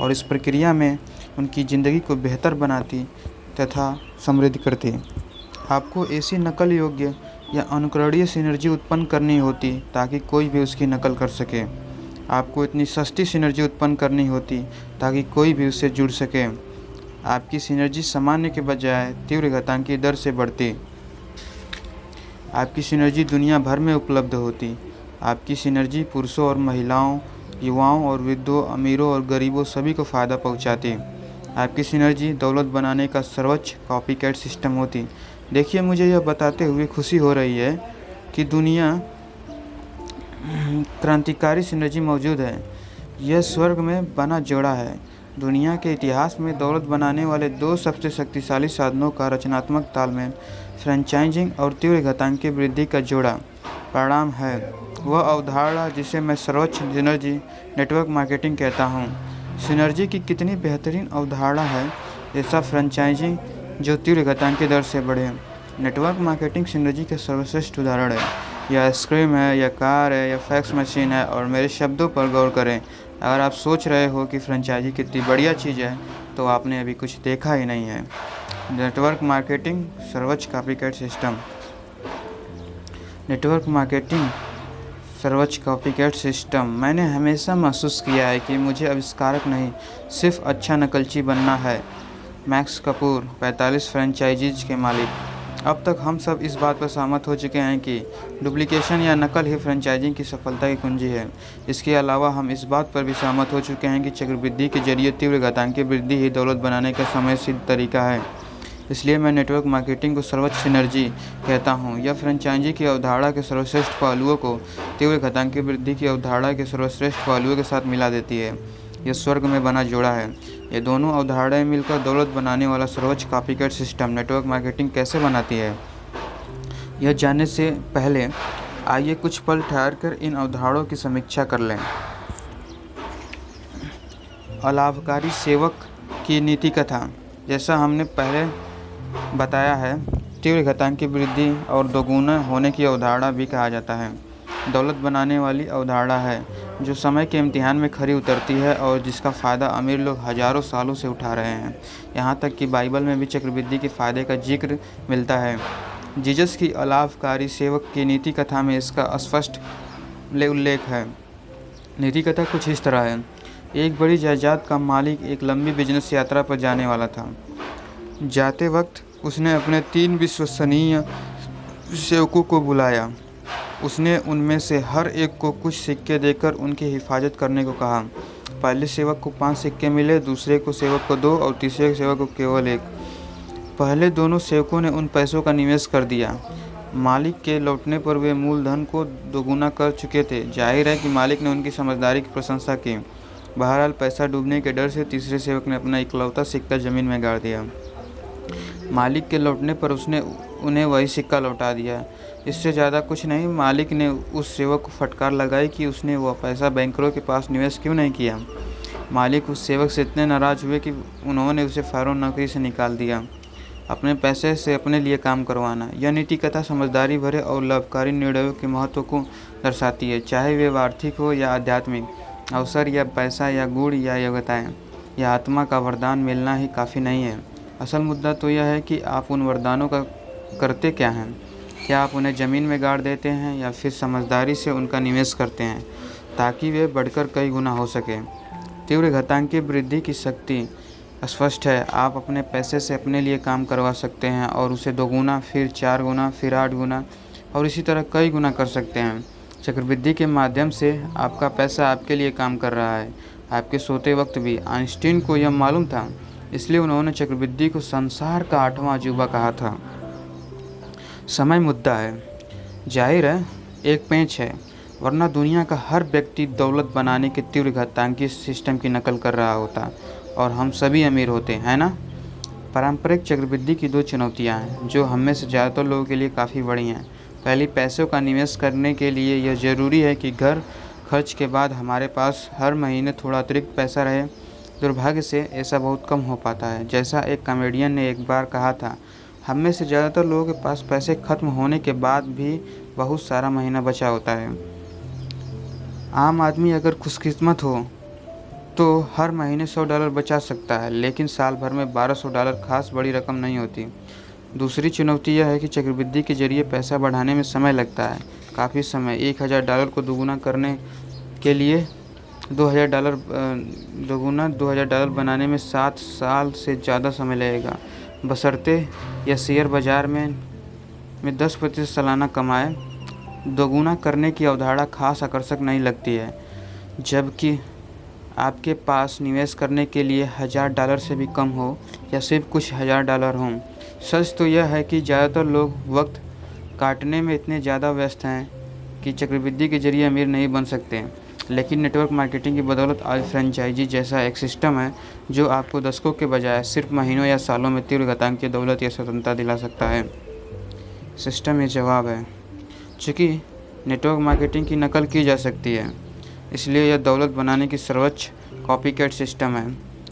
Speaker 1: और इस प्रक्रिया में उनकी ज़िंदगी को बेहतर बनाती तथा समृद्ध करती। आपको ऐसी नकल योग्य या अनुकरणीय सिनर्जी उत्पन्न करनी होती ताकि कोई भी उसकी नकल कर सके। आपको इतनी सस्ती सिनर्जी उत्पन्न करनी होती ताकि कोई भी उससे जुड़ सके। आपकी सिनर्जी सामान्य के बजाय तीव्र घातांकी दर से बढ़ती। आपकी सिनर्जी दुनिया भर में उपलब्ध होती। आपकी सिनर्जी पुरुषों और महिलाओं, युवाओं और वृद्धों, अमीरों और गरीबों सभी को फ़ायदा पहुंचाती। आपकी सिनर्जी दौलत बनाने का सर्वोच्च कॉपीकैट सिस्टम होती। देखिए, मुझे यह बताते हुए खुशी हो रही है कि दुनिया क्रांतिकारी सिनर्जी मौजूद है। यह स्वर्ग में बना जोड़ा है। दुनिया के इतिहास में दौलत बनाने वाले 2 सबसे शक्तिशाली साधनों का रचनात्मक तालमेल, फ्रेंचाइजिंग और तीव्र घातांकी वृद्धि का जोड़ा परिणाम है वह अवधारणा जिसे मैं सर्वोच्च सिनर्जी नेटवर्क मार्केटिंग कहता हूँ। सिनर्जी की कितनी बेहतरीन अवधारणा है, ऐसा फ्रेंचाइजिंग जो तीव्र घातांकी दर से बढ़े। नेटवर्क मार्केटिंग सिनर्जी का सर्वश्रेष्ठ उदाहरण है। यह आइसक्रीम है, या कार है, या फैक्स मशीन है। और मेरे शब्दों पर गौर करें, अगर आप सोच रहे हो कि फ्रेंचाइजी कितनी बढ़िया चीज़ है तो आपने अभी कुछ देखा ही नहीं है। नेटवर्क मार्केटिंग सर्वोच्च कॉपीकैट सिस्टम। नेटवर्क मार्केटिंग सर्वोच्च कॉपीकैट सिस्टम। मैंने हमेशा महसूस किया है कि मुझे आविष्कारक नहीं, सिर्फ अच्छा नकलची बनना है। मैक्स कपूर, 45 फ्रेंचाइजीज के मालिक। अब तक हम सब इस बात पर सहमत हो चुके हैं कि डुप्लीकेशन या नकल ही फ्रेंचाइजिंग की सफलता की कुंजी है। इसके अलावा हम इस बात पर भी सहमत हो चुके हैं कि चक्रवृद्धि के जरिए तीव्र घातांकी वृद्धि ही दौलत बनाने का समय सिद्ध तरीका है। इसलिए मैं नेटवर्क मार्केटिंग को सर्वोच्च सिनर्जी कहता हूँ। यह फ्रेंचाइजी की अवधारणा के सर्वश्रेष्ठ पहलुओं को तीव्र घातांकी वृद्धि की अवधारणा के सर्वश्रेष्ठ पहलुओं के साथ मिला देती है। यह स्वर्ग में बना जोड़ा है। ये दोनों अवधारणाएं मिलकर दौलत बनाने वाला सर्वोच्च कॉपीकैट सिस्टम नेटवर्क मार्केटिंग कैसे बनाती है, यह जानने से पहले आइए कुछ पल ठहरकर इन अवधारणाओं की समीक्षा कर लें। अलाभकारी सेवक की नीति कथा। जैसा हमने पहले बताया है, तीव्र घातांकी वृद्धि और दोगुना होने की अवधारणा भी कहा जाता है। दौलत बनाने वाली अवधारणा है जो समय के इम्तिहान में खरी उतरती है और जिसका फ़ायदा अमीर लोग हज़ारों सालों से उठा रहे हैं। यहाँ तक कि बाइबल में भी चक्रवृद्धि के फ़ायदे का जिक्र मिलता है। जीसस की अलाभकारी सेवक की नीति कथा में इसका स्पष्ट उल्लेख है। नीति कथा कुछ इस तरह है। एक बड़ी जायदाद का मालिक एक लंबी बिजनेस यात्रा पर जाने वाला था। जाते वक्त उसने अपने 3 विश्वसनीय सेवकों को बुलाया। उसने उनमें से हर एक को कुछ सिक्के देकर उनकी हिफाजत करने को कहा। पहले सेवक को 5 सिक्के मिले, दूसरे को सेवक को 2 और तीसरे सेवक को केवल 1। पहले दोनों सेवकों ने उन पैसों का निवेश कर दिया। मालिक के लौटने पर वे मूलधन को दोगुना कर चुके थे। जाहिर है कि मालिक ने उनकी समझदारी की प्रशंसा की। बहरहाल पैसा डूबने के डर से तीसरे सेवक ने अपना इकलौता सिक्का जमीन में गाड़ दिया। मालिक के लौटने पर उसने उन्हें वही सिक्का लौटा दिया। इससे ज़्यादा कुछ नहीं। मालिक ने उस सेवक को फटकार लगाई कि उसने वह पैसा बैंकरों के पास निवेश क्यों नहीं किया। मालिक उस सेवक से इतने नाराज़ हुए कि उन्होंने उसे फ़ौरन नौकरी से निकाल दिया। अपने पैसे से अपने लिए काम करवाना। यह नीति कथा समझदारी भरे और लाभकारी निर्णयों के महत्व को दर्शाती है, चाहे वे आर्थिक हो या आध्यात्मिक, अवसर या पैसा या गुण या योग्यताएं या आत्मा का वरदान मिलना ही काफ़ी नहीं है। असल मुद्दा तो यह है कि आप उन वरदानों का करते क्या हैं। क्या आप उन्हें ज़मीन में गाड़ देते हैं या फिर समझदारी से उनका निवेश करते हैं ताकि वे बढ़कर कई गुना हो सके। तीव्र घातांकीय वृद्धि की शक्ति स्पष्ट है। आप अपने पैसे से अपने लिए काम करवा सकते हैं और उसे 2 गुना, फिर 4 गुना, फिर 8 गुना और इसी तरह कई गुना कर सकते हैं। चक्रवृद्धि के माध्यम से आपका पैसा आपके लिए काम कर रहा है, आपके सोते वक्त भी। आइंस्टीन को यह मालूम था, इसलिए उन्होंने चक्रवृद्धि को संसार का 8वां अजूबा कहा था। समय मुद्दा है। जाहिर है एक पेंच है, वरना दुनिया का हर व्यक्ति दौलत बनाने के तीव्र घातांकीय सिस्टम की नकल कर रहा होता और हम सभी अमीर होते, है ना। पारंपरिक चक्रवृद्धि की 2 चुनौतियां हैं जो हम में से ज़्यादातर लोगों के लिए काफ़ी बड़ी हैं। पहली, पैसों का निवेश करने के लिए यह ज़रूरी है कि घर खर्च के बाद हमारे पास हर महीने थोड़ा अतिरिक्त पैसा रहे। दुर्भाग्य से ऐसा बहुत कम हो पाता है। जैसा एक कॉमेडियन ने एक बार कहा था, हम में से ज़्यादातर लोगों के पास पैसे खत्म होने के बाद भी बहुत सारा महीना बचा होता है। आम आदमी अगर खुशकिस्मत हो तो हर महीने $100 बचा सकता है, लेकिन साल भर में $1200 खास बड़ी रकम नहीं होती। दूसरी चुनौती यह है कि चक्रवृद्धि के जरिए पैसा बढ़ाने में समय लगता है, काफ़ी समय। $1000 को दोगुना करने के लिए $2000 बनाने में 7 साल से ज़्यादा समय लगेगा, बशर्ते यह शेयर बाज़ार में 10% सालाना कमाए। दोगुना करने की अवधारणा खास आकर्षक नहीं लगती है, जबकि आपके पास निवेश करने के लिए $1000 से भी कम हो या सिर्फ कुछ $1000 हों। सच तो यह है कि ज़्यादातर लोग वक्त काटने में इतने ज़्यादा व्यस्त हैं कि चक्रवृद्धि के जरिए अमीर नहीं बन सकते। लेकिन नेटवर्क मार्केटिंग की बदौलत आज फ्रेंचाइजी जैसा एक सिस्टम है जो आपको दशकों के बजाय सिर्फ महीनों या सालों में तीव्र घातांकीय दौलत या स्वतंत्रता दिला सकता है। सिस्टम ये जवाब है। चूँकि नेटवर्क मार्केटिंग की नकल की जा सकती है, इसलिए यह दौलत बनाने की सर्वोच्च कॉपीकैट सिस्टम है।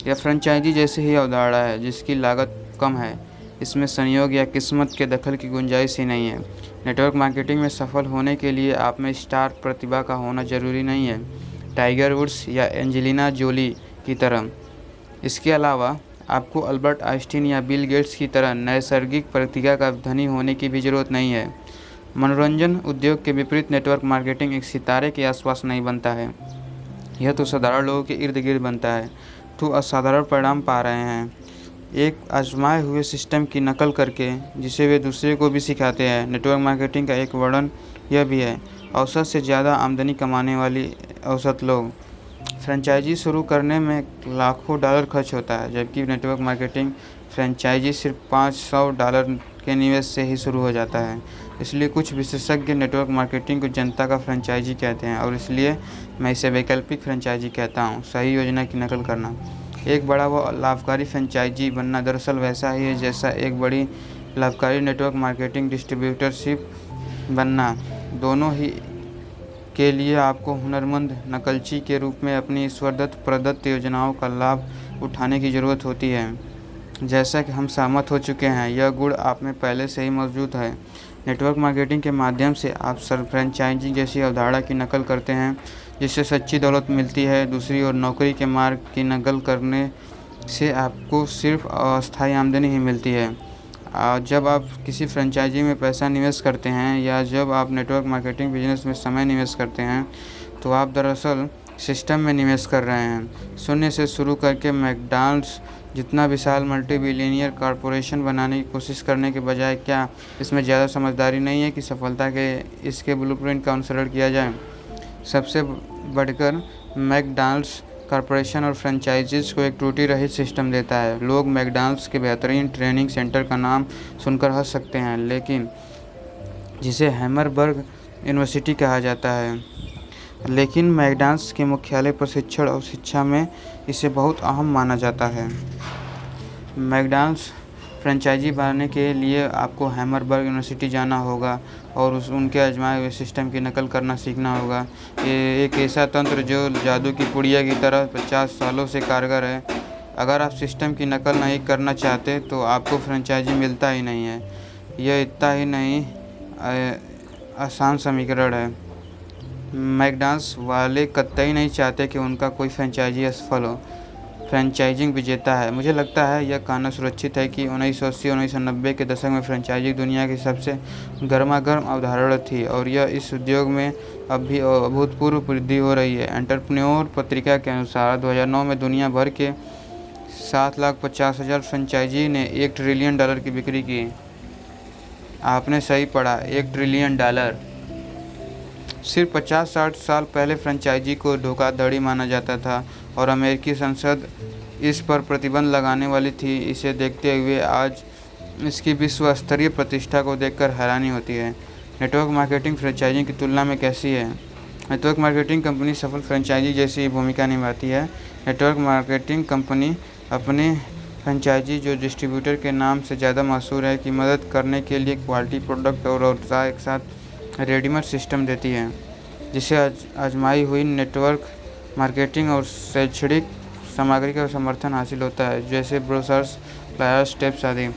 Speaker 1: यह फ्रेंचाइजी जैसी ही अवधारणा है जिसकी लागत कम है। इसमें संयोग या किस्मत के दखल की गुंजाइश ही नहीं है। नेटवर्क मार्केटिंग में सफल होने के लिए आप में स्टार प्रतिभा का होना ज़रूरी नहीं है, टाइगर वुड्स या एंजेलिना जोली की तरह। इसके अलावा आपको अल्बर्ट आइंस्टीन या बिल गेट्स की तरह नैसर्गिक प्रतिभा का धनी होने की भी ज़रूरत नहीं है। मनोरंजन उद्योग के विपरीत नेटवर्क मार्केटिंग एक सितारे के आसपास नहीं बनता है, यह तो साधारण लोगों के इर्द गिर्द बनता है तो असाधारण परिणाम पा रहे हैं, एक आजमाए हुए सिस्टम की नकल करके जिसे वे दूसरे को भी सिखाते हैं। नेटवर्क मार्केटिंग का एक वर्णन यह भी है, औसत से ज़्यादा आमदनी कमाने वाली औसत लोग। फ्रेंचाइजी शुरू करने में लाखों डॉलर खर्च होता है, जबकि नेटवर्क मार्केटिंग फ्रेंचाइजी सिर्फ $500 के निवेश से ही शुरू हो जाता है। इसलिए कुछ विशेषज्ञ नेटवर्क मार्केटिंग को जनता का फ्रेंचाइजी कहते हैं और इसलिए मैं इसे वैकल्पिक फ्रेंचाइजी कहता हूँ। सही योजना की नकल करना। एक बड़ा व लाभकारी फ्रेंचाइजी बनना दरअसल वैसा ही है जैसा एक बड़ी लाभकारी नेटवर्क मार्केटिंग डिस्ट्रीब्यूटरशिप बनना। दोनों ही के लिए आपको हुनरमंद नकलची के रूप में अपनी ईश्वरदत्त प्रदत्त योजनाओं का लाभ उठाने की ज़रूरत होती है। जैसा कि हम सहमत हो चुके हैं, यह गुण आप में पहले से ही मौजूद है। नेटवर्क मार्केटिंग के माध्यम से आप फ्रेंचाइजी जैसी अवधारणा की नकल करते हैं जिससे सच्ची दौलत मिलती है। दूसरी ओर नौकरी के मार्ग की नकल करने से आपको सिर्फ अस्थायी आमदनी ही मिलती है। जब आप किसी फ्रेंचाइजी में पैसा निवेश करते हैं या जब आप नेटवर्क मार्केटिंग बिजनेस में समय निवेश करते हैं तो आप दरअसल सिस्टम में निवेश कर रहे हैं। शून्य से शुरू करके मैकडॉनल्ड्स जितना विशाल मल्टी बिलियनियर कॉरपोरेशन बनाने की कोशिश करने के बजाय क्या इसमें ज़्यादा समझदारी नहीं है कि सफलता के इसके ब्लूप्रिंट का अनुसरण किया जाए। सबसे बढ़कर मैकडॉनल्ड्स कॉरपोरेशन और फ्रेंचाइजीज़ को एक त्रुटि रहित सिस्टम देता है। लोग मैकडॉनल्ड्स के बेहतरीन ट्रेनिंग सेंटर का नाम सुनकर हंस सकते हैं, लेकिन जिसे हैमरबर्ग यूनिवर्सिटी कहा जाता है, लेकिन मैकडॉनल्ड्स के मुख्यालय प्रशिक्षण और शिक्षा में इसे बहुत अहम माना जाता है। मैकडॉनल्ड्स फ्रेंचाइजी बनाने के लिए आपको हैमरबर्ग यूनिवर्सिटी जाना होगा और उनके आजमाए हुए सिस्टम की नकल करना सीखना होगा। ये एक ऐसा तंत्र जो जादू की पुड़िया की तरह 50 सालों से कारगर है। अगर आप सिस्टम की नकल नहीं करना चाहते तो आपको फ्रेंचाइजी मिलता ही नहीं है। यह इतना ही नहीं आसान समीकरण है। मैकडॉनल्ड्स वाले कतई नहीं चाहते कि उनका कोई फ्रेंचाइजी असफल हो। फ्रेंचाइजिंग विजेता है। मुझे लगता है यह कहना सुरक्षित है कि 1980-1990 के दशक में फ्रेंचाइजिंग दुनिया की सबसे गर्मागर्म अवधारणा थी और यह इस उद्योग में अब भी अभूतपूर्व वृद्धि हो रही है। एंटरप्रेन्योर पत्रिका के अनुसार 2009 में दुनिया भर के 7,50,000 फ्रेंचाइजी ने $1 ट्रिलियन की बिक्री की। आपने सही पढ़ा, $1 ट्रिलियन। सिर्फ 50-60 साल पहले फ्रेंचाइजी को धोखाधड़ी माना जाता था और अमेरिकी संसद इस पर प्रतिबंध लगाने वाली थी। इसे देखते हुए आज इसकी विश्व स्तरीय प्रतिष्ठा को देखकर हैरानी होती है। नेटवर्क मार्केटिंग फ्रेंचाइजिंग की तुलना में कैसी है? नेटवर्क मार्केटिंग कंपनी सफल फ्रेंचाइजी जैसी भूमिका निभाती है। नेटवर्क मार्केटिंग कंपनी अपने फ्रेंचाइजी जो डिस्ट्रीब्यूटर के नाम से ज़्यादा मशहूर है की मदद करने के लिए क्वालिटी प्रोडक्ट और एक साथ रेडीमेड सिस्टम देती है, जिसे आजमाई हुई नेटवर्क मार्केटिंग और शैक्षणिक सामग्री का समर्थन हासिल होता है, जैसे ब्रोशर्स, फ्लायर्स, टिप्स आदि।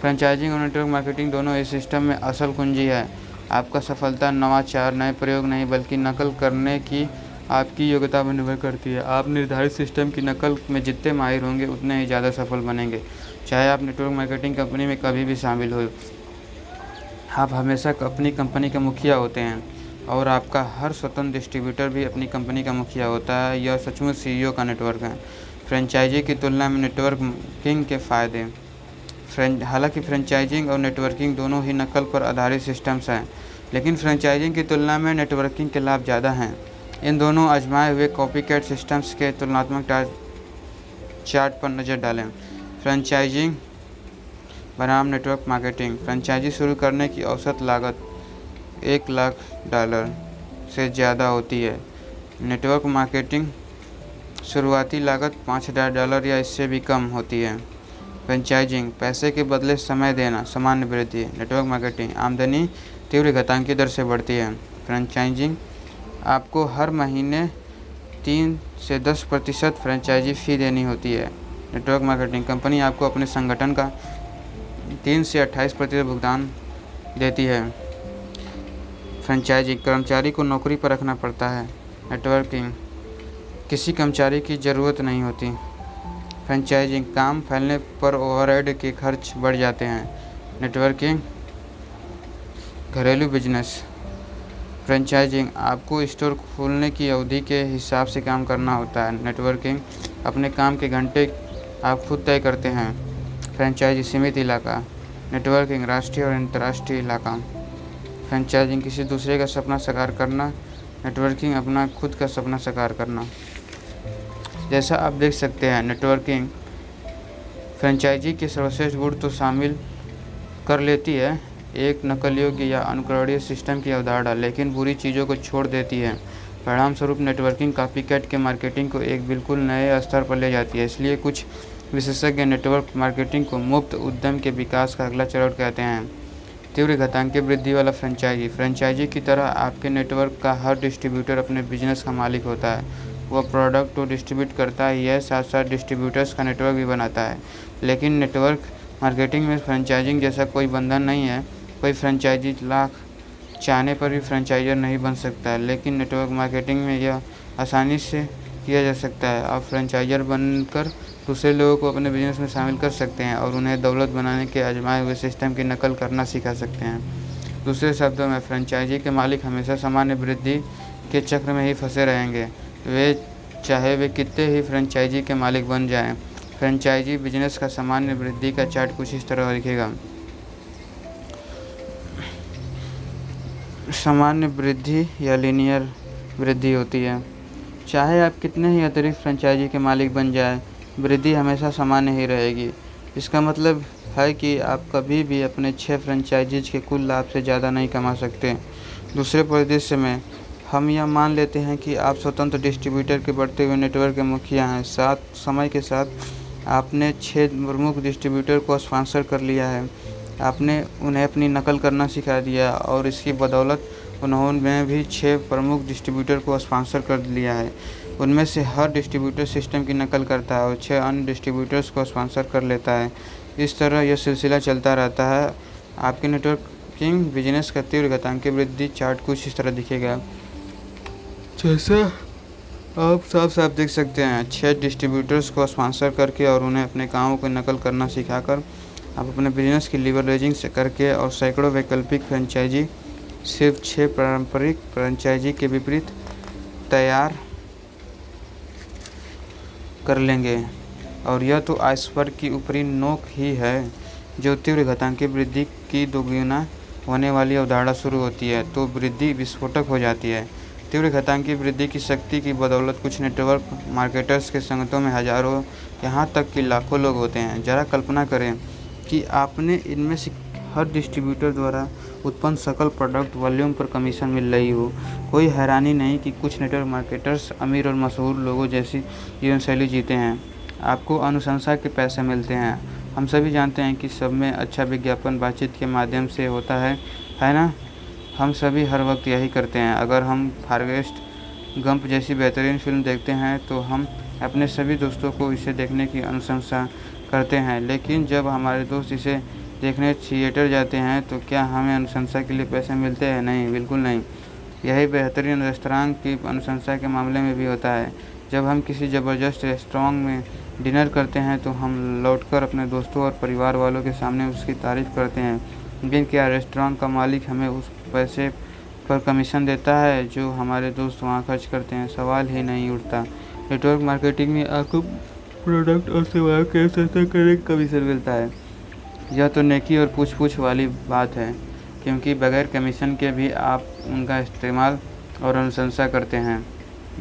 Speaker 1: फ्रेंचाइजिंग और नेटवर्क मार्केटिंग दोनों इस सिस्टम में असल कुंजी है। आपका सफलता नवाचार, नए प्रयोग नहीं बल्कि नकल करने की आपकी योग्यता पर निर्भर करती है। आप निर्धारित सिस्टम की नकल में जितने माहिर होंगे उतने ही ज़्यादा सफल बनेंगे, चाहे आप नेटवर्क मार्केटिंग कंपनी में कभी भी शामिल हो। आप हमेशा अपनी कंपनी का मुखिया होते हैं और आपका हर स्वतंत्र डिस्ट्रीब्यूटर भी अपनी कंपनी का मुखिया होता है। यह सचमुच सीईओ का नेटवर्क है। फ्रेंचाइजी की तुलना में नेटवर्किंग के फ़ायदे। हालांकि फ्रेंचाइजिंग और नेटवर्किंग दोनों ही नकल पर आधारित सिस्टम्स हैं, लेकिन फ्रेंचाइजिंग की तुलना में नेटवर्किंग के लाभ ज़्यादा हैं। इन दोनों आजमाए हुए कॉपीकैट सिस्टम्स के तुलनात्मक चार्ट पर नज़र डालें। फ्रेंचाइजिंग बनाम नेटवर्क मार्केटिंग। फ्रेंचाइजी शुरू करने की औसत लागत $1 लाख से ज़्यादा होती है। नेटवर्क मार्केटिंग शुरुआती लागत $5,000 या इससे भी कम होती है। फ्रेंचाइजिंग पैसे के बदले समय देना, सामान्य वृद्धि। नेटवर्क मार्केटिंग आमदनी तीव्र घातांकी दर से बढ़ती है। फ्रेंचाइजिंग आपको हर महीने 3 से 10% फ्रेंचाइजी फ़ी देनी होती है। नेटवर्क मार्केटिंग कंपनी आपको अपने संगठन का 3 से 28% भुगतान देती है। फ्रेंचाइजिंग कर्मचारी को नौकरी पर रखना पड़ता है। नेटवर्किंग किसी कर्मचारी की ज़रूरत नहीं होती। फ्रेंचाइजिंग काम फैलने पर ओवरहेड के खर्च बढ़ जाते हैं। नेटवर्किंग घरेलू बिजनेस। फ्रेंचाइजिंग आपको स्टोर खोलने की अवधि के हिसाब से काम करना होता है। नेटवर्किंग अपने काम के घंटे आप खुद तय करते हैं। फ्रेंचाइजी सीमित इलाका। नेटवर्किंग राष्ट्रीय और अंतर्राष्ट्रीय इलाका। फ्रेंचाइजिंग किसी दूसरे का सपना साकार करना। नेटवर्किंग अपना खुद का सपना साकार करना। जैसा आप देख सकते हैं, नेटवर्किंग फ्रेंचाइजी के सर्वश्रेष्ठ गुण तो शामिल कर लेती है, एक नकल योग्य या अनुकरणीय सिस्टम की अवधारणा, लेकिन बुरी चीज़ों को छोड़ देती है। परिणाम स्वरूप नेटवर्किंग कॉपीकैट के मार्केटिंग को एक बिल्कुल नए स्तर पर ले जाती है। इसलिए कुछ विशेषज्ञ नेटवर्क मार्केटिंग को मुफ्त उद्यम के विकास का अगला चरण कहते हैं। तीव्र घातांकी वृद्धि वाला फ्रेंचाइजी। फ्रेंचाइजी की तरह आपके नेटवर्क का हर डिस्ट्रीब्यूटर अपने बिजनेस का मालिक होता है। वह प्रोडक्ट को डिस्ट्रीब्यूट करता ही है, साथ साथ डिस्ट्रीब्यूटर्स का नेटवर्क भी बनाता है। लेकिन नेटवर्क मार्केटिंग में फ्रेंचाइजिंग जैसा कोई बंधन नहीं है। कोई फ्रेंचाइजी लाख चाहने पर भी फ्रेंचाइजर नहीं बन सकता है, लेकिन नेटवर्क मार्केटिंग में यह आसानी से किया जा सकता है। आप फ्रेंचाइजर बनकर दूसरे लोगों को अपने बिजनेस में शामिल कर सकते हैं और उन्हें दौलत बनाने के आजमाए हुए सिस्टम की नकल करना सिखा सकते हैं। दूसरे शब्दों में, फ्रेंचाइजी के मालिक हमेशा सामान्य वृद्धि के चक्र में ही फंसे रहेंगे, चाहे वे कितने ही फ्रेंचाइजी के मालिक बन जाएं। फ्रेंचाइजी बिजनेस का सामान्य वृद्धि का चार्ट कुछ इस तरह दिखेगा। सामान्य वृद्धि या लीनियर वृद्धि होती है। चाहे आप कितने ही अतिरिक्त फ्रेंचाइजी के मालिक बन जाएं, वृद्धि हमेशा सामान्य ही रहेगी। इसका मतलब है कि आप कभी भी अपने 6 फ्रेंचाइजीज के कुल लाभ से ज़्यादा नहीं कमा सकते। दूसरे परिदृश्य में हम यह मान लेते हैं कि आप स्वतंत्र डिस्ट्रीब्यूटर के बढ़ते हुए नेटवर्क के मुखिया हैं। समय के साथ आपने 6 प्रमुख डिस्ट्रीब्यूटर को स्पॉन्सर कर लिया है। आपने उन्हें अपनी नकल करना सिखा दिया और इसकी बदौलत उन्होंने भी 6 प्रमुख डिस्ट्रीब्यूटर को स्पॉन्सर कर लिया है। उनमें से हर डिस्ट्रीब्यूटर सिस्टम की नकल करता है और 6 अन्य डिस्ट्रीब्यूटर्स को स्पॉन्सर कर लेता है। इस तरह यह सिलसिला चलता रहता है। आपके नेटवर्किंग बिजनेस का तीव्र घातांकीय वृद्धि चार्ट कुछ इस तरह दिखेगा, जैसा आप साफ साफ देख सकते हैं। 6 डिस्ट्रीब्यूटर्स को स्पॉन्सर करके और उन्हें अपने कामों को नकल करना सिखाकर आप अपने बिजनेस की लीवरेजिंग से करके और सैकड़ों वैकल्पिक फ्रेंचाइजी सिर्फ 6 पारंपरिक फ्रेंचाइजी के विपरीत तैयार कर लेंगे। और यह तो आइसबर्ग की ऊपरी नोक ही है। जो तीव्र घातांकीय वृद्धि की दोगुना होने वाली अवधारणा शुरू होती है तो वृद्धि विस्फोटक हो जाती है। तीव्र घातांकीय वृद्धि की शक्ति की बदौलत कुछ नेटवर्क मार्केटर्स के संगठनों में हजारों यहाँ तक कि लाखों लोग होते हैं। जरा कल्पना करें कि आपने इनमें से हर डिस्ट्रीब्यूटर द्वारा उत्पन्न सकल प्रोडक्ट वॉल्यूम पर कमीशन मिल रही हो। कोई हैरानी नहीं कि कुछ नेटवर्क मार्केटर्स अमीर और मशहूर लोगों जैसी जीवनशैली जीते हैं। आपको अनुशंसा के पैसे मिलते हैं। हम सभी जानते हैं कि सब में अच्छा विज्ञापन बातचीत के माध्यम से होता है ना? हम सभी हर वक्त यही करते हैं। अगर हम फॉरेस्ट गंप जैसी बेहतरीन फिल्म देखते हैं तो हम अपने सभी दोस्तों को इसे देखने की अनुशंसा करते हैं, लेकिन जब हमारे दोस्त इसे देखने थिएटर जाते हैं तो क्या हमें अनुशंसा के लिए पैसे मिलते हैं? नहीं, बिल्कुल नहीं। यही बेहतरीन रेस्तरां की अनुशंसा के मामले में भी होता है। जब हम किसी ज़बरदस्त रेस्तरां में डिनर करते हैं तो हम लौटकर अपने दोस्तों और परिवार वालों के सामने उसकी तारीफ़ करते हैं, लेकिन क्या रेस्तरां का मालिक हमें उस पैसे पर कमीशन देता है जो हमारे दोस्त वहाँ खर्च करते हैं? सवाल ही नहीं उठता। नेटवर्क मार्केटिंग में आपको प्रोडक्ट और सेवाओं के सस्ता करने का कमीशन मिलता है। यह तो नेकी और पूछ वाली बात है, क्योंकि बगैर कमीशन के भी आप उनका इस्तेमाल और अनुशंसा करते हैं।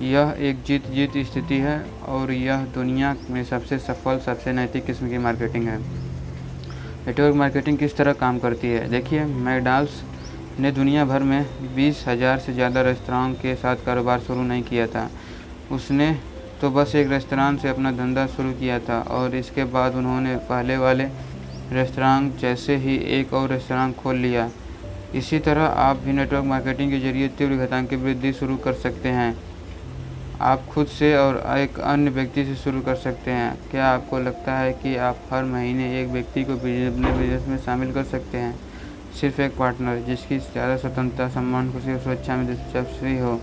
Speaker 1: यह एक जीत जीत स्थिति है और यह दुनिया में सबसे सफल, सबसे नैतिक किस्म की मार्केटिंग है। नेटवर्क मार्केटिंग किस तरह काम करती है? देखिए, मैकडॉनल्ड्स ने दुनिया भर में 20,000 से ज़्यादा रेस्तरां के साथ कारोबार शुरू नहीं किया था। उसने तो बस एक रेस्तरां से अपना धंधा शुरू किया था और इसके बाद उन्होंने पहले वाले रेस्तरां जैसे ही एक और रेस्तरां खोल लिया। इसी तरह आप भी नेटवर्क मार्केटिंग के जरिए तीव्र घातांकीय वृद्धि शुरू कर सकते हैं। आप खुद से और एक अन्य व्यक्ति से शुरू कर सकते हैं। क्या आपको लगता है कि आप हर महीने एक व्यक्ति को अपने बिजनेस में शामिल कर सकते हैं? सिर्फ एक पार्टनर जिसकी ज़्यादा स्वतंत्रता, सम्मान, खुशी और सुरक्षा में दिलचस्पी हो।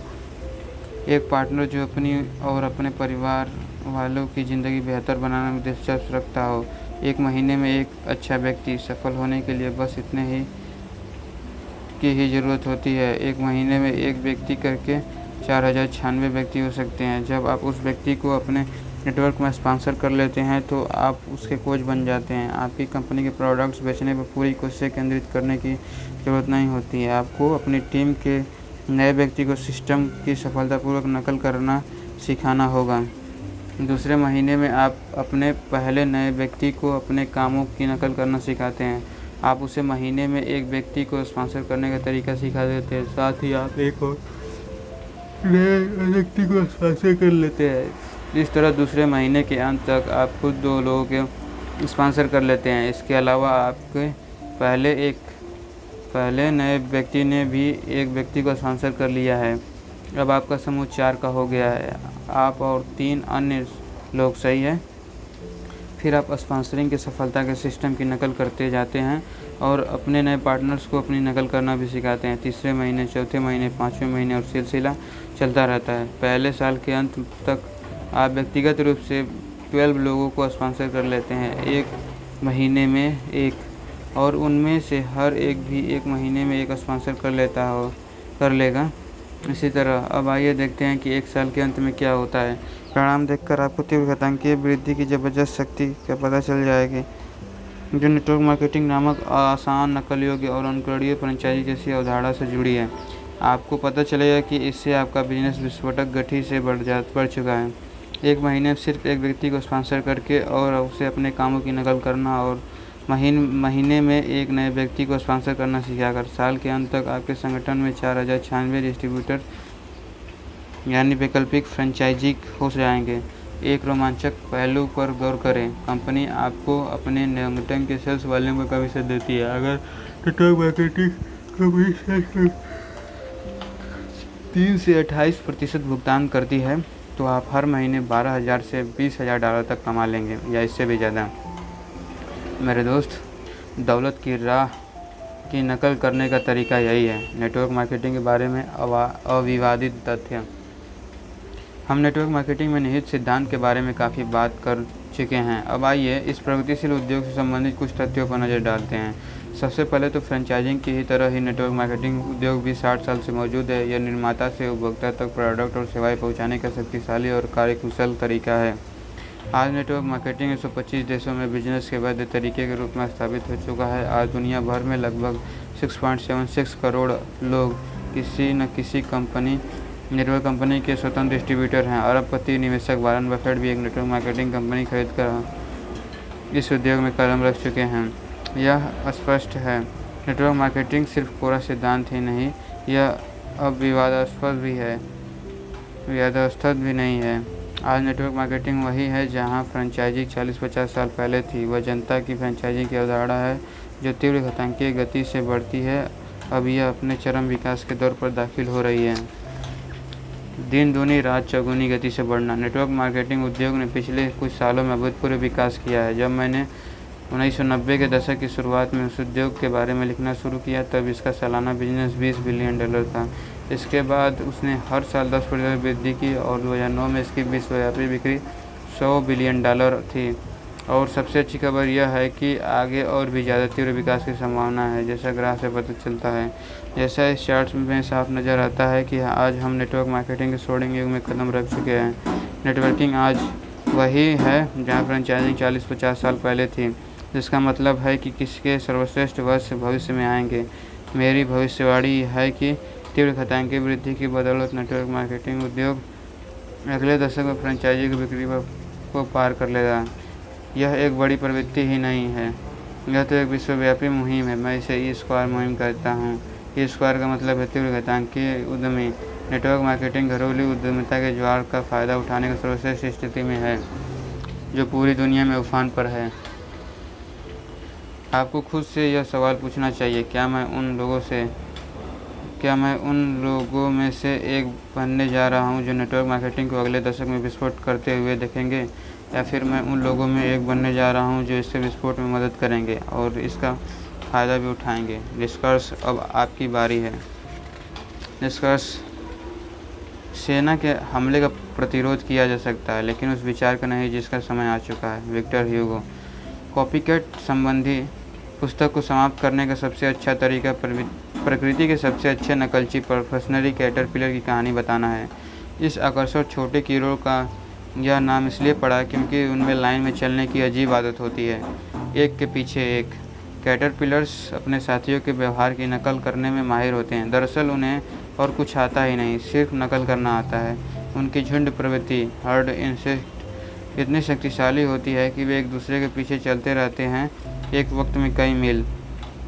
Speaker 1: एक पार्टनर जो अपनी और अपने परिवार वालों की ज़िंदगी बेहतर बनाने में दिलचस्पी रखता हो। एक महीने में एक अच्छा व्यक्ति सफल होने के लिए बस इतने ही की ही ज़रूरत होती है। एक महीने में एक व्यक्ति करके 4096 व्यक्ति हो सकते हैं। जब आप उस व्यक्ति को अपने नेटवर्क में स्पॉन्सर कर लेते हैं तो आप उसके कोच बन जाते हैं। आपकी कंपनी के प्रोडक्ट्स बेचने पर पूरी कोशिश केंद्रित करने की ज़रूरत नहीं होती है। आपको अपनी टीम के नए व्यक्ति को सिस्टम की सफलतापूर्वक नकल करना सिखाना होगा। दूसरे महीने में आप अपने पहले नए व्यक्ति को अपने कामों की नकल करना सिखाते हैं। आप उसे महीने में एक व्यक्ति को स्पॉन्सर करने का तरीका सिखा देते हैं। साथ ही आप एक और नए व्यक्ति को स्पॉन्सर कर लेते हैं। इस तरह दूसरे महीने के अंत तक आप खुद 2 लोगों के स्पॉन्सर कर लेते हैं। इसके अलावा आपके पहले नए व्यक्ति ने भी एक व्यक्ति को स्पॉन्सर कर लिया है। अब आपका समूह 4 का हो गया है। आप और 3 अन्य लोग, सही है। फिर आप स्पॉन्सरिंग की सफलता के सिस्टम की नकल करते जाते हैं और अपने नए पार्टनर्स को अपनी नकल करना भी सिखाते हैं। तीसरे महीने, चौथे महीने, 5वें महीने और सिलसिला चलता रहता है। पहले साल के अंत तक आप व्यक्तिगत रूप से 12 लोगों को स्पॉन्सर कर लेते हैं, एक महीने में एक, और उनमें से हर एक भी एक महीने में एक स्पॉन्सर कर लेगा। इसी तरह अब आइए देखते हैं कि 1 साल के अंत में क्या होता है। परिणाम देखकर आपको तीव्र घातांकीय वृद्धि की ज़बरदस्त शक्ति का पता चल जाएगी, जो नेटवर्क मार्केटिंग नामक आसान, नकल योग्य और अनुकरणीय फ्रेंचाइजी जैसी अवधारणा से जुड़ी है। आपको पता चलेगा कि इससे आपका बिजनेस विस्फोटक गति से बढ़ चुका है। एक महीने में सिर्फ एक व्यक्ति को स्पॉन्सर करके और उसे अपने कामों की नकल करना और महीने में एक नए व्यक्ति को स्पॉन्सर करना सिखाकर साल के अंत तक आपके संगठन में 4096 डिस्ट्रीब्यूटर यानी वैकल्पिक फ्रेंचाइजी हो जाएंगे। एक रोमांचक पहलू पर गौर करें, कंपनी आपको अपने संगठन के सेल्स वॉल्यूम का कमीशन देती है। अगर नेटवर्क मार्केटिंग कमीशन 3 से 28% भुगतान करती है तो आप हर महीने 12,000 से 20,000 डॉलर तक कमा लेंगे या इससे भी ज़्यादा। मेरे दोस्त, दौलत की राह की नकल करने का तरीका यही है। नेटवर्क मार्केटिंग के बारे में अविवादित तथ्य। हम नेटवर्क मार्केटिंग में निहित सिद्धांत के बारे में काफ़ी बात कर चुके हैं। अब आइए इस प्रगतिशील उद्योग से संबंधित कुछ तथ्यों पर नज़र डालते हैं। सबसे पहले तो फ्रेंचाइजिंग की ही तरह ही नेटवर्क मार्केटिंग उद्योग भी 60 साल से मौजूद है। यह निर्माता से उपभोक्ता तक प्रोडक्ट और सेवाएं पहुंचाने का शक्तिशाली और कार्यकुशल तरीका है। आज नेटवर्क मार्केटिंग 125 देशों में बिजनेस के वैध तरीके के रूप में स्थापित हो चुका है। आज दुनिया भर में लगभग 6.76 करोड़ लोग किसी न किसी नेटवर्क कंपनी के स्वतंत्र डिस्ट्रीब्यूटर हैं। अरबपति निवेशक वॉरेन बफेट भी एक नेटवर्क मार्केटिंग कंपनी खरीदकर इस उद्योग में कदम रख चुके हैं। यह स्पष्ट है, नेटवर्क मार्केटिंग सिर्फ पूरा सिद्धांत ही नहीं, यह अब विवादास्पद भी नहीं है। आज नेटवर्क मार्केटिंग वही है जहां फ्रेंचाइजी 40-50 साल पहले थी। वह जनता की फ्रेंचाइजी की अवधारणा है जो तीव्र घातांकीय गति से बढ़ती है। अब यह अपने चरम विकास के दौर पर दाखिल हो रही है। दिन दूनी रात चौगुनी गति से बढ़ना। नेटवर्क मार्केटिंग उद्योग ने पिछले कुछ सालों में अभूतपूर्व विकास किया है। जब मैंने 1990 के दशक की शुरुआत में उस उद्योग के बारे में लिखना शुरू किया तब इसका सालाना बिजनेस $20 बिलियन था। इसके बाद उसने हर साल 10% वृद्धि की और 2009 में इसकी विश्वव्यापी बिक्री $100 बिलियन थी। और सबसे अच्छी खबर यह है कि आगे और भी ज़्यादा तीव्र विकास की संभावना है, जैसा ग्राफ से पता चलता है। जैसा इस चार्ट में साफ नज़र आता है कि आज हम नेटवर्क मार्केटिंग के स्वर्णिम युग में कदम रख चुके हैं। नेटवर्किंग आज वही है जहां फ्रेंचाइजिंग 40-50 साल पहले थी, जिसका मतलब है कि किसके सर्वश्रेष्ठ वर्ष भविष्य में आएंगे। मेरी भविष्यवाणी है कि तीव्र घातांकीय वृद्धि की बदौलत नेटवर्क मार्केटिंग उद्योग अगले दशक में फ्रेंचाइजी की बिक्री को पार कर लेगा। यह एक बड़ी प्रवृत्ति ही नहीं है, यह तो एक विश्वव्यापी मुहिम है। मैं इसे ई-स्क्वायर मुहिम कहता हूँ। ई-स्क्वायर का मतलब है तीव्र घातांकीय उद्यमी। नेटवर्क मार्केटिंग घरेलू उद्यमिता के ज्वार का फ़ायदा उठाने की सर्वश्रेष्ठ स्थिति में है, जो पूरी दुनिया में उफान पर है। आपको खुद से यह सवाल पूछना चाहिए, क्या मैं उन लोगों में से एक बनने जा रहा हूं जो नेटवर्क मार्केटिंग को अगले दशक में विस्फोट करते हुए देखेंगे, या फिर मैं उन लोगों में एक बनने जा रहा हूं जो इसके विस्फोट में मदद करेंगे और इसका फ़ायदा भी उठाएंगे। निष्कर्ष, अब आपकी बारी है। निष्कर्ष, सेना के हमले का प्रतिरोध किया जा सकता है, लेकिन उस विचार का नहीं जिसका समय आ चुका है। Victor Hugo. कॉपीकैट संबंधी पुस्तक को समाप्त करने का सबसे अच्छा तरीका प्रकृति के सबसे अच्छे नकलची प्रोफेशनली कैटरपिलर की कहानी बताना है। इस आकर्षक छोटे कीड़ों का यह नाम इसलिए पड़ा क्योंकि उनमें लाइन में चलने की अजीब आदत होती है, एक के पीछे एक। कैटरपिलर्स अपने साथियों के व्यवहार की नकल करने में माहिर होते हैं। दरअसल उन्हें और कुछ आता ही नहीं, सिर्फ नकल करना आता है। उनकी झुंड प्रवृत्ति, हर्ड इंस्टिंक्ट, इतनी शक्तिशाली होती है कि वे एक दूसरे के पीछे चलते रहते हैं, एक वक्त में कई मील।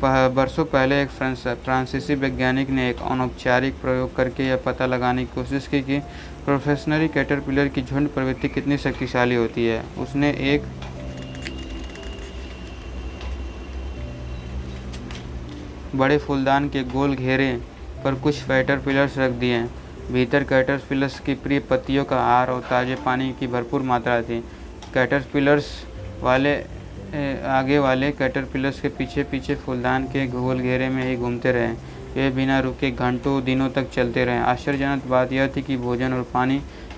Speaker 1: बरसों पहले एक फ्रांसीसी वैज्ञानिक ने एक अनौपचारिक प्रयोग करके यह पता लगाने की कोशिश की कि प्रोफेशनली कैटरपिलर की झुंड प्रवृत्ति कितनी शक्तिशाली होती है। उसने एक बड़े फूलदान के गोल घेरे पर कुछ कैटरपिलर्स रख दिए। भीतर कैटरपिलर्स की प्रिय पत्तियों का आहार और ताज़े पानी की भरपूर मात्रा थी। कैटरपिलर्स आगे वाले कैटरपिलर्स के पीछे पीछे फूलदान के गोल घेरे में ही घूमते रहे। वे बिना रुके घंटों दिनों तक चलते रहे। आश्चर्यजनक बात यह थी कि भोजन और पानी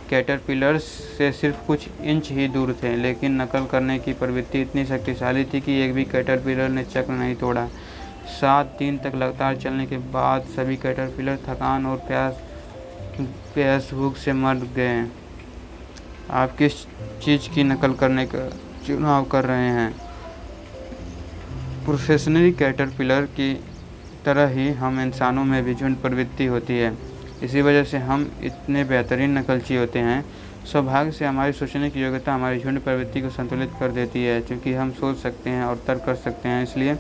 Speaker 1: कैटरपिलर्स से सिर्फ कुछ इंच ही दूर थे, लेकिन नकल करने की प्रवृत्ति इतनी शक्तिशाली थी कि एक भी कैटरपिलर ने चक्र नहीं तोड़ा। 7 दिन तक लगातार चलने के बाद सभी कैटरपिलर थकान और प्यास भूख से मर गए। आप किस चीज़ की नकल करने का चुनाव कर रहे हैं? प्रोफेशनली कैटरपिलर की तरह ही हम इंसानों में भी झुंड प्रवृत्ति होती है। इसी वजह से हम इतने बेहतरीन नकलची होते हैं। सौभाग्य से हमारी सोचने की योग्यता हमारी झुंड प्रवृत्ति को संतुलित कर देती है। क्योंकि हम सोच सकते हैं और तर्क कर सकते हैं, इसलिए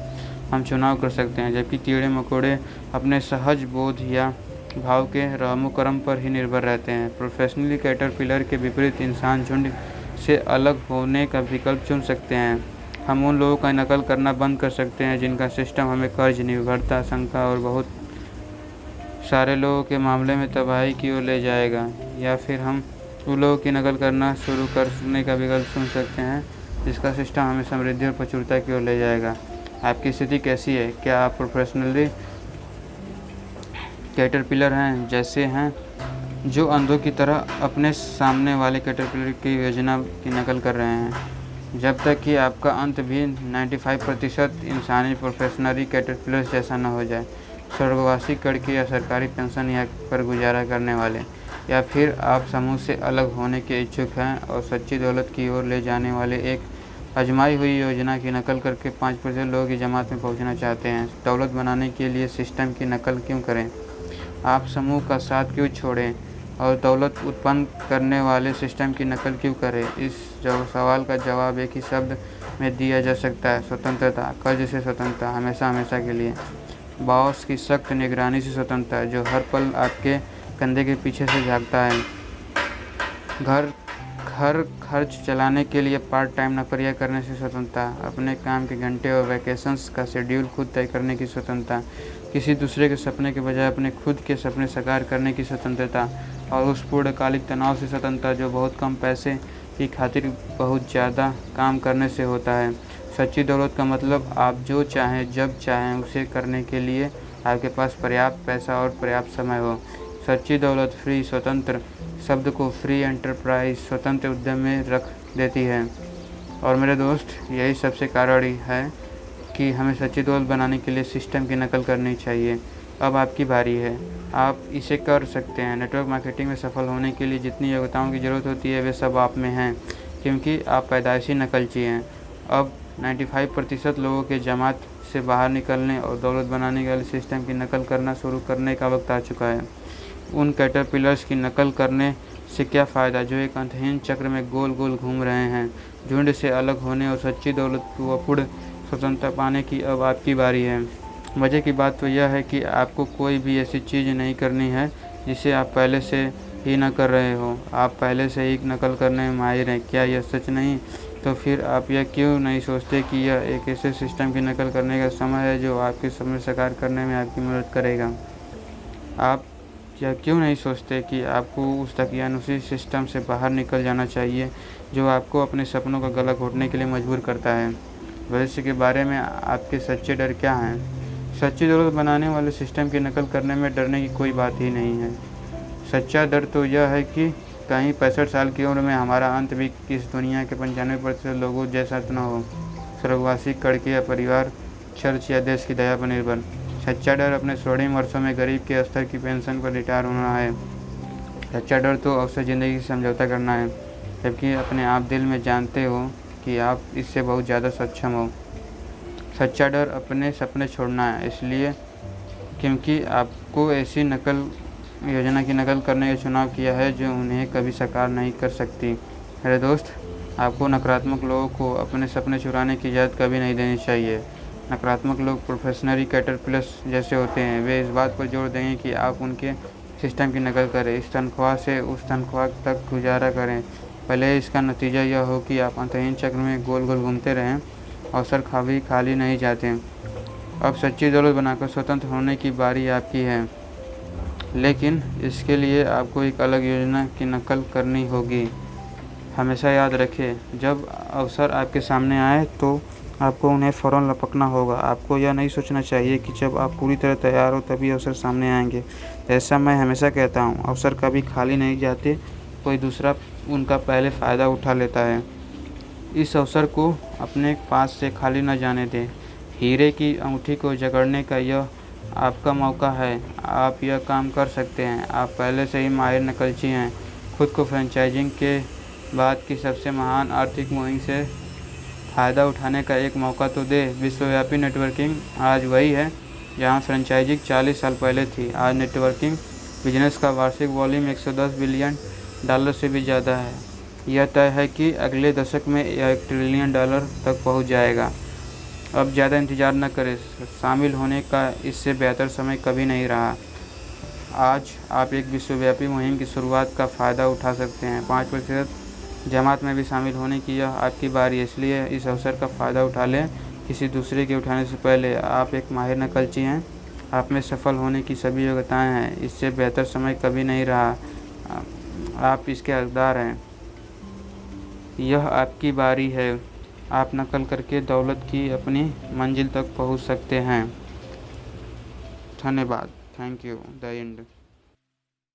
Speaker 1: हम चुनाव कर सकते हैं, जबकि कीड़े मकोड़े अपने सहज बोध या भाव के रहमो करम पर ही निर्भर रहते हैं। प्रोफेशनली कैटरपिलर के विपरीत इंसान झुंड से अलग होने का विकल्प चुन सकते हैं। हम उन लोगों का नकल करना बंद कर सकते हैं जिनका सिस्टम हमें कर्ज, निर्भरता, शंका और बहुत सारे लोगों के मामले में तबाही की ओर ले जाएगा। या फिर हम उन लोगों की नकल करना शुरू करने का विकल्प चुन सकते हैं जिसका सिस्टम हमें समृद्धि और प्रचुरता की ओर ले जाएगा। आपकी स्थिति कैसी है? क्या आप प्रोफेशनली कैटरपिलर हैं, जैसे हैं जो अंधों की तरह अपने सामने वाले कैटरपिलर की योजना की नकल कर रहे हैं, जब तक कि आपका अंत भी 95% इंसानी प्रोफेशनली कैटरपिलर जैसा न हो जाए? स्वर्गवासी करके या सरकारी पेंशन या पर गुजारा करने वाले, या फिर आप समूह से अलग होने के इच्छुक हैं और सच्ची दौलत की ओर ले जाने वाले एक आजमाई हुई योजना की नकल करके 5% लोगों की जमात में पहुंचना चाहते हैं? दौलत बनाने के लिए सिस्टम की नकल क्यों करें? आप समूह का साथ क्यों छोड़ें और दौलत उत्पन्न करने वाले सिस्टम की नकल क्यों करें? इस सवाल का जवाब एक ही शब्द में दिया जा सकता है: स्वतंत्रता। कर्ज से स्वतंत्रता, हमेशा हमेशा के लिए। बॉस की सख्त निगरानी से स्वतंत्रता, जो हर पल आपके कंधे के पीछे से झांकता है। घर खर्च चलाने के लिए पार्ट टाइम नौकरियां करने से स्वतंत्रता। अपने काम के घंटे और वैकेशंस का शेड्यूल खुद तय करने की स्वतंत्रता। किसी दूसरे के सपने के बजाय अपने खुद के सपने साकार करने की स्वतंत्रता। और उस पूर्णकालिक तनाव से स्वतंत्रता जो बहुत कम पैसे की खातिर बहुत ज़्यादा काम करने से होता है। सच्ची दौलत का मतलब आप जो चाहें जब चाहें उसे करने के लिए आपके पास पर्याप्त पैसा और पर्याप्त समय हो। सच्ची दौलत फ्री स्वतंत्र शब्द को फ्री एंटरप्राइज, स्वतंत्र उद्यम में रख देती है। और मेरे दोस्त, यही सबसे कारण है कि हमें सच्ची दौलत बनाने के लिए सिस्टम की नकल करनी चाहिए। अब आपकी बारी है, आप इसे कर सकते हैं। नेटवर्क मार्केटिंग में सफल होने के लिए जितनी योग्यताओं की ज़रूरत होती है वे सब आप में हैं, क्योंकि आप पैदाइशी नकलची हैं। अब 95% लोगों के जमात से बाहर निकलने और दौलत बनाने के लिए सिस्टम की नकल करना शुरू करने का वक्त आ चुका है। उन कैटरपिलर्स की नकल करने से क्या फ़ायदा जो एक अंतहीन चक्र में गोल गोल घूम रहे हैं? झुंड से अलग होने और सच्ची दौलत व पूर्ण स्वतंत्रता पाने की अब आपकी बारी है। मज़े की बात तो यह है कि आपको कोई भी ऐसी चीज़ नहीं करनी है जिसे आप पहले से ही न कर रहे हो। आप पहले से ही नकल करने में माहिर हैं। क्या यह सच नहीं? तो फिर आप यह क्यों नहीं सोचते कि यह एक ऐसे सिस्टम की नकल करने का समय है जो आपके सपने साकार करने में आपकी मदद करेगा? आप यह क्यों नहीं सोचते कि आपको उस दकियानुसी सिस्टम से बाहर निकल जाना चाहिए जो आपको अपने सपनों का गला घोटने के लिए मजबूर करता है? भविष्य के बारे में आपके सच्चे डर क्या हैं? सच्ची दौलत बनाने वाले सिस्टम की नकल करने में डरने की कोई बात ही नहीं है। सच्चा डर तो यह है कि कहीं 65 साल की उम्र में हमारा अंत भी इस दुनिया के 95% लोगों जैसा न हो। स्वर्गवासी कड़के या परिवार, चर्च या देश की दया पर निर्भर। सच्चा डर अपने स्वर्णिम वर्षों में गरीब के स्तर की पेंशन पर रिटायर होना है। सच्चा डर तो अवसर ज़िंदगी से समझौता करना है, जबकि अपने आप दिल में जानते हो कि आप इससे बहुत ज़्यादा सक्षम हो। सच्चा डर अपने सपने छोड़ना है, इसलिए क्योंकि आपको ऐसी योजना की नकल करने का चुनाव किया है जो उन्हें कभी साकार नहीं कर सकती। मेरे दोस्त, आपको नकारात्मक लोगों को अपने सपने चुराने की इजाज़त कभी नहीं देनी चाहिए। नकारात्मक लोग प्रोफेशनली कैटरपिलर्स जैसे होते हैं। वे इस बात पर जोर देंगे कि आप उनके सिस्टम की नकल करें, इस तनख्वाह से उस तनख्वाह तक गुजारा करें, भले इसका नतीजा यह हो कि आप अंतहीन चक्र में गोल गोल घूमते रहें। अवसर कभी खाली नहीं जाते। अब सच्ची दौलत बनाकर स्वतंत्र होने की बारी आपकी है, लेकिन इसके लिए आपको एक अलग योजना की नकल करनी होगी। हमेशा याद रखें, जब अवसर आपके सामने आए तो आपको उन्हें फ़ौरन लपकना होगा। आपको यह नहीं सोचना चाहिए कि जब आप पूरी तरह तैयार हो तभी अवसर सामने आएंगे। जैसा मैं हमेशा कहता हूँ, अवसर कभी खाली नहीं जाते, कोई दूसरा उनका पहले फ़ायदा उठा लेता है। इस अवसर को अपने पास से खाली न जाने दें। हीरे की अंगूठी को जकड़ने का यह आपका मौका है। आप यह काम कर सकते हैं। आप पहले से ही माहिर नकलची हैं। खुद को फ्रेंचाइजिंग के बाद की सबसे महान आर्थिक मुहिम से फ़ायदा उठाने का एक मौका तो दे। विश्वव्यापी नेटवर्किंग आज वही है
Speaker 2: जहां फ्रेंचाइजिंग 40 साल पहले थी। आज नेटवर्किंग बिजनेस का वार्षिक वॉल्यूम $110 बिलियन से भी ज़्यादा है। यह तय है कि अगले दशक में यह $1 ट्रिलियन तक पहुंच जाएगा। अब ज़्यादा इंतज़ार न करें, शामिल होने का इससे बेहतर समय कभी नहीं रहा। आज आप एक विश्वव्यापी मुहिम की शुरुआत का फ़ायदा उठा सकते हैं। 5% जमात में भी शामिल होने की यह आपकी बारी है, इसलिए इस अवसर का फ़ायदा उठा लें। किसी दूसरे के उठाने से पहले आप एक माहिर नकलची हैं। आप में सफल होने की सभी योग्यताएं हैं। इससे बेहतर समय कभी नहीं रहा। आप इसके हकदार हैं। यह आपकी बारी है। आप नकल करके दौलत की अपनी मंजिल तक पहुंच सकते हैं। धन्यवाद। Thank you. The end.